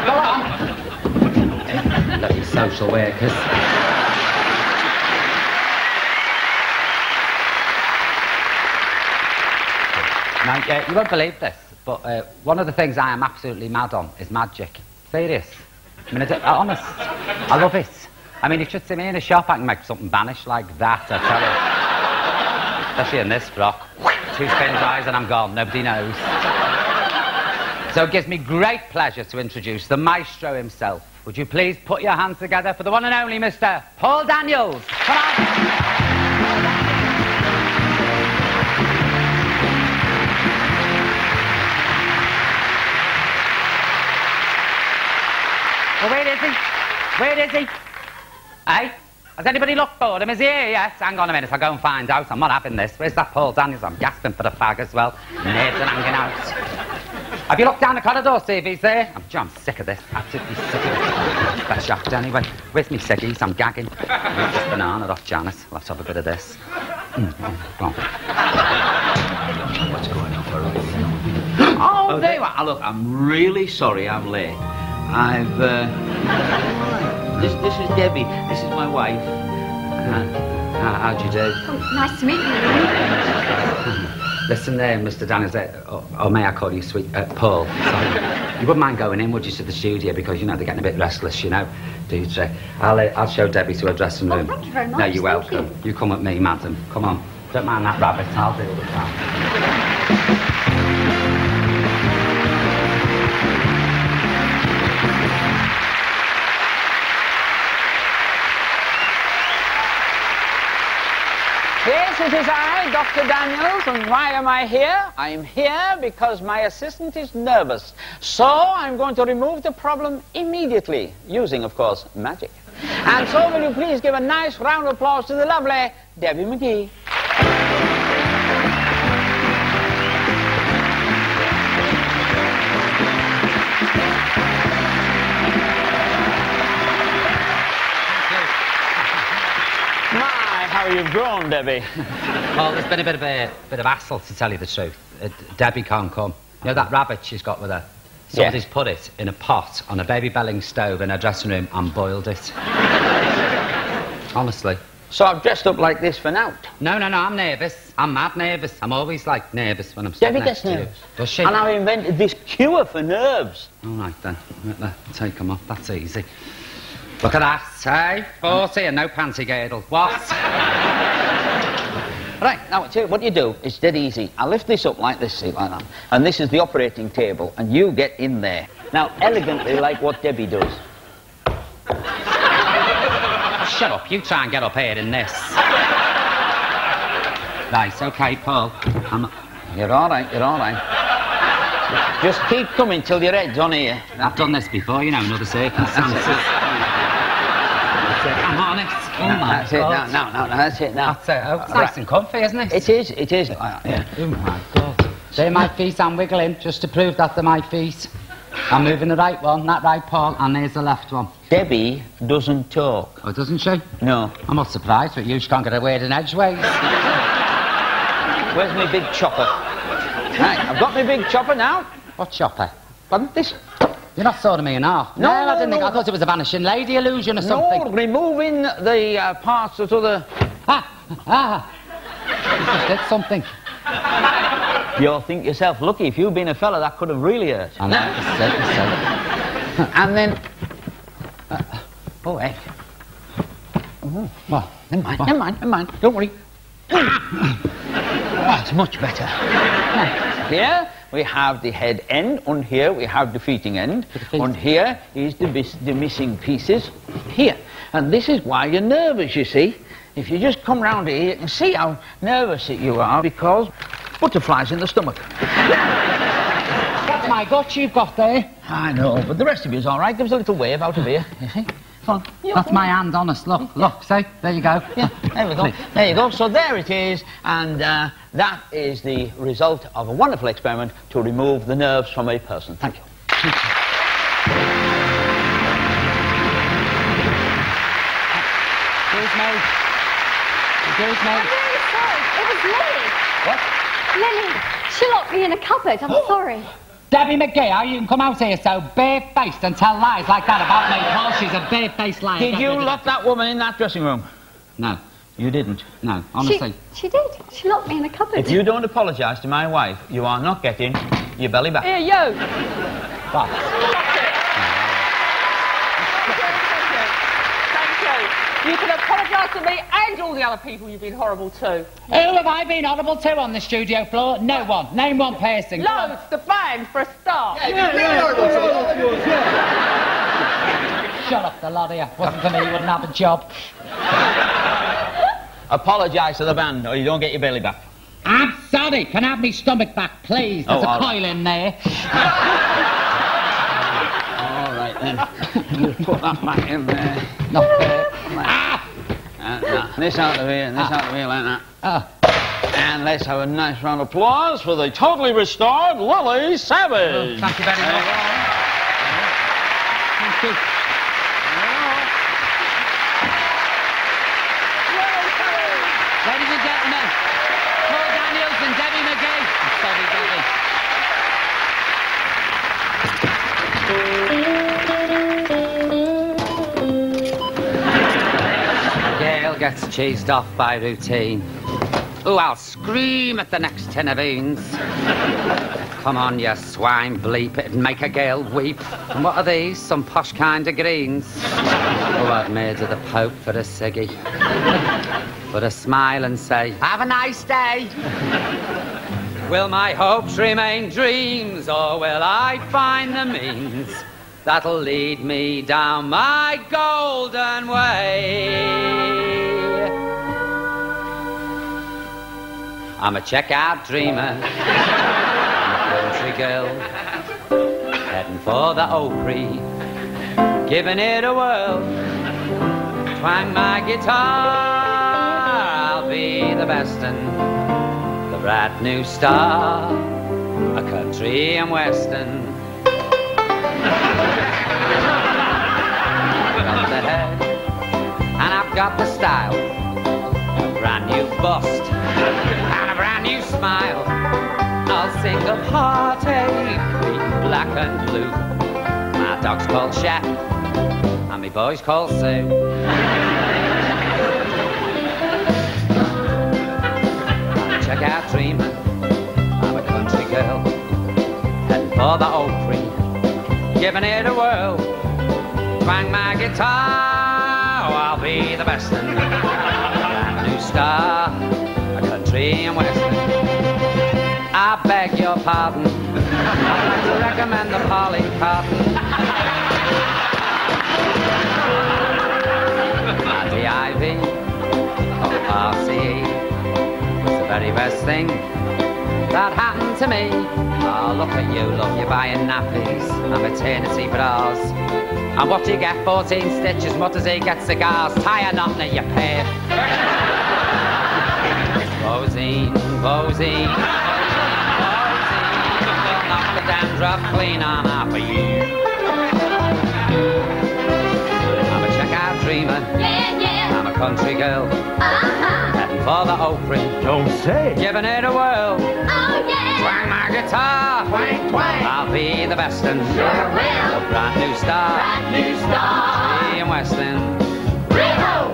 Go on! Bloody social workers. Now, you won't believe this, but one of the things I am absolutely mad on is magic. Serious. I mean, honest. I love it. I mean, you should see me in a shop, I can make something vanish like that, I tell you. Especially in this frock. 2 spin dries and I'm gone, nobody knows. So it gives me great pleasure to introduce the maestro himself. Would you please put your hands together for the one and only Mr. Paul Daniels. Come on. Well, where is he? Where is he? Hey? Has anybody looked for him? Is he here? Yes. Hang on a minute, I'll go and find out. I'm not having this. Where's that Paul Daniels? I'm gasping for the fag as well. Nerves are hanging out. Have you looked down the corridor, see if he's there? I'm sick of this. Absolutely sick of this. Better shaft anyway. Where's me ciggies? I'm gagging. I'll this banana off Janice. Let's have a bit of this. Go on. What's going on for us? Oh, there you are. Look, I'm really sorry I'm late. This is Debbie. This is my wife. How'd you do? Oh, nice to meet you. Listen there, Mr. Daniels. Or may I call you sweet Paul? Sorry. You wouldn't mind going in, would you, to the studio? Because, you know, they're getting a bit restless, you know. Do you, Jay? I'll show Debbie to her dressing room. Oh, thank you very much. No, you're welcome. You come with me, madam. Come on. Don't mind that rabbit. I'll deal with that. Yes, it is I, Dr. Daniels, and why am I here? I'm here because my assistant is nervous. So I'm going to remove the problem immediately, using, of course, magic. And so will you please give a nice round of applause to the lovely Debbie McGee. How you've grown, Debbie. Well, there's been a bit of hassle, to tell you the truth. Debbie can't come. You know that rabbit she's got with her? Somebody's put it in a pot on a baby belling stove in her dressing room and boiled it. Honestly. So I've dressed up like this for now. No, I'm nervous. I'm mad nervous. I'm always, like, nervous when I'm sitting Debbie next gets to you. nervous. Does she? And I've invented this cure for nerves. All right, then. Take them off. That's easy. Look at that, hey? 40 and no panty girdle. What? Right, now, what you do is dead easy. I lift this up like this, see, like that. And this is the operating table, and you get in there. Now, elegantly, like what Debbie does. Shut up. You try and get up here in this. Right, OK, Paul. You're all right, you're all right. Just keep coming till your head's on here. I've done this before, you know, in other circumstances. I'm honest. Oh, my God. No, that's it now. That's it. Oh, it's nice and comfy, isn't it? It is. Yeah. Oh, my God. They're my feet. I'm wiggling just to prove that they're my feet. I'm moving the right one, that right, Paul, and there's the left one. Debbie doesn't talk. Oh, doesn't she? No. I'm not surprised, but you can't get a word in edgeways. Where's my big chopper? Right, I've got my big chopper now. What chopper? What, this? You're not sorting me in half. No, I didn't think. I thought it was a vanishing lady illusion or something. No, removing the parts that other... You just did something. You'll think yourself lucky. If you'd been a fella, that could have really hurt. I know, it's And then... oh, heck. Oh, well, never mind. Don't worry. That's much better. Here we have the head end. On here we have the feeting end. On here is the missing pieces. Here. And this is why you're nervous, you see. If you just come round here, you can see how nervous you are because butterflies in the stomach. That's my gut you've got there. I know, but the rest of you's all right. Give us a little wave out of here, you see. Come on. That's my hand, honest. Look, see? There you go. Yeah, there we go. There you go. So there it is, and that is the result of a wonderful experiment to remove the nerves from a person. Thank you. Excuse me. I'm really sorry. It was Lily. What? Lily. She locked me in a cupboard. I'm sorry. Debbie McGee, you can come out here so bare-faced and tell lies like that about me, Paul. She's a bare-faced liar. Did you lock that woman in that dressing room? No. You didn't? No, honestly. She did. She locked me in a cupboard. If you don't apologise to my wife, you are not getting your belly back. Here, you. What? Thank you. You can apologise to me and all the other people you've been horrible to. Who have I been horrible to on the studio floor? No one. Name one person. Loads, the band for a start. Shut up, the lot of you. Wasn't for me, you wouldn't have a job. Apologise to the band or you don't get your belly back. I'm sorry. Can I have my stomach back, please? There's a coil in there. All right, then. You put that back in there. Not there. This out of here, and this out of here like that. And let's have a nice round of applause for the totally restored Lily Savage. Thank you very much. Thank you. Ladies and gentlemen, Paul Daniels and Debbie McGee. I'm sorry, Debbie. Gail gets cheesed off by routine. Oh, I'll scream at the next tin of beans. Come on, you swine bleep, it'd make a girl weep. And what are these? Some posh kind of greens? Oh, I'd made of the Pope for a ciggy. But a smile and say, have a nice day. Will my hopes remain dreams, or will I find the means that'll lead me down my golden way? I'm a check-out dreamer, I'm a country girl, heading for the Opry, giving it a whirl. Twang my guitar, I'll be the best and the brand new star, a country and western. Got the head, and I've got the style, a brand new bust, and a brand new smile. I'll sing of heartache, green, black and blue. My dog's called Chef, and my boy's called Sue. check out dreaming. I'm a country girl, heading for the oak tree, giving it a whirl. Twang my guitar, oh, I'll be the best in. I'm a new star, a country and western. I beg your pardon, I'd like to recommend the Polly Cotton. DIV or RCE was the very best thing that happened to me. Oh, look at you, look, you're buying nappies and maternity bras. And what do you get? 14 stitches. What does he get? Cigars. Tie a knot in it, you pig. Bozine, Bozine, Bozine, will knock the dandruff clean on half of you. I'm a check-out dreamer. Yeah, yeah. I'm a country girl. Heading for the oak tree. Don't say. Giving it a whirl. Oh, yeah. Twang my guitar. Twang, twang. I'll be the best and Sure will. a brand new star. Brand new star. Country and western. Rio.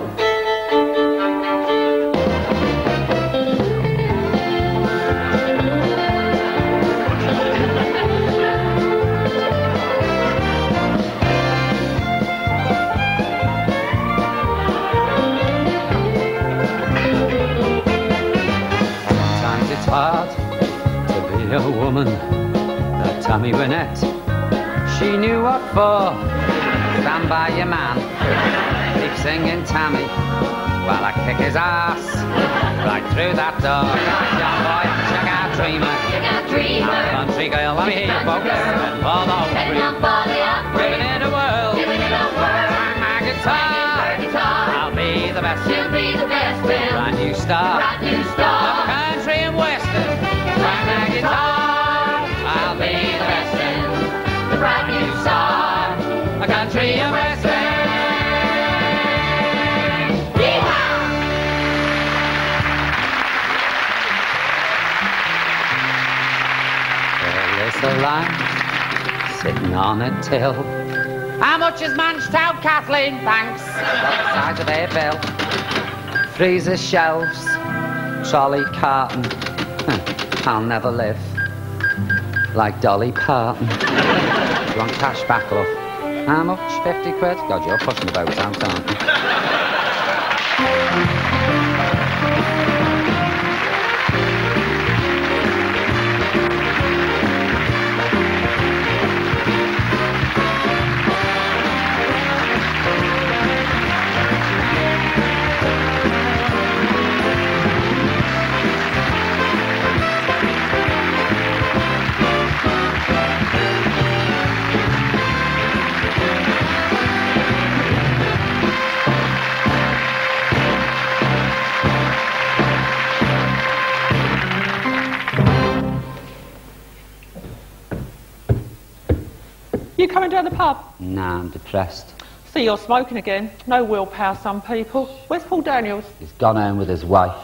Sometimes it's hard to be a woman. That Tammy Wynette, she knew what for. Stand by your man, keep singing Tammy, while I kick his ass right through that door. Right, young boy, check out dreamer. Check out dreamer. I'm a country girl, let me hear you folks. Heading for the oak tree, giving it a whirl. Twang my guitar, I'll be the best. She'll be the best in. Brand new star, Brand new star. country and western. Twang my guitar, I'll be the best in. The brand new star. A country and western. Well, there's a line sitting on a till. How much is manched out, Kathleen? Thanks. Size of a bill. Freezer shelves, trolley carton. I'll never live like Dolly Parton. Do you want cash back, love? How much? 50 quid? God, you're pushing the boat out, aren't you? You coming down the pub? Nah, I'm depressed. See, you're smoking again. No willpower, some people. Where's Paul Daniels? He's gone home with his wife.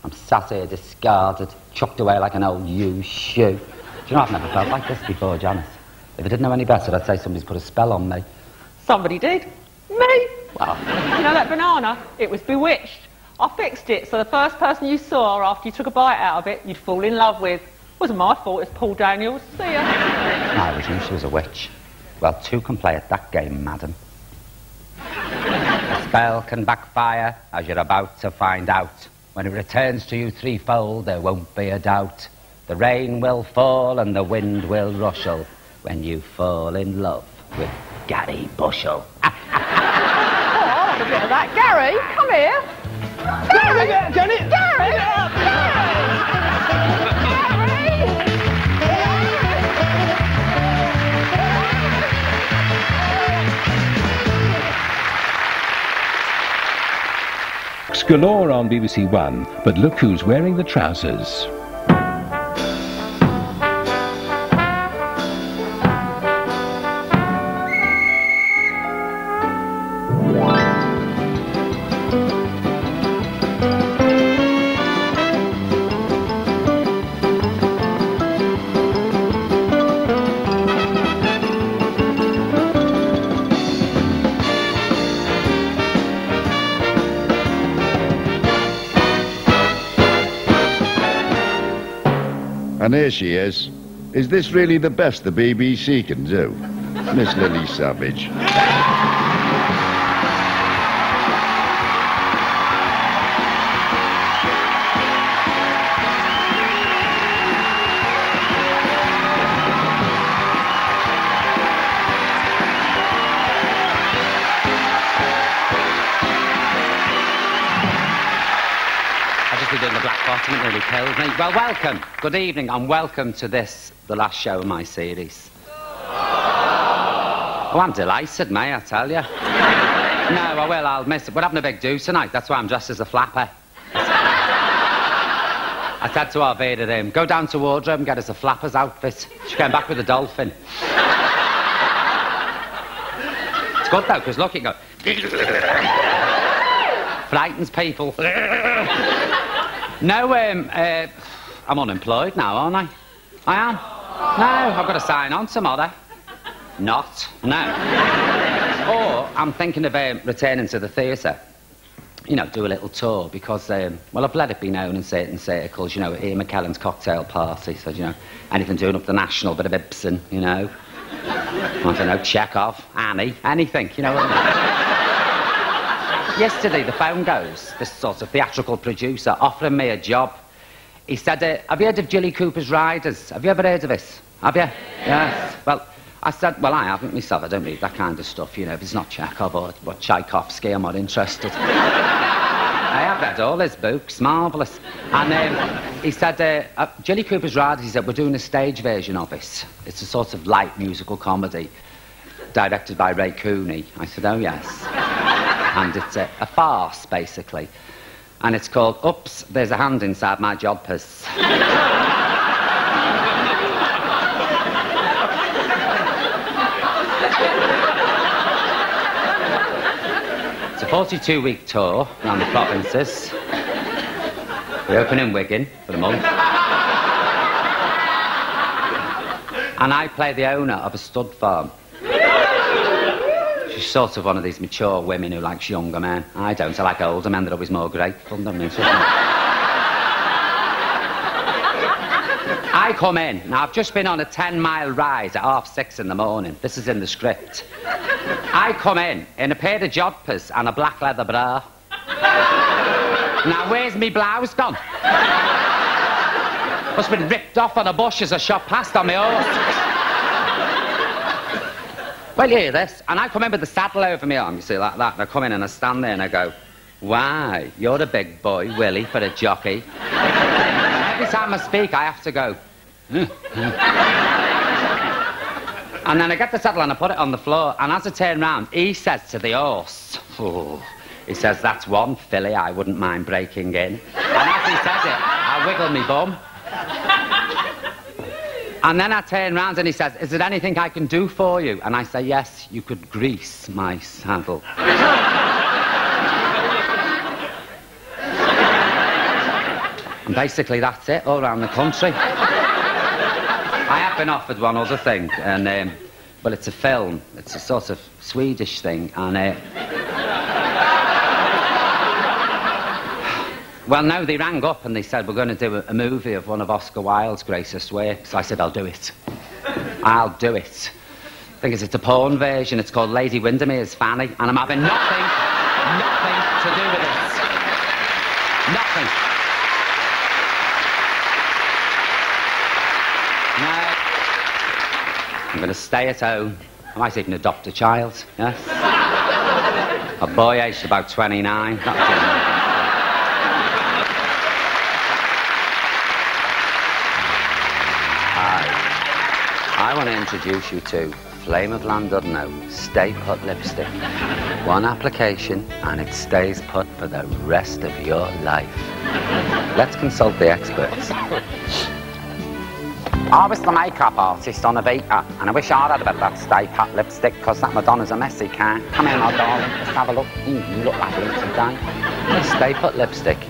I'm sat here discarded, chucked away like an old used shoe. Do you know, I've never felt like this before, Janice. If I didn't know any better, I'd say somebody's put a spell on me. Somebody did. Me. Well, You know that banana? It was bewitched. I fixed it so the first person you saw after you took a bite out of it, you'd fall in love with. Wasn't my fault, it's Paul Daniels. See ya. I always knew she was a witch. Well, two can play at that game, madam. A spell can backfire, as you're about to find out. When it returns to you threefold, there won't be a doubt. The rain will fall and the wind will rustle when you fall in love with Gary Bushell. Oh, I want a bit of that. Gary, come here. Gary! Janet! Gary! Galore on BBC One, but look who's wearing the trousers. And here she is. Is this really the best the BBC can do? Miss Lily Savage. Doing the black bottom, it nearly killed me. Well, welcome, good evening, and welcome to this, the last show of my series. Oh, I'm delighted, may I tell you? No, I will, I'll miss it. We're having a big do tonight, that's why I'm dressed as a flapper. I said to Arvada, go down to wardrobe and get us a flapper's outfit. She came back with a dolphin. It's good though, because look, it goes... frightens people. No, I'm unemployed now, aren't I? I am. No, I've got to sign on tomorrow. Not. No. Or I'm thinking of returning to the theatre. You know, do a little tour, because, well, I've let it be known in certain circles, you know, Ian McKellen's cocktail party, so, you know, anything doing up the National, bit of Ibsen, you know. I don't know, Chekhov, Annie, anything, you know what I mean? Yesterday, the phone goes, this sort of theatrical producer offering me a job. He said, have you heard of Jilly Cooper's Riders? Have you ever heard of this? Have you? Yes. Well, I said, well, I haven't myself. I don't read that kind of stuff, you know. If it's not Chekhov or Tchaikovsky, I'm not interested. I have read all his books, marvellous. And he said, Jilly Cooper's Riders, he said, we're doing a stage version of it. It's a sort of light musical comedy, directed by Ray Cooney. I said, oh, yes. And it's a farce, basically. And it's called, Oops, There's a Hand Inside My Jodhpurs. It's a 42-week tour around the provinces. We open in Wigan for a month. And I play the owner of a stud farm. She's sort of one of these mature women who likes younger men. I don't. I like older men. They're always more grateful than me. I come in. Now, I've just been on a 10-mile ride at 6:30 in the morning. This is in the script. I come in a pair of jodhpurs and a black leather bra. Now, where's me blouse gone? Must have been ripped off on a bush as I shot past on my horse. Well, you hear this, and I come in with the saddle over my arm, you see, like that, and I come in and I stand there and I go, why, you're a big boy, Willie, for a jockey. Every time I speak, I have to go, and then I get the saddle and I put it on the floor, and as I turn round, he says to the horse, he says, that's one filly I wouldn't mind breaking in. And as he says it, I wiggle me bum. And then I turn round and he says, is there anything I can do for you? And I say, yes, you could grease my saddle. And basically that's it, all around the country. I have been offered one other thing, and, well, it's a film. It's a sort of Swedish thing, and, well, no, they rang up and they said, we're going to do a movie of one of Oscar Wilde's greatest works. So I said, I'll do it. I'll do it. The thing is, it's a porn version. It's called Lady Windermere's Fanny, and I'm having nothing to do with it. Nothing. No. I'm going to stay at home. I might even adopt a child, yes? A boy aged about 29. I want to introduce you to Flame of Llandudno Stay Put Lipstick. One application and it stays put for the rest of your life. Let's consult the experts. I was the makeup artist on Avita, and I wish I'd had a bit of that Stay Put lipstick, because that Madonna's a messy can. Come here, my darling, let's have a look. You look lovely today. Stay Put lipstick.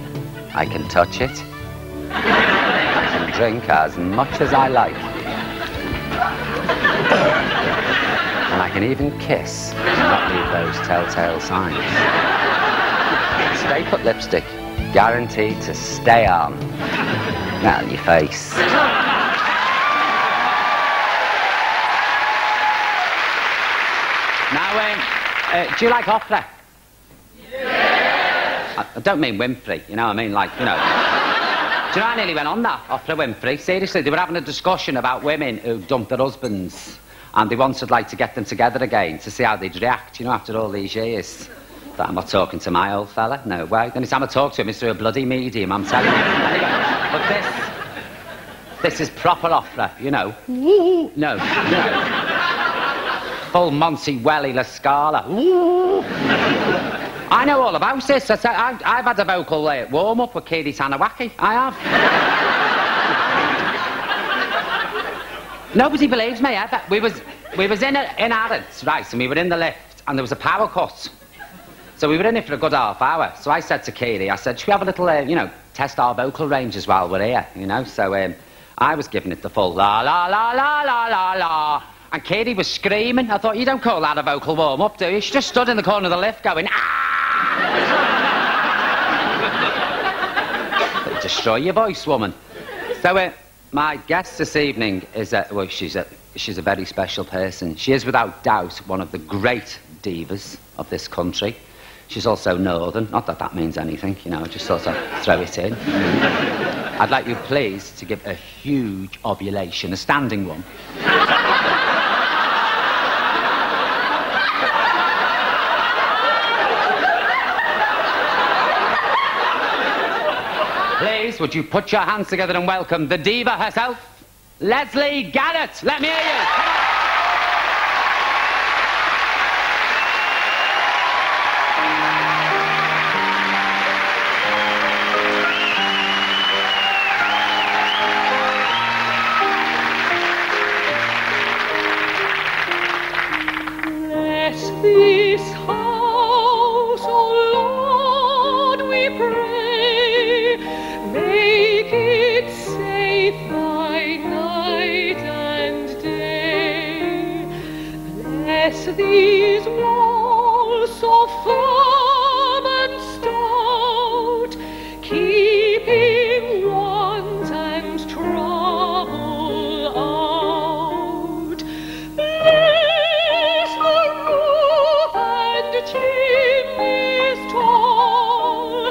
I can touch it. I can drink as much as I like. And I can even kiss and not leave those telltale signs. Stay Put lipstick, guaranteed to stay on. Now your face. Now, do you like opera? Yes! I don't mean Winfrey, you know what I mean? Like, you know... Do you know, I nearly went on that, Opera Winfrey. Seriously, they were having a discussion about women who dumped their husbands, and they wanted, like, to get them together again to see how they'd react, you know, after all these years. But I'm not talking to my old fella, no way. The only time I talk to him is through a bloody medium, I'm telling you. Anyway, but this is proper opera, you know. No. Full Monty Welly La Scala. I know all about this. I've had a vocal warm-up with Katie Tanawaki. I have. Nobody believes me, ever. We was in Arrands, right, and we were in the lift, and there was a power cut. So we were in it for a good half hour. So I said to Katie, I said, should we have a little, you know, test our vocal ranges while we're here, you know? So I was giving it the full la, la, la, la, la, la, la. And Katie was screaming. I thought, you don't call that a vocal warm-up, do you? She just stood in the corner of the lift going, ah! It'll destroy your voice, woman. So my guest this evening is, well, she's a very special person. She is, without doubt, one of the great divas of this country. She's also northern. Not that that means anything, you know, just sort of throw it in. I'd like you, please, to give a huge ovulation, a standing one. Please, would you put your hands together and welcome the diva herself, Leslie Garrett. Let me hear you. Come on. Bless this house, O Lord, we pray. Make it safe by night and day. Bless these walls so firm and stout, keeping want and trouble out. Bless the roof and chimneys tall.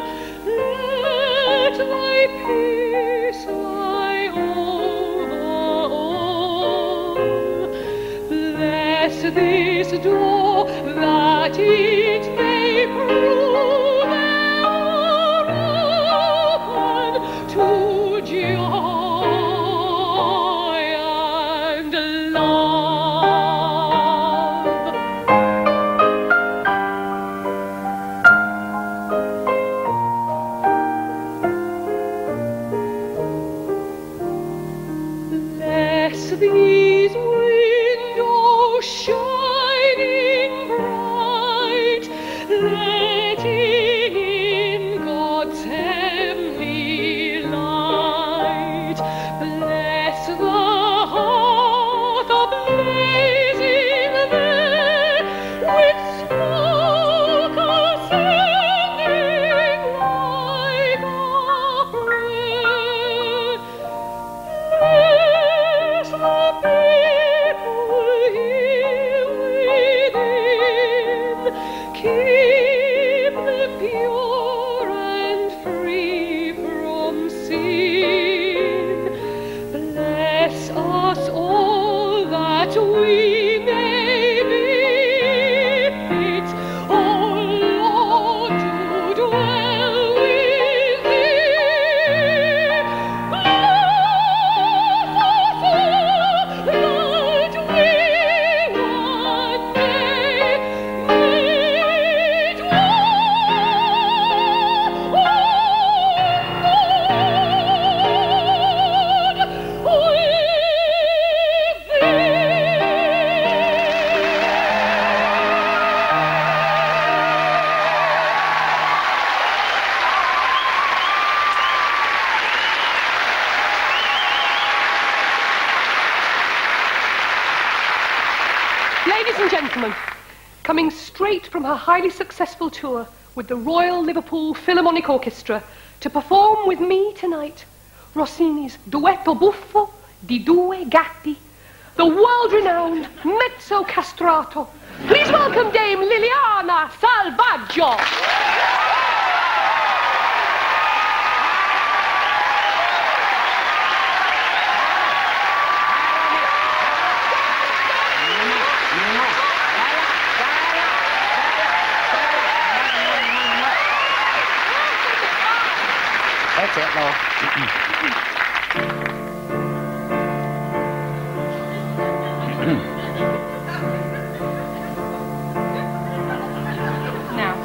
Let thy peace lie over all. Bless this door that it may prove ever open to joy and love. Bless these windows shining bright, letting in God's heavenly light. Bless the hearth blazing there, with smoke ascending like a prayer. Bless the people here within, keep them pure and free from sin. Bless us all that we may be fit, O Lord, to dwell with thee. Bless us all that we one day may Ladies and gentlemen, coming straight from her highly successful tour with the Royal Liverpool Philharmonic Orchestra to perform with me tonight, Rossini's Duetto Buffo di Due Gatti, the world-renowned mezzo castrato, Please welcome Dame Liliana Salvaggio. That's it, Lord. Now.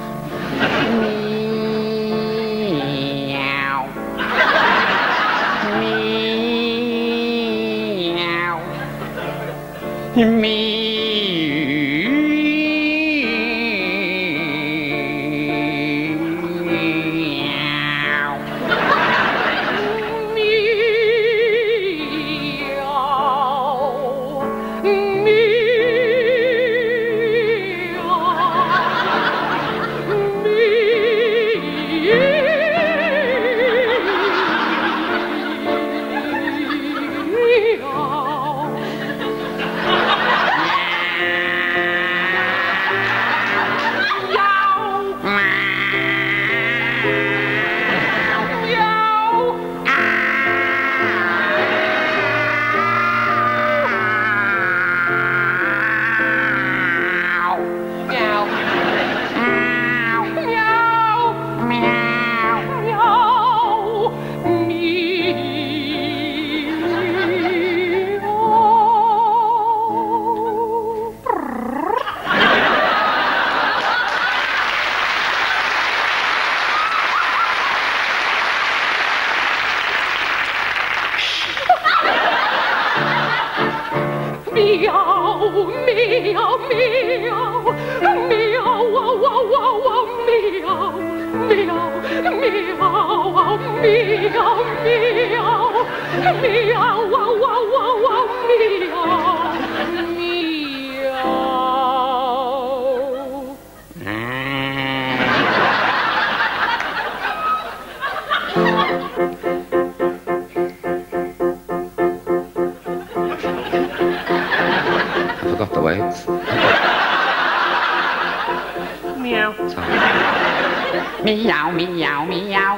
Meow. Meow. Meow, meow, meow.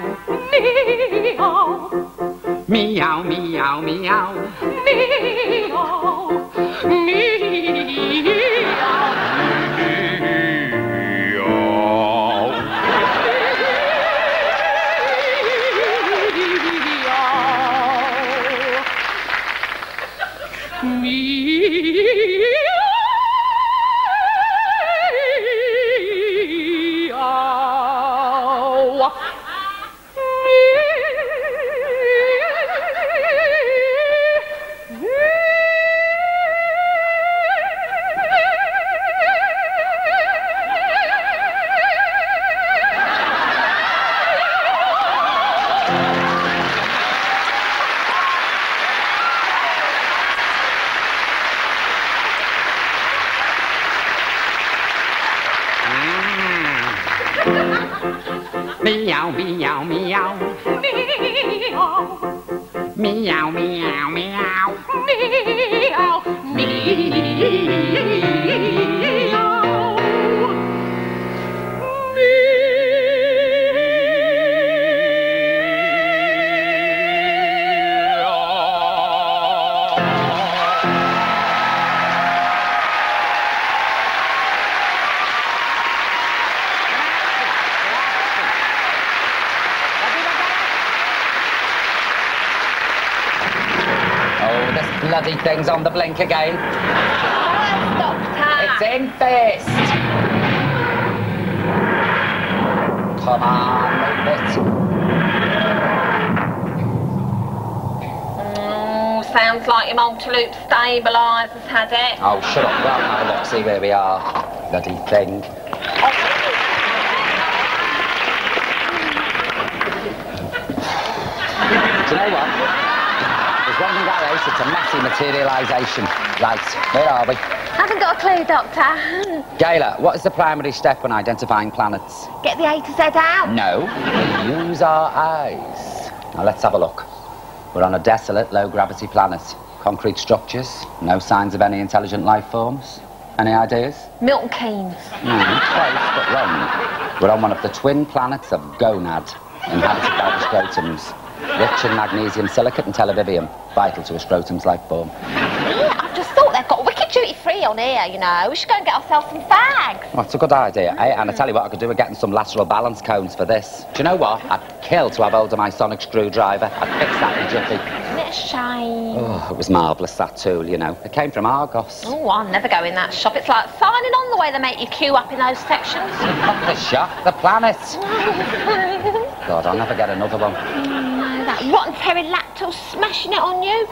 Meow, meow, meow. Meow, meow, meow. Meow, meow, meow. Bloody thing's on the blink again. It's in fist. Come on, move it. Sounds like your multi-loop stabiliser's had it. Oh, shut up. Well, have a look, see where we are. Bloody thing. Do you know what? There's one thing about this, it's a messy materialisation. Right, where are we? Haven't got a clue, Doctor. Gayla, what is the primary step when identifying planets? Get the A to Z out. No, we use our eyes. Now let's have a look. We're on a desolate, low-gravity planet. Concrete structures, no signs of any intelligent life forms. Any ideas? Milton Keynes. No, close, but wrong. We're on one of the twin planets of gonad, inhabited by the scrotums. Rich in magnesium silicate and telebibium, vital to a scrotum's life form. Yeah, I've just thought they've got wicked duty-free on here, you know. We should go and get ourselves some fags. Well, it's a good idea, eh? And I tell you what I could do with getting some lateral balance cones for this. Do you know what? I'd kill to have hold of my sonic screwdriver. I'd fix that in a jiffy. Isn't it a shame? Oh, it was marvellous, that tool, you know. It came from Argos. Oh, I'll never go in that shop. It's like signing on the way they make you queue up in those sections. Not the shop, the planet. God, I'll never get another one. No, that rotten pterodactyl smashing it on you.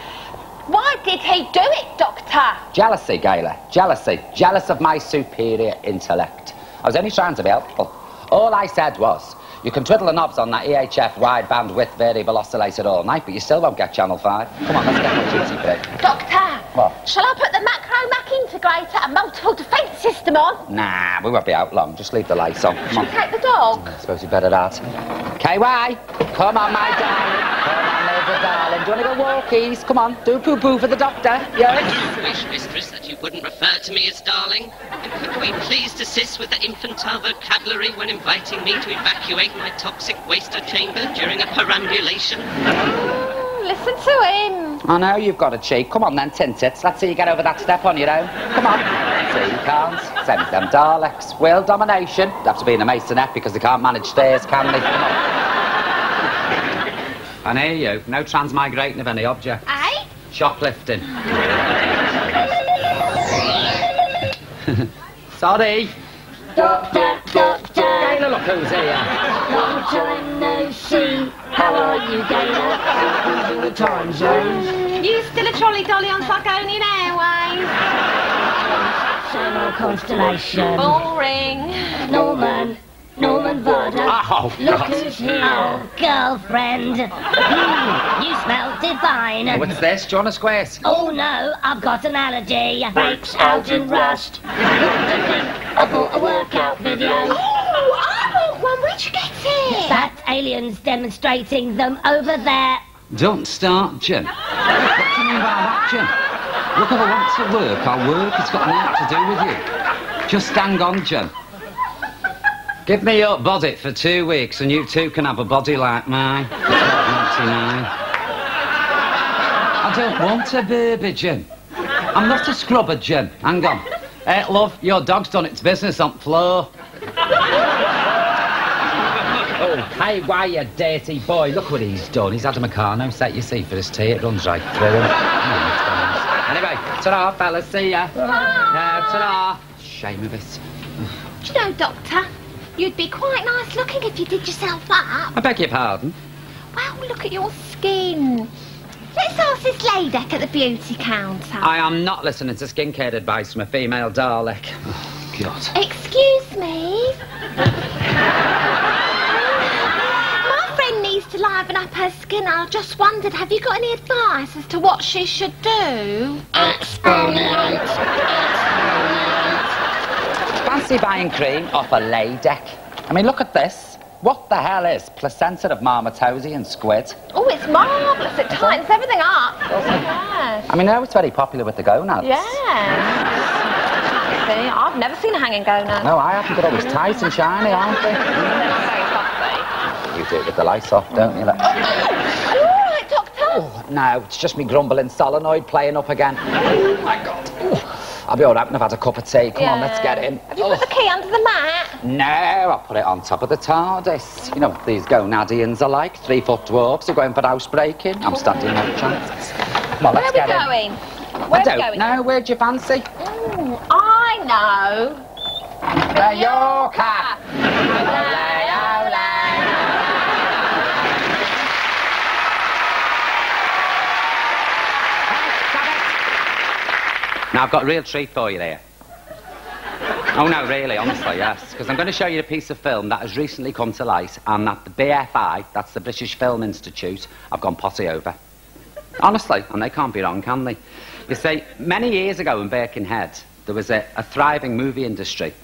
Why did he do it, Doctor? Jealousy, Gayla. Jealousy. Jealous of my superior intellect. I was only trying to be helpful. All I said was, you can twiddle the knobs on that EHF wide bandwidth variable oscillator all night, but you still won't get Channel 5. Come on, let's get my duty break. Doctor! What? Shall I put the macro-mac integrator and multiple defence system on? Nah, we won't be out long. Just leave the lights on. Come on. Shall we take the dog? I suppose you better that. KY! Come on, my darling. Come on, little darling. Do you want to go walkies? Come on, do poo-poo for the doctor. Yes? I wish, mistress, that you wouldn't refer to me as darling. And could we please desist with the infantile vocabulary when inviting me to evacuate my toxic waster chamber during a perambulation? Listen to him. I know you've got a cheek. Come on then, Tintits. Let's see you get over that step on your own. Come on. See, you can't. Same as them Daleks. World domination. They have to be in a masonette because they can't manage stairs, can they? Come on. I hear you. No transmigrating of any object. Aye? Shoplifting. Sorry. Doctor, doctor. Gayla, look who's here. Long time no see. How are you, Gayla? In the time zones. You still a trolley dolly on Sargonian Airways? Solar constellation. Boring. Norman Varda. Oh, Look God. who's here. Oh, girlfriend. You smell divine. What's this? Do you want a squares? Oh no, I've got an allergy. Breaks out in rust. What do you think? I bought a workout video. Oh, I want one. Where'd you get it? That's aliens demonstrating them over there. Don't start, Jen. What do you mean by that, Jen? Look, if I want to work, I'll work. It's got nothing to do with you. Just hang on, Jen. Give me your body for 2 weeks and you two can have a body like mine. $12.99. I don't want a baby, Jen. I'm not a scrubber, Jen. Hang on. Hey, love, your dog's done its business on the floor. Oh, hey, why, you dirty boy? Look what he's done. He's had a Meccano set, you see, for his tea. It runs right through him. Anyway, ta-ra, fellas. See ya. Ta-ra. Shame of it. Do you know, Doctor, you'd be quite nice looking if you did yourself up. I beg your pardon? Well, look at your skin. Let's ask this lady at the beauty counter. I am not listening to skincare advice from a female Dalek. Oh, God. Excuse me? My friend needs to liven up her skin. I just wondered, have you got any advice as to what she should do? Exfoliate. Fancy buying cream off a lay deck. I mean, look at this. What the hell is placenta of marmotozzi and squid? Oh, it's marvellous. It tightens everything up. Yes. I mean, I know it's very popular with the gonads. Yeah. See, I've never seen a hanging gonad. No, I haven't. They're always tight and shiny, aren't they? You do it with the lights off, don't you? Look. Are you all right, Doctor? Oh, no, it's just me grumbling solenoid playing up again. Oh, my God. Ooh. I'll be all right when I've had a cup of tea. Come on, let's get in. Have you put the key under the mat? No, I'll put it on top of the TARDIS. You know what these gonadians are like? 3-foot dwarfs who are going for housebreaking. I'm standing no chance. Come on, let's get in. Where are we going? I don't know. Where'd you fancy? I know. Mallorca. Now, I've got a real treat for you there. Oh, no, really, honestly, yes. Because I'm going to show you a piece of film that has recently come to light and that the BFI, that's the British Film Institute, have gone potty over. Honestly, and they can't be wrong, can they? You see, many years ago in Birkenhead, there was a thriving movie industry.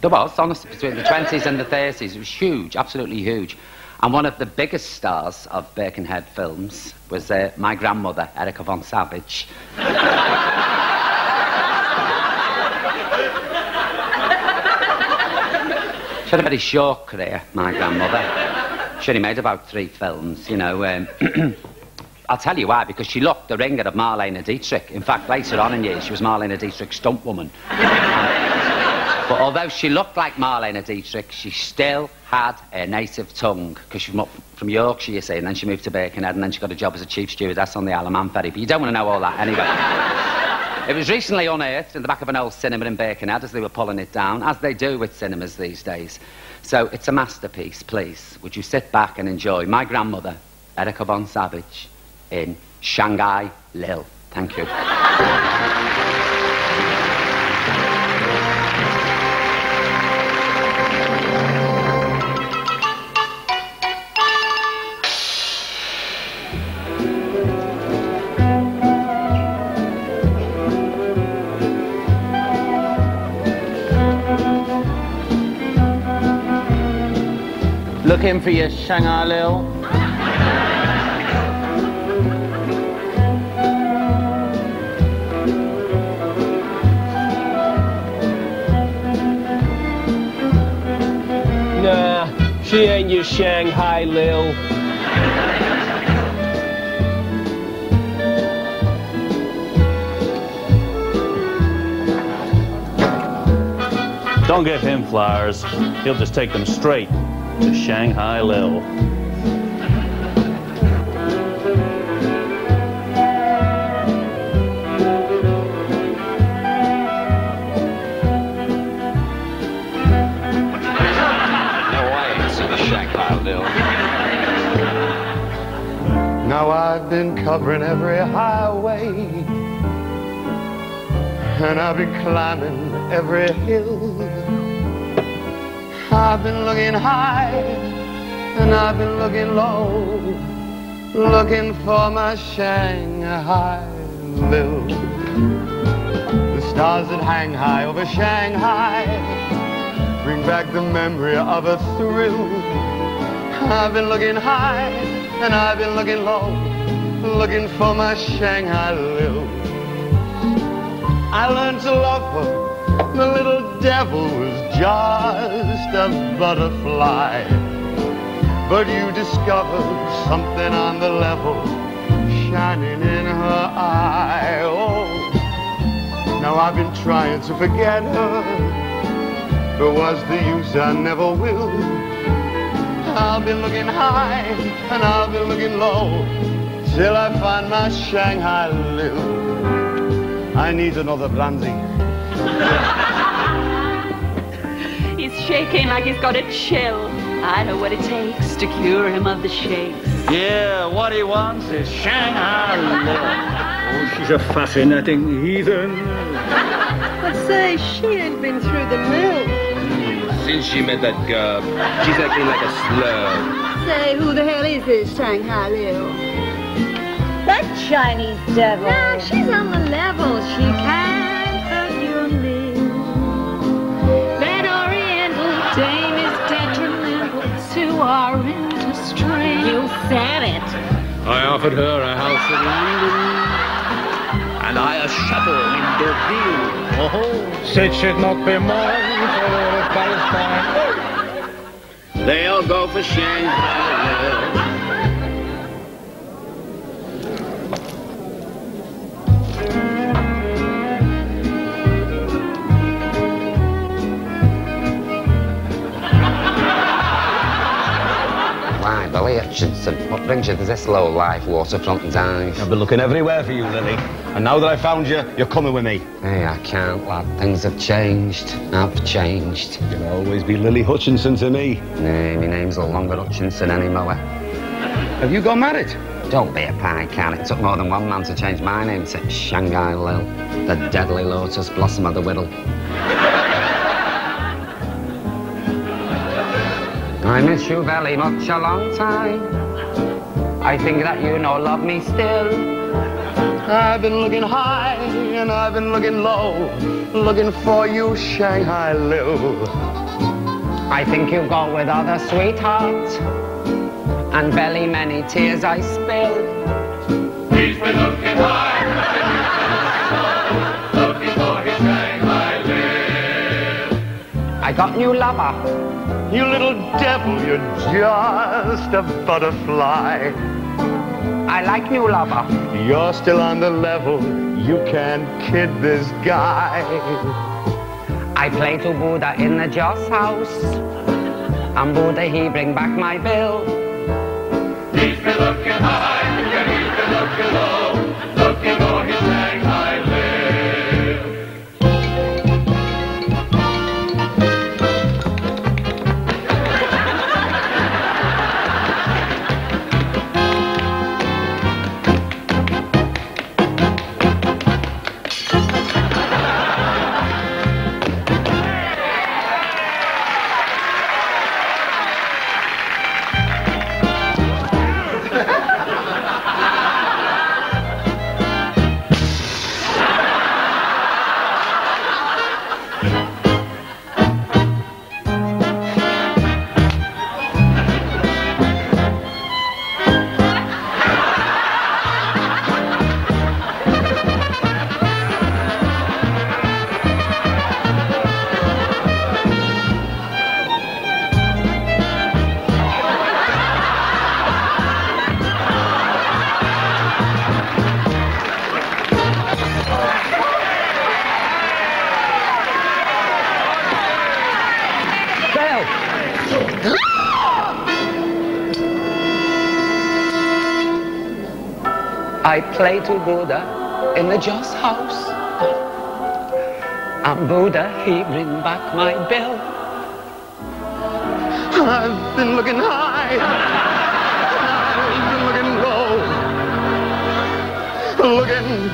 There was, honestly, between the 20s and the 30s. It was huge, absolutely huge. And one of the biggest stars of Birkenhead films was my grandmother, Erica von Savage. She had a very short career, my grandmother. She only made about 3 films, you know. I'll tell you why, because she looked the ringer of Marlene Dietrich. In fact, later on in years, she was Marlene Dietrich's stunt woman. But although she looked like Marlene Dietrich, she still had her native tongue, because she was from Yorkshire, you see, and then she moved to Birkenhead, and then she got a job as a chief stewardess on the Isle of Man ferry. But you don't want to know all that anyway. It was recently unearthed in the back of an old cinema in Birkenhead as they were pulling it down, as they do with cinemas these days. So it's a masterpiece, please. Would you sit back and enjoy my grandmother, Erica Von Savage, in Shanghai Lil. Thank you. Looking for your Shanghai Lil? Nah, she ain't your Shanghai Lil. Don't give him flowers. He'll just take them straight to Shanghai Lil. Now I've been covering every highway, and I've been climbing every hill. I've been looking high, and I've been looking low, looking for my Shanghai Lil. The stars that hang high over Shanghai bring back the memory of a thrill. I've been looking high, and I've been looking low, looking for my Shanghai Lil. I learned to love her. The little devil was just a butterfly. But you discovered something on the level, shining in her eye. Oh, now I've been trying to forget her, but what's the use? I never will. I'll be looking high, and I'll be looking low, till I find my Shanghai Lil. I need another brandy. He's shaking like he's got a chill. I know what it takes to cure him of the shakes. Yeah, what he wants is Shanghai Lil. Oh, she's a fascinating heathen. But say, she ain't been through the mill. Since she met that girl, she's acting like a slur. Say, who the hell is this Shanghai Lil? That Chinese devil. No, she's on the level. She can't hurt your live. That Oriental dame is detrimental to our industry. You said it. I offered her a house in London, and I a chateau in Deauville. Oh, said she'd not be mine for Palestine. They all go for Shanghai Lil. Billy Hutchinson, what brings you to this low-life waterfront dive? I've been looking everywhere for you, Lily. And now that I found you, you're coming with me. Hey, I can't, lad. Things have changed. I've changed. You'll always be Lily Hutchinson to me. Nah, my name's no longer Hutchinson anymore. Have you got married? Don't be a pie can. It took more than one man to change my name to Shanghai Lil, the deadly lotus blossom of the whittle. I miss you very much a long time. I think that you no love me still. I've been looking high, and I've been looking low, looking for you, Shanghai Lil. I think you go with other sweethearts, and belly many tears I spill. He's been looking high, looking for his Shanghai Lil. I got new lover. You little devil, you're just a butterfly. I like new lover. You're still on the level, you can't kid this guy. I play to Buddha in the Joss house, and Buddha he bring back my bill. He's been looking high, and he's been looking low, looking for his Shanghai live. I play to Buddha in the Joss house, and Buddha he bring back my bill. I've been looking high, I've been looking low, looking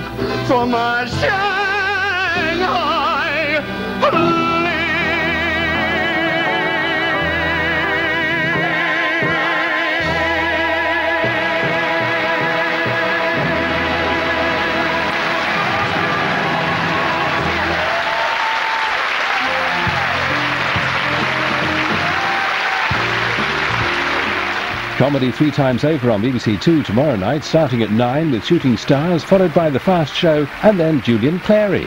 for my Shanghai bliss. Comedy 3 times over on BBC 2 tomorrow night, starting at 9 with Shooting Stars, followed by The Fast Show, and then Julian Clary.